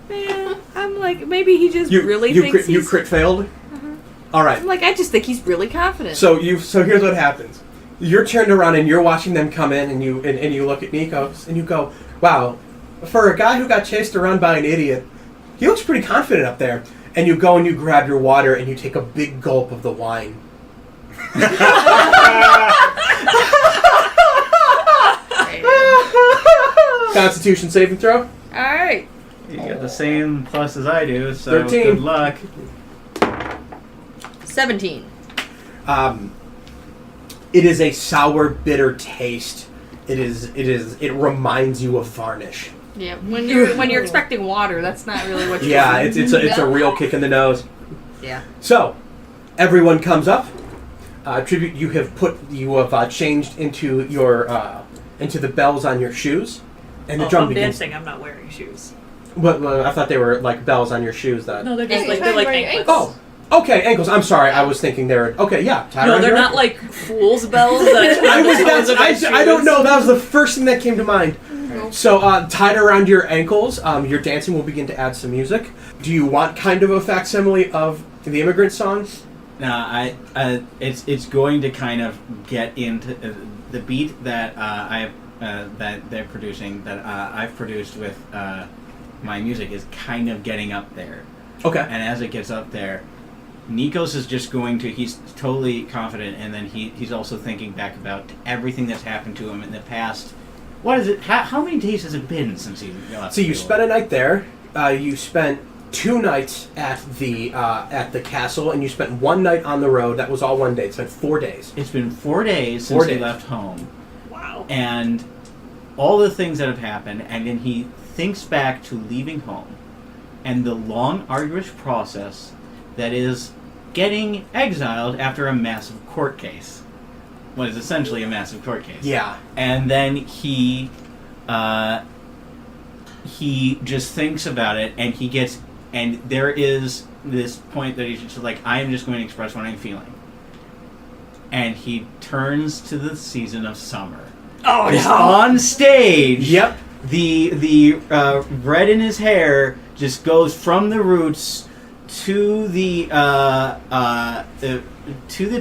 failed. Man, I'm like, maybe he just You really you thinks crit, you he's... crit failed. All right. I'm like, I just think he's really confident. So here's what happens. You're turned around and you're watching them come in, and you look at Nikos and you go, "Wow, for a guy who got chased around by an idiot, he looks pretty confident up there." And you go and you grab your water and you take a big gulp of the wine. Constitution saving throw. All right. You got the same plus as I do, so 13. good luck. 17. It is a sour, bitter taste. It reminds you of varnish. Yeah, when you're expecting water, that's not really what you're Yeah, it's a real kick in the nose. Yeah. So, everyone comes up. Tribute, you have changed into your into the bells on your shoes, and the drum I'm begins. dancing. I'm not wearing shoes. But I thought they were like bells on your shoes. That No, they're just Ankles. they're like Wearing anklets. Oh, okay, ankles. I'm sorry. I was thinking they were okay. Yeah, tied No, around they're your not ankle. like fool's bells. I don't know. That was the first thing that came to mind. So, tied around your ankles, your dancing will begin to add some music. Do you want kind of a facsimile of the immigrant song? No, it's going to kind of get into the beat that that they're producing, that I've produced with my music, is kind of getting up there. Okay. And as it gets up there, Nikos is just going to, he's totally confident, and then he's also thinking back about everything that's happened to him in the past. What is it? How many days has it been since he left? So you school? spent a night there. You spent 2 nights at the castle, and you spent 1 night on the road. That was all 1 day. It's been 4 days. It's been 4 days 4 since he days. left home. Wow. And all the things that have happened, and then he thinks back to leaving home and the long, arduous process that is getting exiled after a massive court case. What is essentially a massive court case. Yeah. And then he just thinks about it, and there is this point that he's just like, I am just going to express what I'm feeling. And he turns to the season of summer. Oh Just no! on stage. Yep. The red in his hair just goes from the roots to the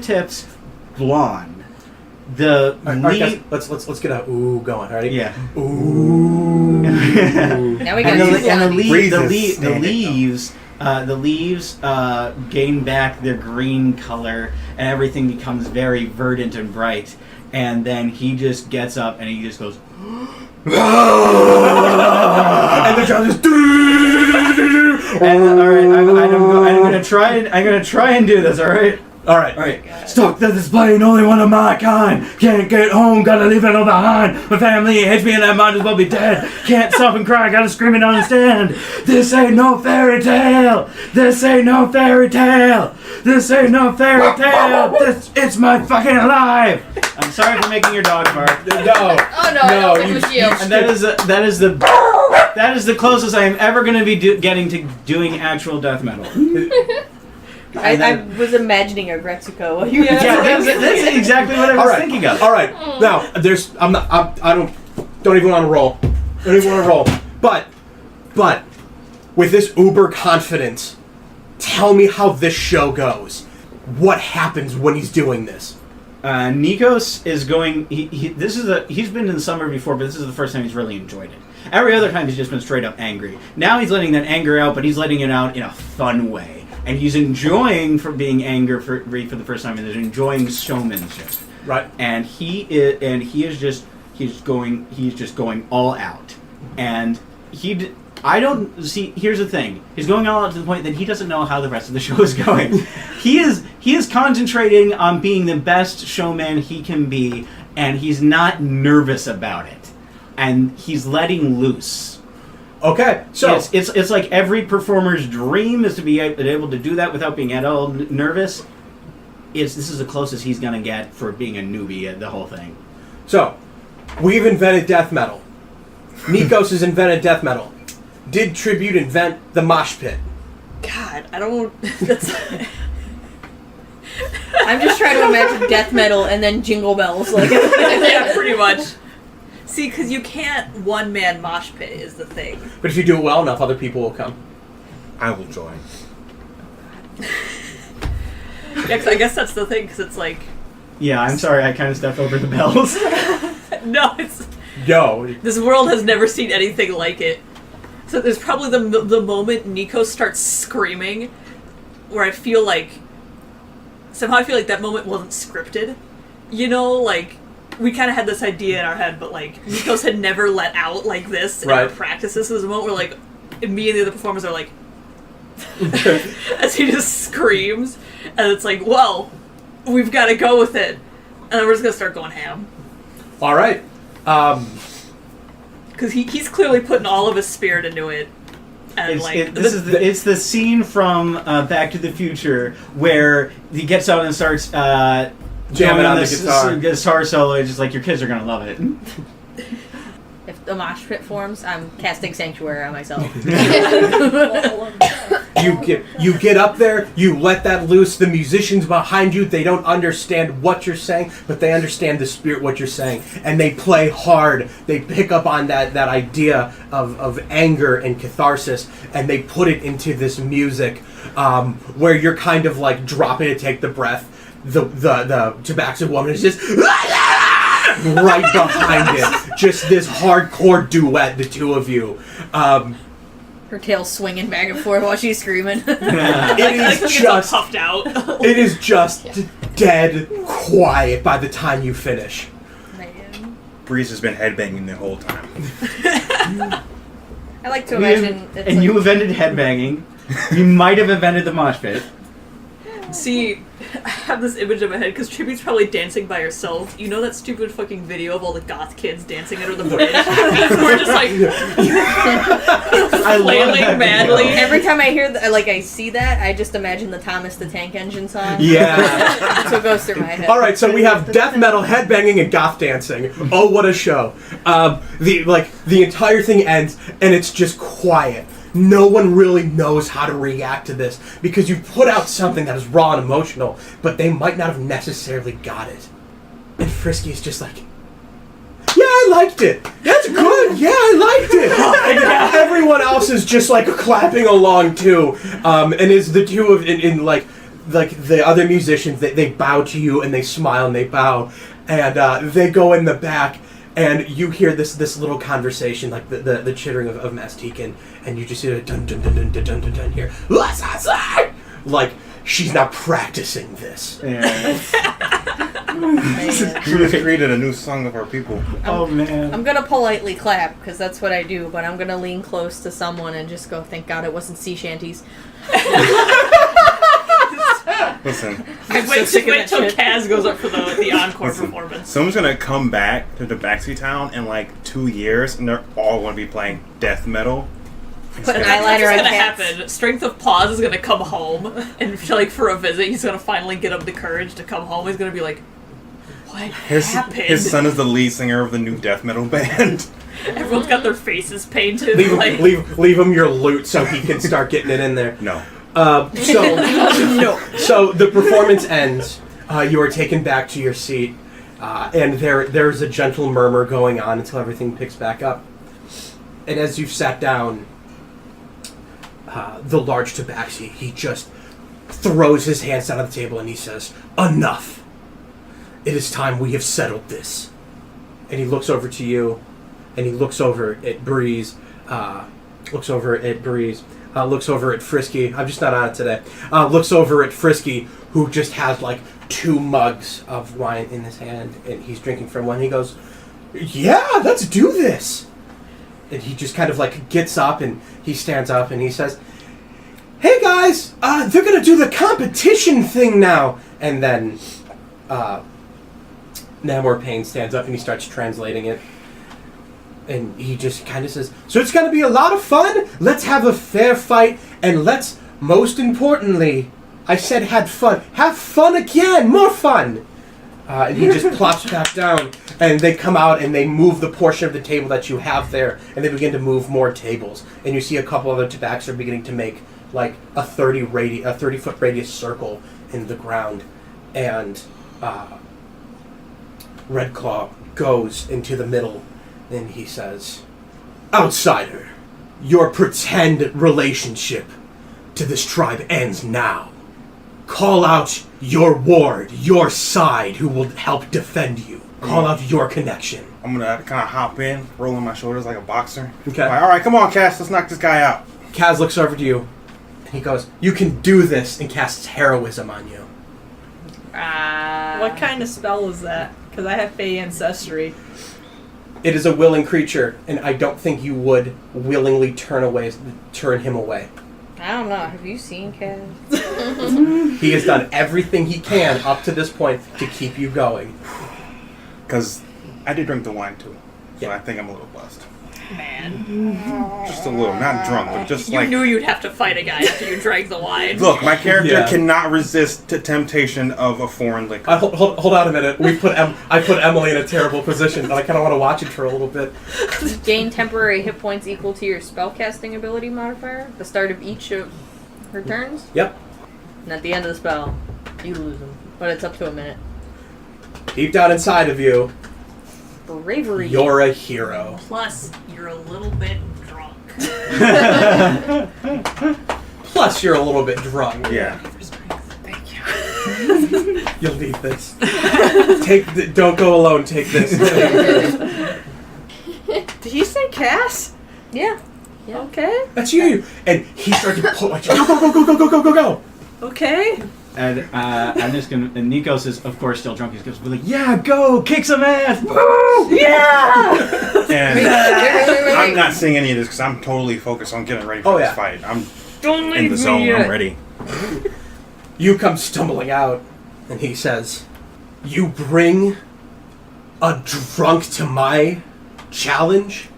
tips, blonde. The All right, lead, guys, let's get a ooh going. Ready? yeah. Ooh. Now we got And two the blondies. leaves gain back their green color, and everything becomes very verdant and bright. And then he just gets up and he just goes, And the drum just all right, I'm gonna try and do this. All right. All right. All right. Stuck to this plane, only one of my kind. Can't get home, gotta leave it all behind. My family hates me and I might as well be dead. Can't stop and cry, gotta scream and understand. This ain't no fairy tale. This ain't no fairy tale. This ain't no fairy tale. It's my fucking life. I'm sorry for making your dog bark. No. Oh no, I don't think it was you. And that is the closest I am ever going to be getting to doing actual death metal. I was imagining a Gretsuko while you were Yeah, that's exactly what I was thinking of. All right. Now, I don't even want to roll. Don't even want to roll. But with this uber confidence, tell me how this show goes. What happens when he's doing this? Nikos is going. He's been in the summer before, but this is the first time he's really enjoyed it. Every other time he's just been straight up angry. Now he's letting that anger out, but he's letting it out in a fun way, and he's enjoying for being angry for the first time, and he's enjoying showmanship. Right. And he's just going all out, and I don't see. Here's the thing: he's going all out to the point that he doesn't know how the rest of the show is going. He is concentrating on being the best showman he can be, and he's not nervous about it, and he's letting loose. Okay, so it's like every performer's dream is to be able to do that without being at all nervous. This is the closest he's gonna get for being a newbie at the whole thing. So, we've invented death metal. Nikos has invented death metal. Did Tribute invent the mosh pit? God, I don't. That's. I'm just trying to imagine death metal and then jingle bells. Like, yeah, pretty much. See, because you can't one-man mosh pit is the thing. But if you do it well enough, other people will come. I will join. Yeah, 'cause I guess that's the thing, because it's like... Yeah, I'm sorry, I kind of stepped over the bells. No, it's... Yo. This world has never seen anything like it. So there's probably the moment Nico starts screaming, where I feel like... Somehow I feel like that moment wasn't scripted. You know, like... We kind of had this idea in our head, but, like, Nikos had never let out like this in our practices. So there's a moment where, like, immediately the performers are like... as he just screams. And it's like, well, we've got to go with it. And then we're just going to start going ham. All right. Because he's clearly putting all of his spirit into it. And it's the scene from Back to the Future where he gets out and starts jamming on the guitar solo. It's just like, your kids are going to love it. if the mosh pit forms, I'm casting Sanctuary on myself. You get up there, you let that loose. The musicians behind you, they don't understand what you're saying, but they understand the spirit what you're saying, and they play hard. They pick up on that idea of anger and catharsis, and they put it into this music where you're kind of like dropping to take the breath. The Tabaxi woman is just right behind it. Just this hardcore duet, the two of you. Her tail swinging back and forth while she's screaming. It is just puffed out. It is just dead quiet by the time you finish. Man. Breeze has been headbanging the whole time. I like to imagine. And you invented headbanging. You might have invented the mosh pit. See, I have this image in my head because Tribute's probably dancing by herself. You know that stupid fucking video of all the goth kids dancing under the bridge? We're just like flailing madly. Every time I hear I see that, I just imagine the Thomas the Tank Engine song. Yeah. That's what goes through my head. All right, so we have death metal, headbanging, and goth dancing. Oh, what a show! The entire thing ends, and it's just quiet. No one really knows how to react to this because you've put out something that is raw and emotional, but they might not have necessarily got it. And Frisky is just like, yeah, I liked it. That's good. Yeah, I liked it. And everyone else is just like clapping along too. And is the two of in like the other musicians, they bow to you and they smile and they bow, and they go in the back. And you hear this little conversation, like the chittering of Maztican, and you just hear a dun dun dun dun dun dun dun dun here. Like she's not practicing this. Yeah. We just created a new song of our people. Oh man. I'm gonna politely clap because that's what I do, but I'm gonna lean close to someone and just go, "Thank God it wasn't sea shanties." Listen, Wait till Kaz goes up for the encore listen. performance. Someone's gonna come back to Tabaxi Town in like 2 years, and they're all gonna be playing death metal. Put an That's eyeliner what's on gonna cats. happen. Strength of Paws is gonna come home, and like for a visit, he's gonna finally get up the courage to come home. He's gonna be like, "What happened?" His son is the lead singer of the new death metal band. Everyone's got their faces painted. Leave him your loot so he can start getting it in there. No. So the performance ends. You are taken back to your seat, and there's a gentle murmur going on until everything picks back up. And as you've sat down, the large Tabaxi, he just throws his hands down on the table and he says, "Enough! It is time we have settled this." And he looks over to you, and he looks over at Breeze, looks over at Frisky. I'm just not on it today. Looks over at Frisky, who just has like 2 mugs of wine in his hand, and he's drinking from one. He goes, "Yeah, let's do this." And he just kind of like gets up and he stands up and he says, "Hey guys, they're gonna do the competition thing now." And then Namor Payne stands up and he starts translating it. And he just kind of says, "So it's gonna be a lot of fun. Let's have a fair fight, and let's, most importantly, I said had fun. Have fun again, more fun." And he just plops back down, and they come out and they move the portion of the table that you have there, and they begin to move more tables. And you see a couple other Tabaxi are beginning to make like a 30-foot radius circle in the ground, and Red Claw goes into the middle, and he says, "Outsider, your pretend relationship to this tribe ends now. Call out your ward, your side, who will help defend you. Call out your connection." I'm gonna kind of hop in, rolling my shoulders like a boxer. Okay. Like, all right, come on, Cass, let's knock this guy out. Kaz looks over to you, and he goes, "You can do this," and casts heroism on you. What kind of spell is that? Because I have Fey ancestry. It is a willing creature, and I don't think you would willingly turn him away. I don't know. Have you seen Kaz? He has done everything he can up to this point to keep you going. Because I did drink the wine too, so Yeah. I think I'm a little buzzed. Man, Just a little, not drunk, but just you like... knew you'd have to fight a guy after you drank the wine. Look, my character Yeah. cannot resist the temptation of a foreign liquor. Hold on a minute. I put Emily in a terrible position, and I kind of want to watch it for a little bit. Gain temporary hit points equal to your spellcasting ability modifier at the start of each of her turns. Yep. And at the end of the spell, you lose them. But it's up to a minute. Deep down inside of you, Bravery. you're a hero. Plus, you're a little bit drunk. Plus, you're a little bit drunk. Yeah. You'll need this. Don't go alone. Take this. Did he say Cass? Yeah. Okay. That's you. And he starts to pull at you. Go. Okay. And I'm just gonna. And Nikos is, of course, still drunk. He's gonna be like, "Yeah, go kick some ass!" Woo! Yeah. And Wait. I'm not saying any of this because I'm totally focused on getting ready for this fight. I'm Don't in the zone. I'm ready. You come stumbling out, and he says, "You bring a drunk to my challenge?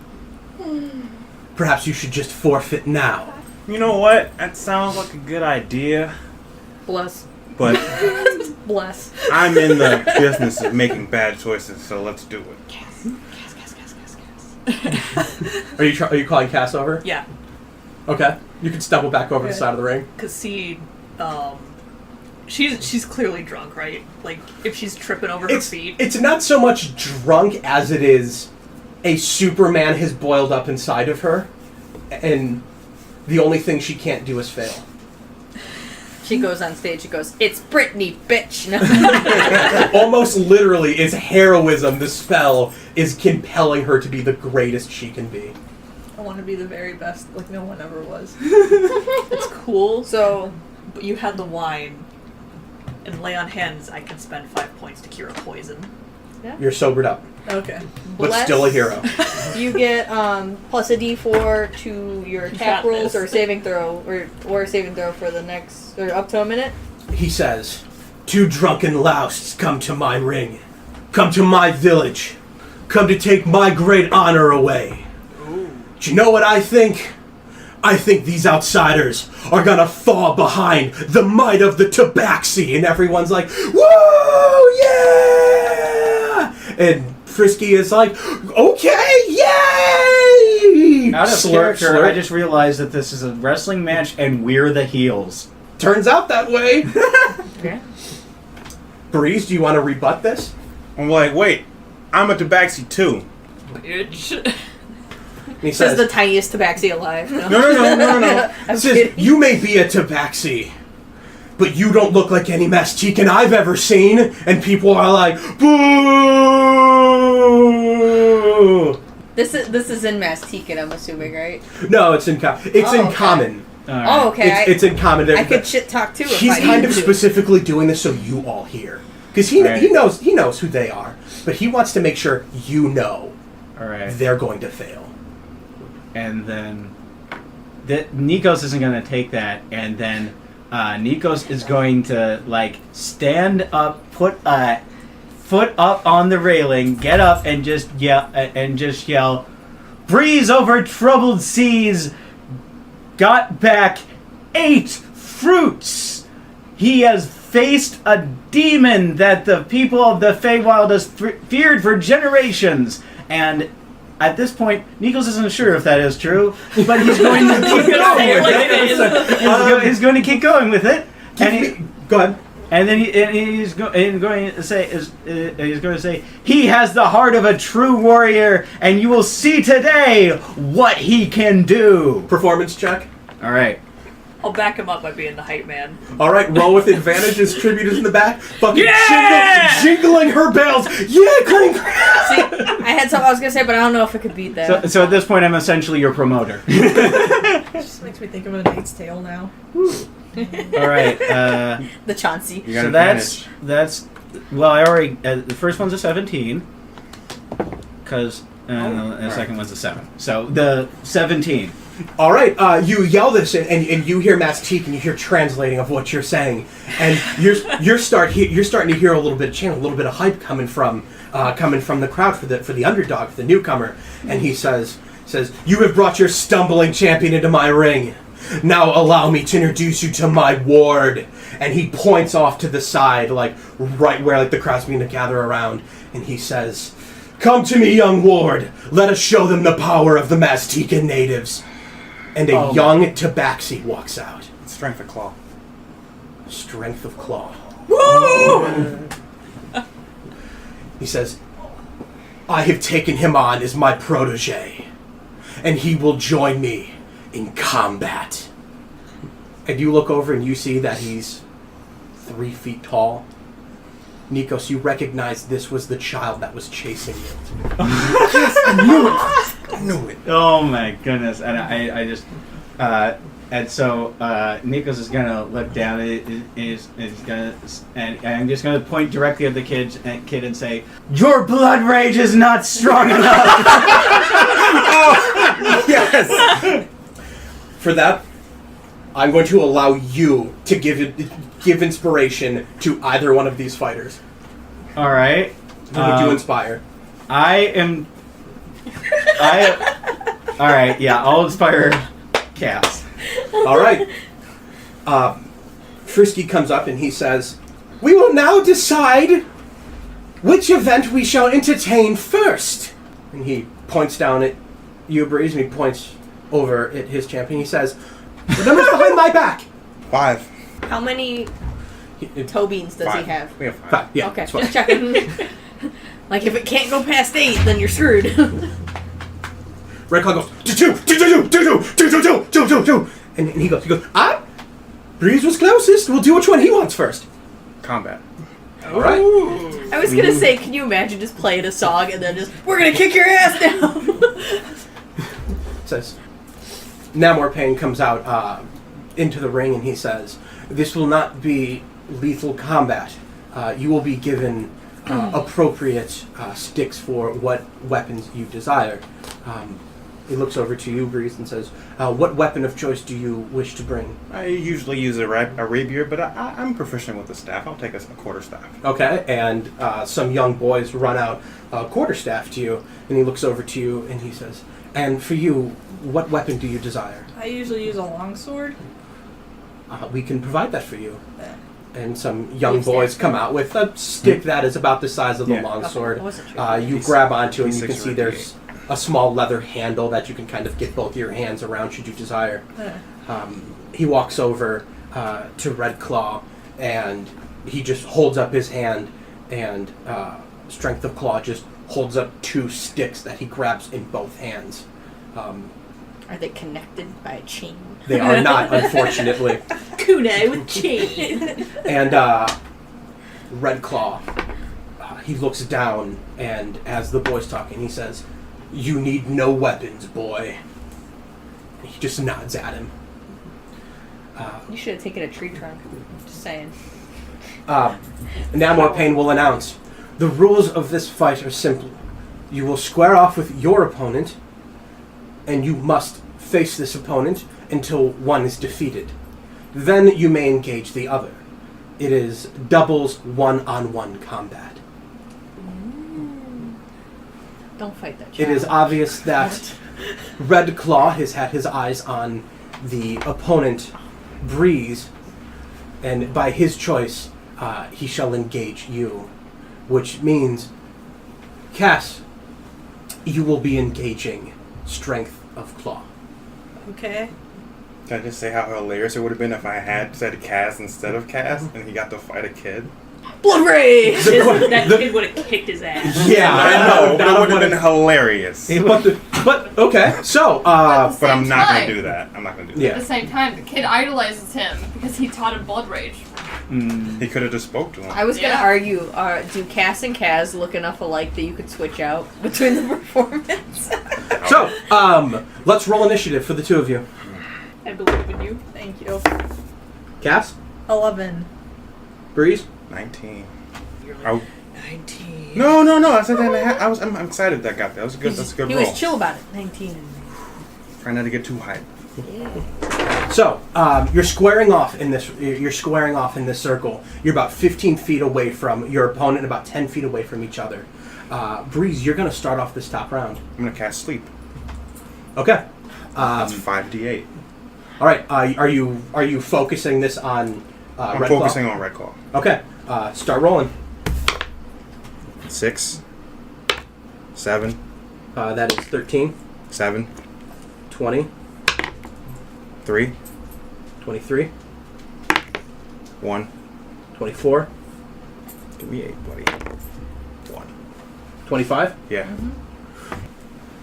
Perhaps you should just forfeit now." You know what? That sounds like a good idea, Bless. but Bless. I'm in the business of making bad choices, so let's do it. Are you calling Cass over? Yeah, Okay. You can stumble back over the side of the ring. because she's clearly drunk, right? Like, if she's tripping over her feet. It's not so much drunk as it is a Superman has boiled up inside of her, and the only thing she can't do is fail. She goes on stage, she goes, "It's Britney, bitch!" No. Almost literally, is heroism. The spell is compelling her to be the greatest she can be. I want to be the very best, like no one ever was. It's cool, So, but you had the wine. in lay on hands, I can spend 5 points to cure a poison. You're sobered up, Okay. but still a hero. You get plus a D4 to your attack Got rolls this. or saving throw, or saving throw for the next, or up to a minute. He says, 2 drunken lousts come to my ring. Come to my village. Come to take my great honor away. Do you know what I think? I think these outsiders are gonna fall behind the might of the Tabaxi. And everyone's like, whoa, yeah! And Frisky is like, okay, yay! Out of Slurp, character, slurp. I just realized that this is a wrestling match and we're the heels. Turns out that way. Okay. Breeze, do you want to rebut this? I'm like, wait, I'm a Tabaxi too. Bitch. And he This is says, the tiniest Tabaxi alive. No. I'm says, kidding. you may be a Tabaxi, but you don't look like any Maztican I've ever seen. And people are like, boo! This is in Maztican, I'm assuming, right? No, it's in okay. common. Alright. Oh, okay. It's in common. I could shit talk too. He's if I kind needed of to. specifically doing this so you all hear, because he Right. knows who they are, but he wants to make sure you know Alright. they're going to fail. And then Nikos isn't going to take that, and then Nikos is going to stand up, put a foot up on the railing, get up and just yell, "Breeze over troubled seas, got back 8 fruits. He has faced a demon that the people of the Feywild has feared for generations." And at this point, Nikos isn't sure if that is true, but he's going to keep going with it. He's going to keep going with it. Go ahead. And then he's going to say, he has the heart of a true warrior, and you will see today what he can do. Performance check. All right. I'll back him up by being the hype man. All right, roll with advantage as tribute is in the back. Fucking Yeah! jingling her bells. Yeah, clink. See, I had something I was gonna say, but I don't know if I could beat that. So at this point, I'm essentially your promoter. It just makes me think of A Knight's Tale now. All right. The Chauncey. You got So advantage. that's well, I already the first one's a 17 because the second one's a 7. So the 17. All right, you yell this, and you hear Maztican, and you hear translating of what you're saying, and you're starting to hear a little bit of chant, a little bit of hype coming from the crowd for the underdog, for the newcomer, and he says, "You have brought your stumbling champion into my ring. Now allow me to introduce you to my ward." And he points off to the side, right where the crowd's beginning to gather around, and he says, "Come to me, young ward. Let us show them the power of the Maztican natives." And a young Tabaxi walks out. Strength of claw. Strength of claw. Woo! He says, "I have taken him on as my protege, and he will join me in combat." And you look over and you see that he's 3 feet tall. Nikos, you recognize this was the child that was chasing you. Yes, I knew it. Oh my goodness! And I just and so Nikos is gonna look down. Is gonna and I'm just gonna point directly at the kid and say, "Your blood rage is not strong enough." Oh, yes. For that, I'm going to allow you to give inspiration to either one of these fighters. All right. Who would you inspire? All right. Yeah, I'll inspire Cass. All right. Frisky comes up and he says, "We will now decide which event we shall entertain first." And he points down at you, Breeze, and he points over at his champion. He says, "The number's behind my back." 5. How many toe beans does 5. he have? We have 5. 5. Yeah, Okay, it's fine. just checking. If it can't go past 8, then you're screwed. Red Claw goes, two, and he goes, Breeze was closest. We'll do which one he wants first. Combat. All right. I was gonna say, can you imagine just playing a song and then we're gonna kick your ass down? Says, Namor Payne comes out into the ring and he says, "This will not be lethal combat, you will be given appropriate sticks for what weapons you desire. He looks over to you, Breeze, and says, what weapon of choice do you wish to bring? I usually use a rapier, but I'm proficient with the staff. I'll take a quarterstaff. Okay, and some young boys run out a quarterstaff to you, and he looks over to you and he says, and for you, what weapon do you desire? I usually use a longsword. We can provide that for you. Yeah. And some young boys come out with a stick that is about the size of the longsword. You grab onto it and you can see there's a small leather handle that you can kind of get both your hands around should you desire. He walks over to Red Claw and he just holds up his hand and Strength of Claw just holds up 2 sticks that he grabs in both hands. Are they connected by a chain? They are not, unfortunately. Kunai with chain. And Red Claw, he looks down, and as the boy's talking, he says, "You need no weapons, boy." And he just nods at him. You should have taken a tree trunk. Just saying. Namor Payne will announce, the rules of this fight are simple. You will square off with your opponent, and you must face this opponent until one is defeated. Then you may engage the other. It is doubles one-on-one combat. Don't fight that child. It is obvious that Red Claw has had his eyes on the opponent, Breeze, and by his choice, he shall engage you, which means, Cass, you will be engaging Strength of Claw. Okay. Can I just say how hilarious it would have been if I had said Cass instead of Cass and he got to fight a kid? Blood rage! That kid would have kicked his ass. Yeah, I know, but it would have been hilarious. But okay, so but I'm not going to do that. I'm not going to do that. At the same time, the kid idolizes him because he taught him blood rage. He could have just spoke to him. I was going to argue, do Cass and Kaz look enough alike that you could switch out between the performance? So, let's roll initiative for the 2 of you. I believe in you. Thank you. Cass? 11. Breeze? 19. You're like, Oh. 19. No. I said 10.5. I'm excited that got that. That's a good He roll. was chill about it. 19. Trying not to get too hyped. So, you're squaring off in this. You're squaring off in this circle. You're about 15 feet away from your opponent, about 10 feet away from each other. Breeze, you're going to start off this top round. I'm going to cast Sleep. Okay. That's 5d8. All right. Are you focusing this on I'm Red focusing Claw? on Red Claw. Okay. Start rolling. 6. 7. That is 13, 7. 20, 3. 23, 1. 24, Give me 8, buddy. 1. 25. Yeah.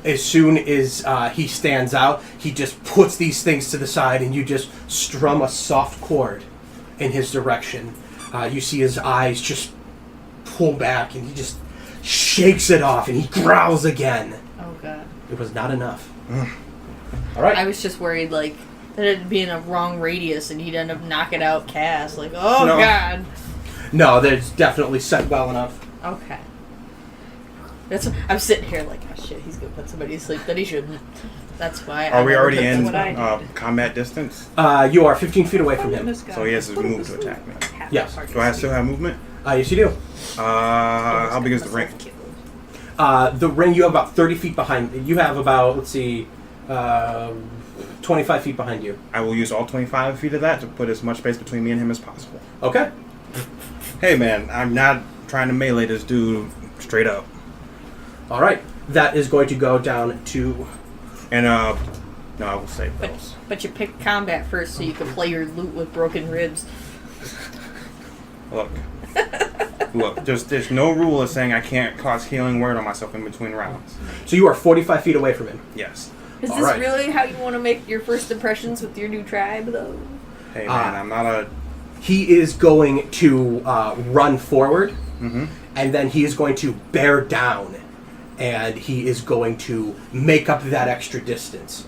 As soon as he stands out, he just puts these things to the side, and you just strum a soft chord in his direction. You see his eyes just pull back, and he just shakes it off, and he growls again. Oh, God. It was not enough. All right. I was just worried, like, that it'd be in a wrong radius and he'd end up knocking out Cass. Like, oh, No. God. No, that's definitely set well enough. Okay. I'm sitting here like, oh, shit, he's going to put somebody to sleep that he shouldn't. That's why Are we already in what I did. combat distance? You are 15 feet away from him. So he has to move to attack me. Yes. Do I still have movement? Yes, you do. How big is the ring? The ring, you have about 30 feet behind. You have about, 25 feet behind you. I will use all 25 feet of that to put as much space between me and him as possible. Okay. Hey, man, I'm not trying to melee this dude straight up. All right. That is going to go down to... And, no, I will save But, those. but you picked combat first so you could play your lute with broken ribs. Look, there's no rule of saying I can't cause healing word on myself in between rounds. So you are 45 feet away from him. Yes. Is All this right. really how you want to make your first impressions with your new tribe, though? Hey, man, I'm not a... He is going to run forward, Mm-hmm. and then he is going to bear down, and he is going to make up that extra distance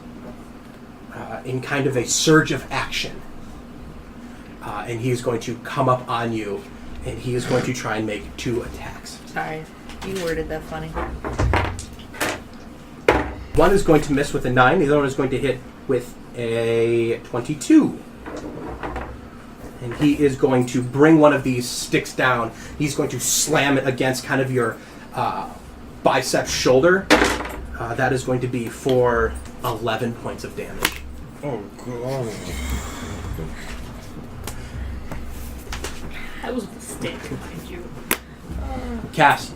in kind of a surge of action. and he is going to come up on you, and he is going to try and make 2 attacks. Sorry, you worded that funny. One is going to miss with a 9, the other one is going to hit with a 22. And he is going to bring one of these sticks down. He's going to slam it against kind of your bicep shoulder. That is going to be for 11 points of damage. Oh, God. That was the stick, mind you. Cass,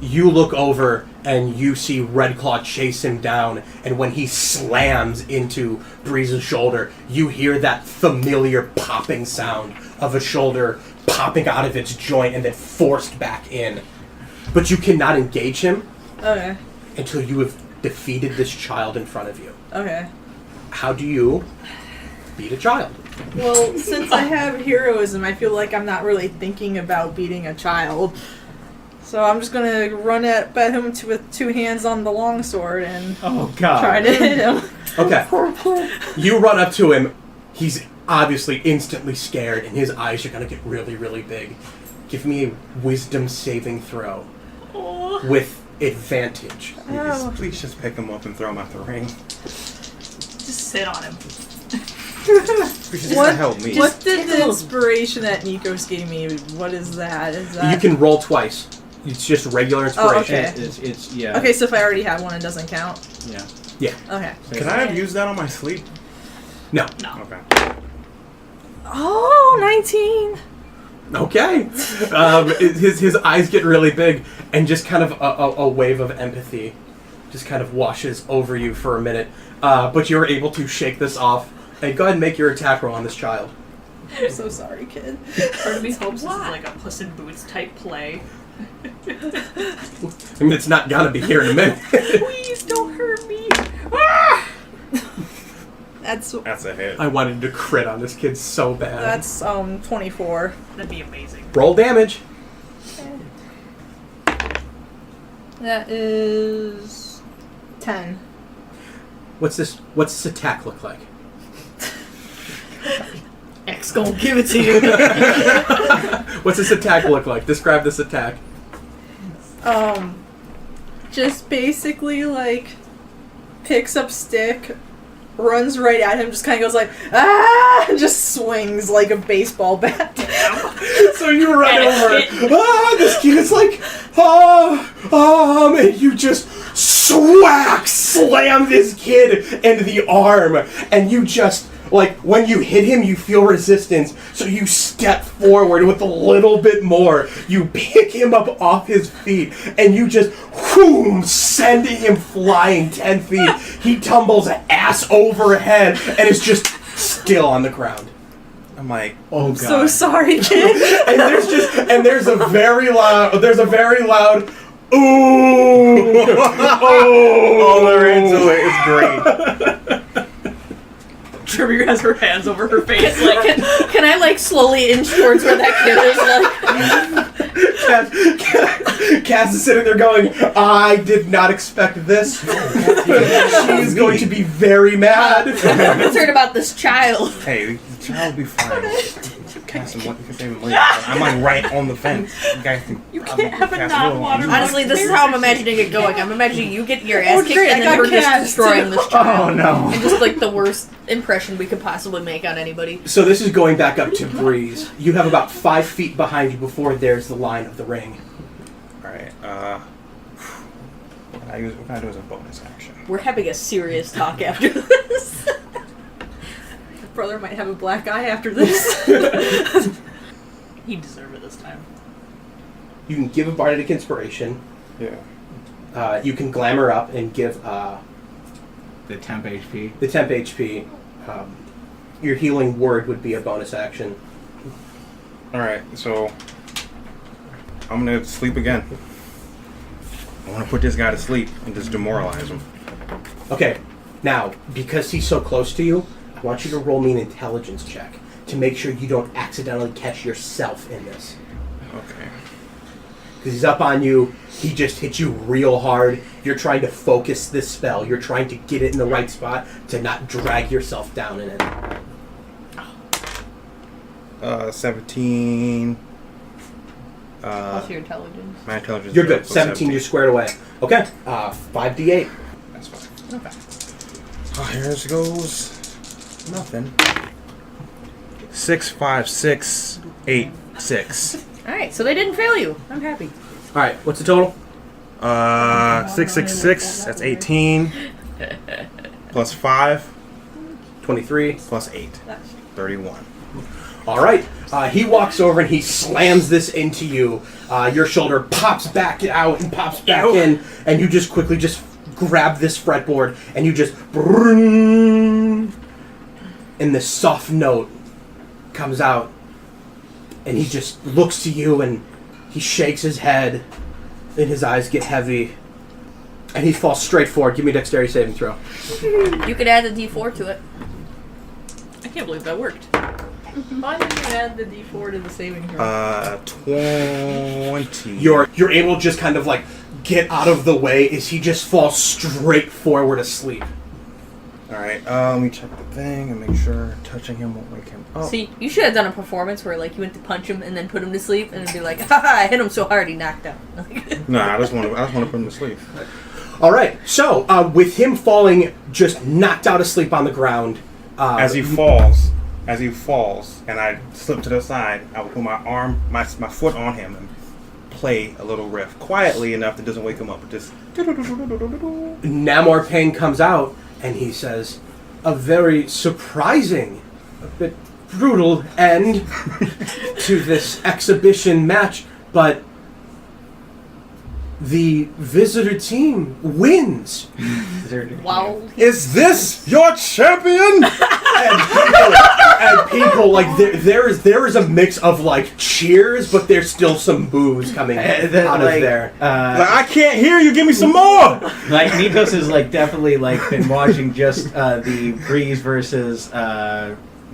you look over and you see Redclaw chase him down, and when he slams into Breeze's shoulder, you hear that familiar popping sound of a shoulder popping out of its joint and then forced back in. But you cannot engage him until you have defeated this child in front of you. Okay. How do you beat a child? Well, since I have heroism, I feel like I'm not really thinking about beating a child. So I'm just gonna run at him with 2 hands on the longsword and try to hit him. Okay. You run up to him. He's obviously instantly scared, and his eyes are gonna get really, really big. Give me a wisdom saving throw with advantage. Please just pick him up and throw him out the ring. Just sit on him. What help me? What did the inspiration that Nikos gave me? What is that? You can roll twice. It's just regular inspiration. Oh, okay. It's yeah. Okay, so if I already have one, it doesn't count? Yeah. Yeah. Okay. Can I have used that on my sleep? No. Okay. Oh, 19! Okay. His eyes get really big, and just kind of a wave of empathy just kind of washes over you for a minute. But you're able to shake this off. And go ahead and make your attack roll on this child. I'm so sorry, kid. Part of me hopes this is like a Puss in Boots type play. I mean, it's not gonna be here in a minute. Please don't hurt me. Ah! That's a hit. I wanted to crit on this kid so bad. That's 24. That'd be amazing. Roll damage. That is 10. What's this attack look like? X gonna give it to you. What's this attack look like? Describe this attack. Just basically like picks up stick, runs right at him, just kind of goes like, and just swings like a baseball bat. So you run over, this kid is like, and you just slam this kid into the arm, and you just, like, when you hit him, you feel resistance, so you step forward with a little bit more. You pick him up off his feet, and you just, sending him flying 10 feet. He tumbles ass overhead, and is just still on the ground. I'm like, oh god. So sorry, kid. and there's a very loud, ooh, all the way into it is great. Trivia has her hands over her face. Like, Can I like slowly inch towards where that kid is? Like, Cass is sitting there going, I did not expect this. She's going to be very mad. I'm concerned about this child. Hey, the child will be fine. I'm like right on the fence. You can't have a non-water. Honestly, this is how I'm imagining it going. I'm imagining you getting your ass kicked great, and I then got we're just cast. destroying this child. Oh no. And just like the worst impression we could possibly make on anybody. So this is going back up to Breeze. You have about 5 feet behind you before there's the line of the ring. Alright, what can I do as a bonus action? We're having a serious talk after this. Brother might have a black eye after this. He deserved it this time. You can give a bardic inspiration. Yeah. You can glamour up and give The temp HP. the temp HP. Your healing word would be a bonus action. Alright, so I'm gonna sleep again. I want to put this guy to sleep and just demoralize him. Okay, now, because he's so close to you, I want you to roll me an intelligence check to make sure you don't accidentally catch yourself in this. Okay. Because he's up on you, he just hit you real hard. You're trying to focus this spell. You're trying to get it in the right spot to not drag yourself down in it. 17. Plus your intelligence. My intelligence. You're good. so 17, you're squared away. Okay. 5d8. That's fine. Okay. Oh, here it goes. Nothing. 6, 5, 6, 8, 6. Alright, so they didn't fail you. I'm happy. All right. What's the total? 6, 6, 6. That's 18. Plus 5. 23. Plus 8. 31. All right. He walks over and he slams this into you. Your shoulder pops back out and pops back in, and you just quickly just grab this fretboard and you just and this soft note comes out, and he just looks to you and he shakes his head and his eyes get heavy and he falls straight forward. Give me a dexterity saving throw. You could add a d4 to it. I can't believe that worked. Why did you add the d4 to the saving throw? 20. You're able to just kind of like get out of the way as he just falls straight forward asleep. Alright, let me check the thing and make sure touching him won't wake him up. See, you should have done a performance where like you went to punch him and then put him to sleep and it'd be like, haha, I hit him so hard he knocked out. No, I just want to put him to sleep. All right. So with him falling, just knocked out asleep on the ground, As he falls, and I slip to the side, I will put my foot on him and play a little riff quietly enough that doesn't wake him up. But just Namor Payne comes out and he says, "A very surprising, a bit brutal end to this exhibition match, but the visitor team wins." Wow. is this your champion? And people like there is a mix of like cheers, but there's still some boos coming out of there. Like, I can't hear you. Give me some more. Like Nikos has like definitely like been watching just the Breeze versus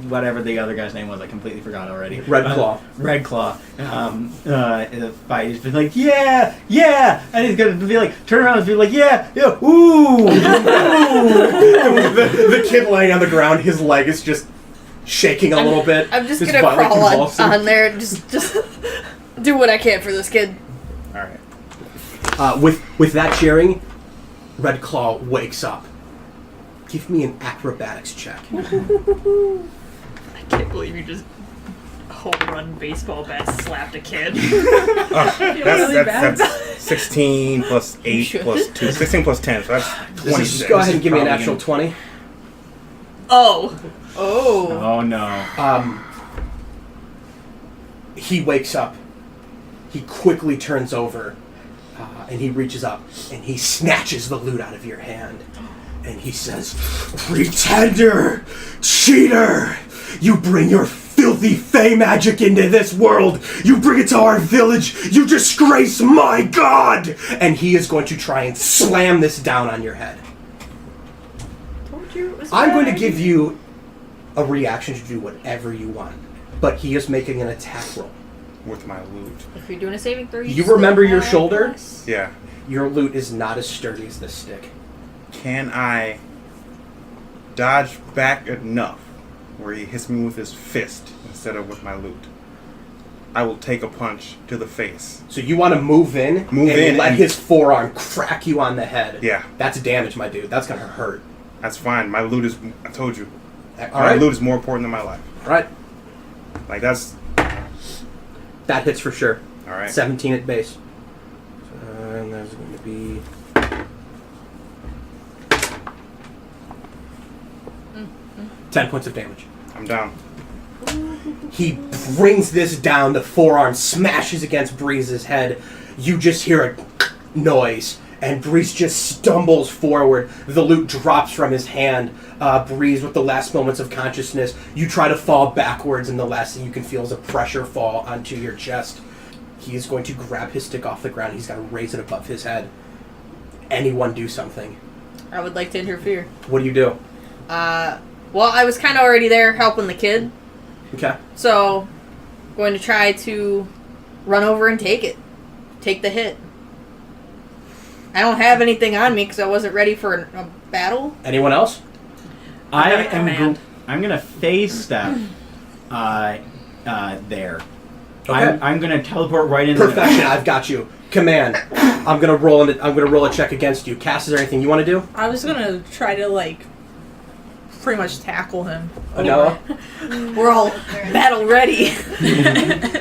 whatever the other guy's name was. I completely forgot already. Red Claw. Red Claw. In the fight, he's been like, yeah, yeah, and he's gonna be like, turn around and be like, yeah, yeah, ooh, ooh. the kid laying on the ground, his leg is just shaking a little bit. I'm just His gonna body crawl convulsing. on there and just do what I can for this kid. All right. With that cheering, Red Claw wakes up. Give me an acrobatics check. I can't believe you just home run baseball bat slapped a kid. That's 16 plus 8 plus 2. 16 plus 10, so that's 26. Just go ahead and give me an actual 20. Oh. Oh no. He wakes up. He quickly turns over, and he reaches up, and he snatches the loot out of your hand. And he says, "Pretender! Cheater! You bring your filthy fey magic into this world! You bring it to our village! You disgrace my god!" And he is going to try and slam this down on your head. Told you it was I'm going to bad. give you a reaction to do whatever you want. But he is making an attack roll. with my loot. If you're doing a saving throw, You remember your shoulder? Plus. Yeah. Your loot is not as sturdy as this stick. Can I dodge back enough where he hits me with his fist instead of with my loot? I will take a punch to the face. So you want to move in and let his forearm crack you on the head. Yeah. That's damage, my dude. That's going to hurt. That's fine. My loot is, I told you. All My right. loot is more important than my life. All right. Like, that's... That hits for sure. All right. 17 at base. And there's going to be... Mm-hmm. 10 points of damage. I'm down. He brings this down. The forearm smashes against Breeze's head. You just hear a noise, and Breeze just stumbles forward. The loot drops from his hand. Breeze, with the last moments of consciousness, you try to fall backwards, and the last thing you can feel is a pressure fall onto your chest. He is going to grab his stick off the ground. He's got to raise it above his head. Anyone do something. I would like to interfere. What do you do? Well, I was kind of already there helping the kid. Okay. So, going to try to run over and take it. Take the hit. I don't have anything on me because I wasn't ready for a battle. Anyone else? I'm gonna phase step there. Okay. I'm gonna teleport right in. Perfection. I've got you. Command. I'm gonna roll a check against you. Cass, is there anything you want to do? I was gonna try to like pretty much tackle him. Adela? We're all battle ready.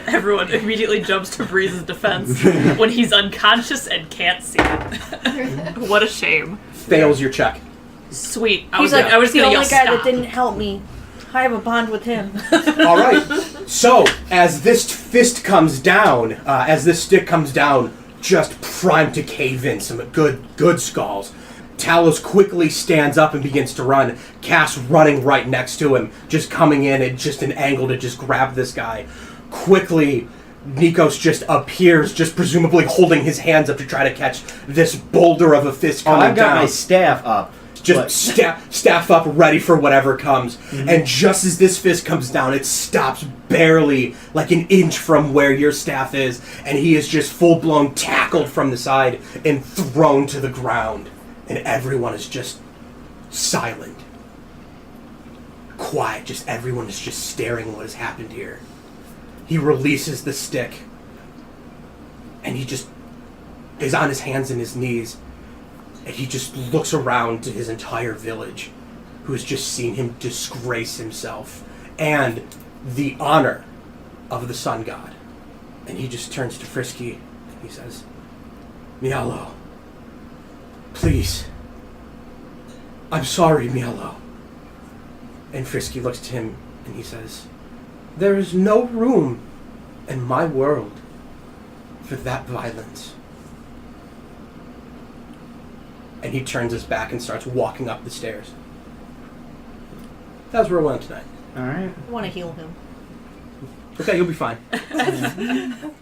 Everyone immediately jumps to Breeze's defense when he's unconscious and can't see it. What a shame. Fails your check. Sweet. I He's was like, I was the gonna only yell guy stop. that didn't help me. I have a bond with him. All right. So as this fist comes down, as this stick comes down, just primed to cave in some good skulls. Talos quickly stands up and begins to run. Cass running right next to him, just coming in at just an angle to just grab this guy. Quickly, Nikos just appears, just presumably holding his hands up to try to catch this boulder of a fist coming I've got down. my staff up. Just staff up, ready for whatever comes. Mm-hmm. And just as this fist comes down, it stops barely like an inch from where your staff is, and he is just full-blown tackled from the side and thrown to the ground. And everyone is just silent. Quiet, just everyone is just staring at what has happened here. He releases the stick, and he just is on his hands and his knees. And he just looks around to his entire village, who has just seen him disgrace himself and the honor of the sun god. And he just turns to Frisky and he says, Mialo, please. I'm sorry, Mialo. And Frisky looks to him and he says, there is no room in my world for that violence. And he turns his back and starts walking up the stairs. That's where we're going tonight. All right. I want to heal him. Okay, you'll be fine.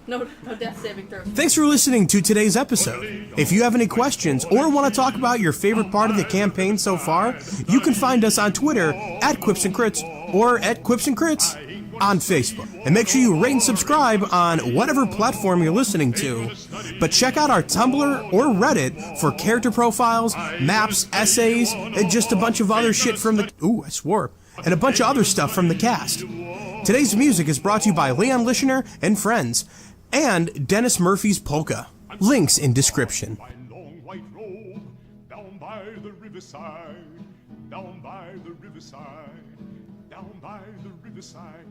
No death saving throw. Thanks for listening to today's episode. If you have any questions or want to talk about your favorite part of the campaign so far, you can find us on Twitter at Quips and Crits or at Quips and Crits on Facebook. And make sure you rate and subscribe on whatever platform you're listening to. But check out our Tumblr or Reddit for character profiles, maps, essays, and just a bunch of other shit from the... Ooh, I swore. And a bunch of other stuff from the cast. Today's music is brought to you by Leon Lischner and friends, and Dennis Murphy's Polka. Links in description. Down by the riverside, down by the riverside, down by the riverside.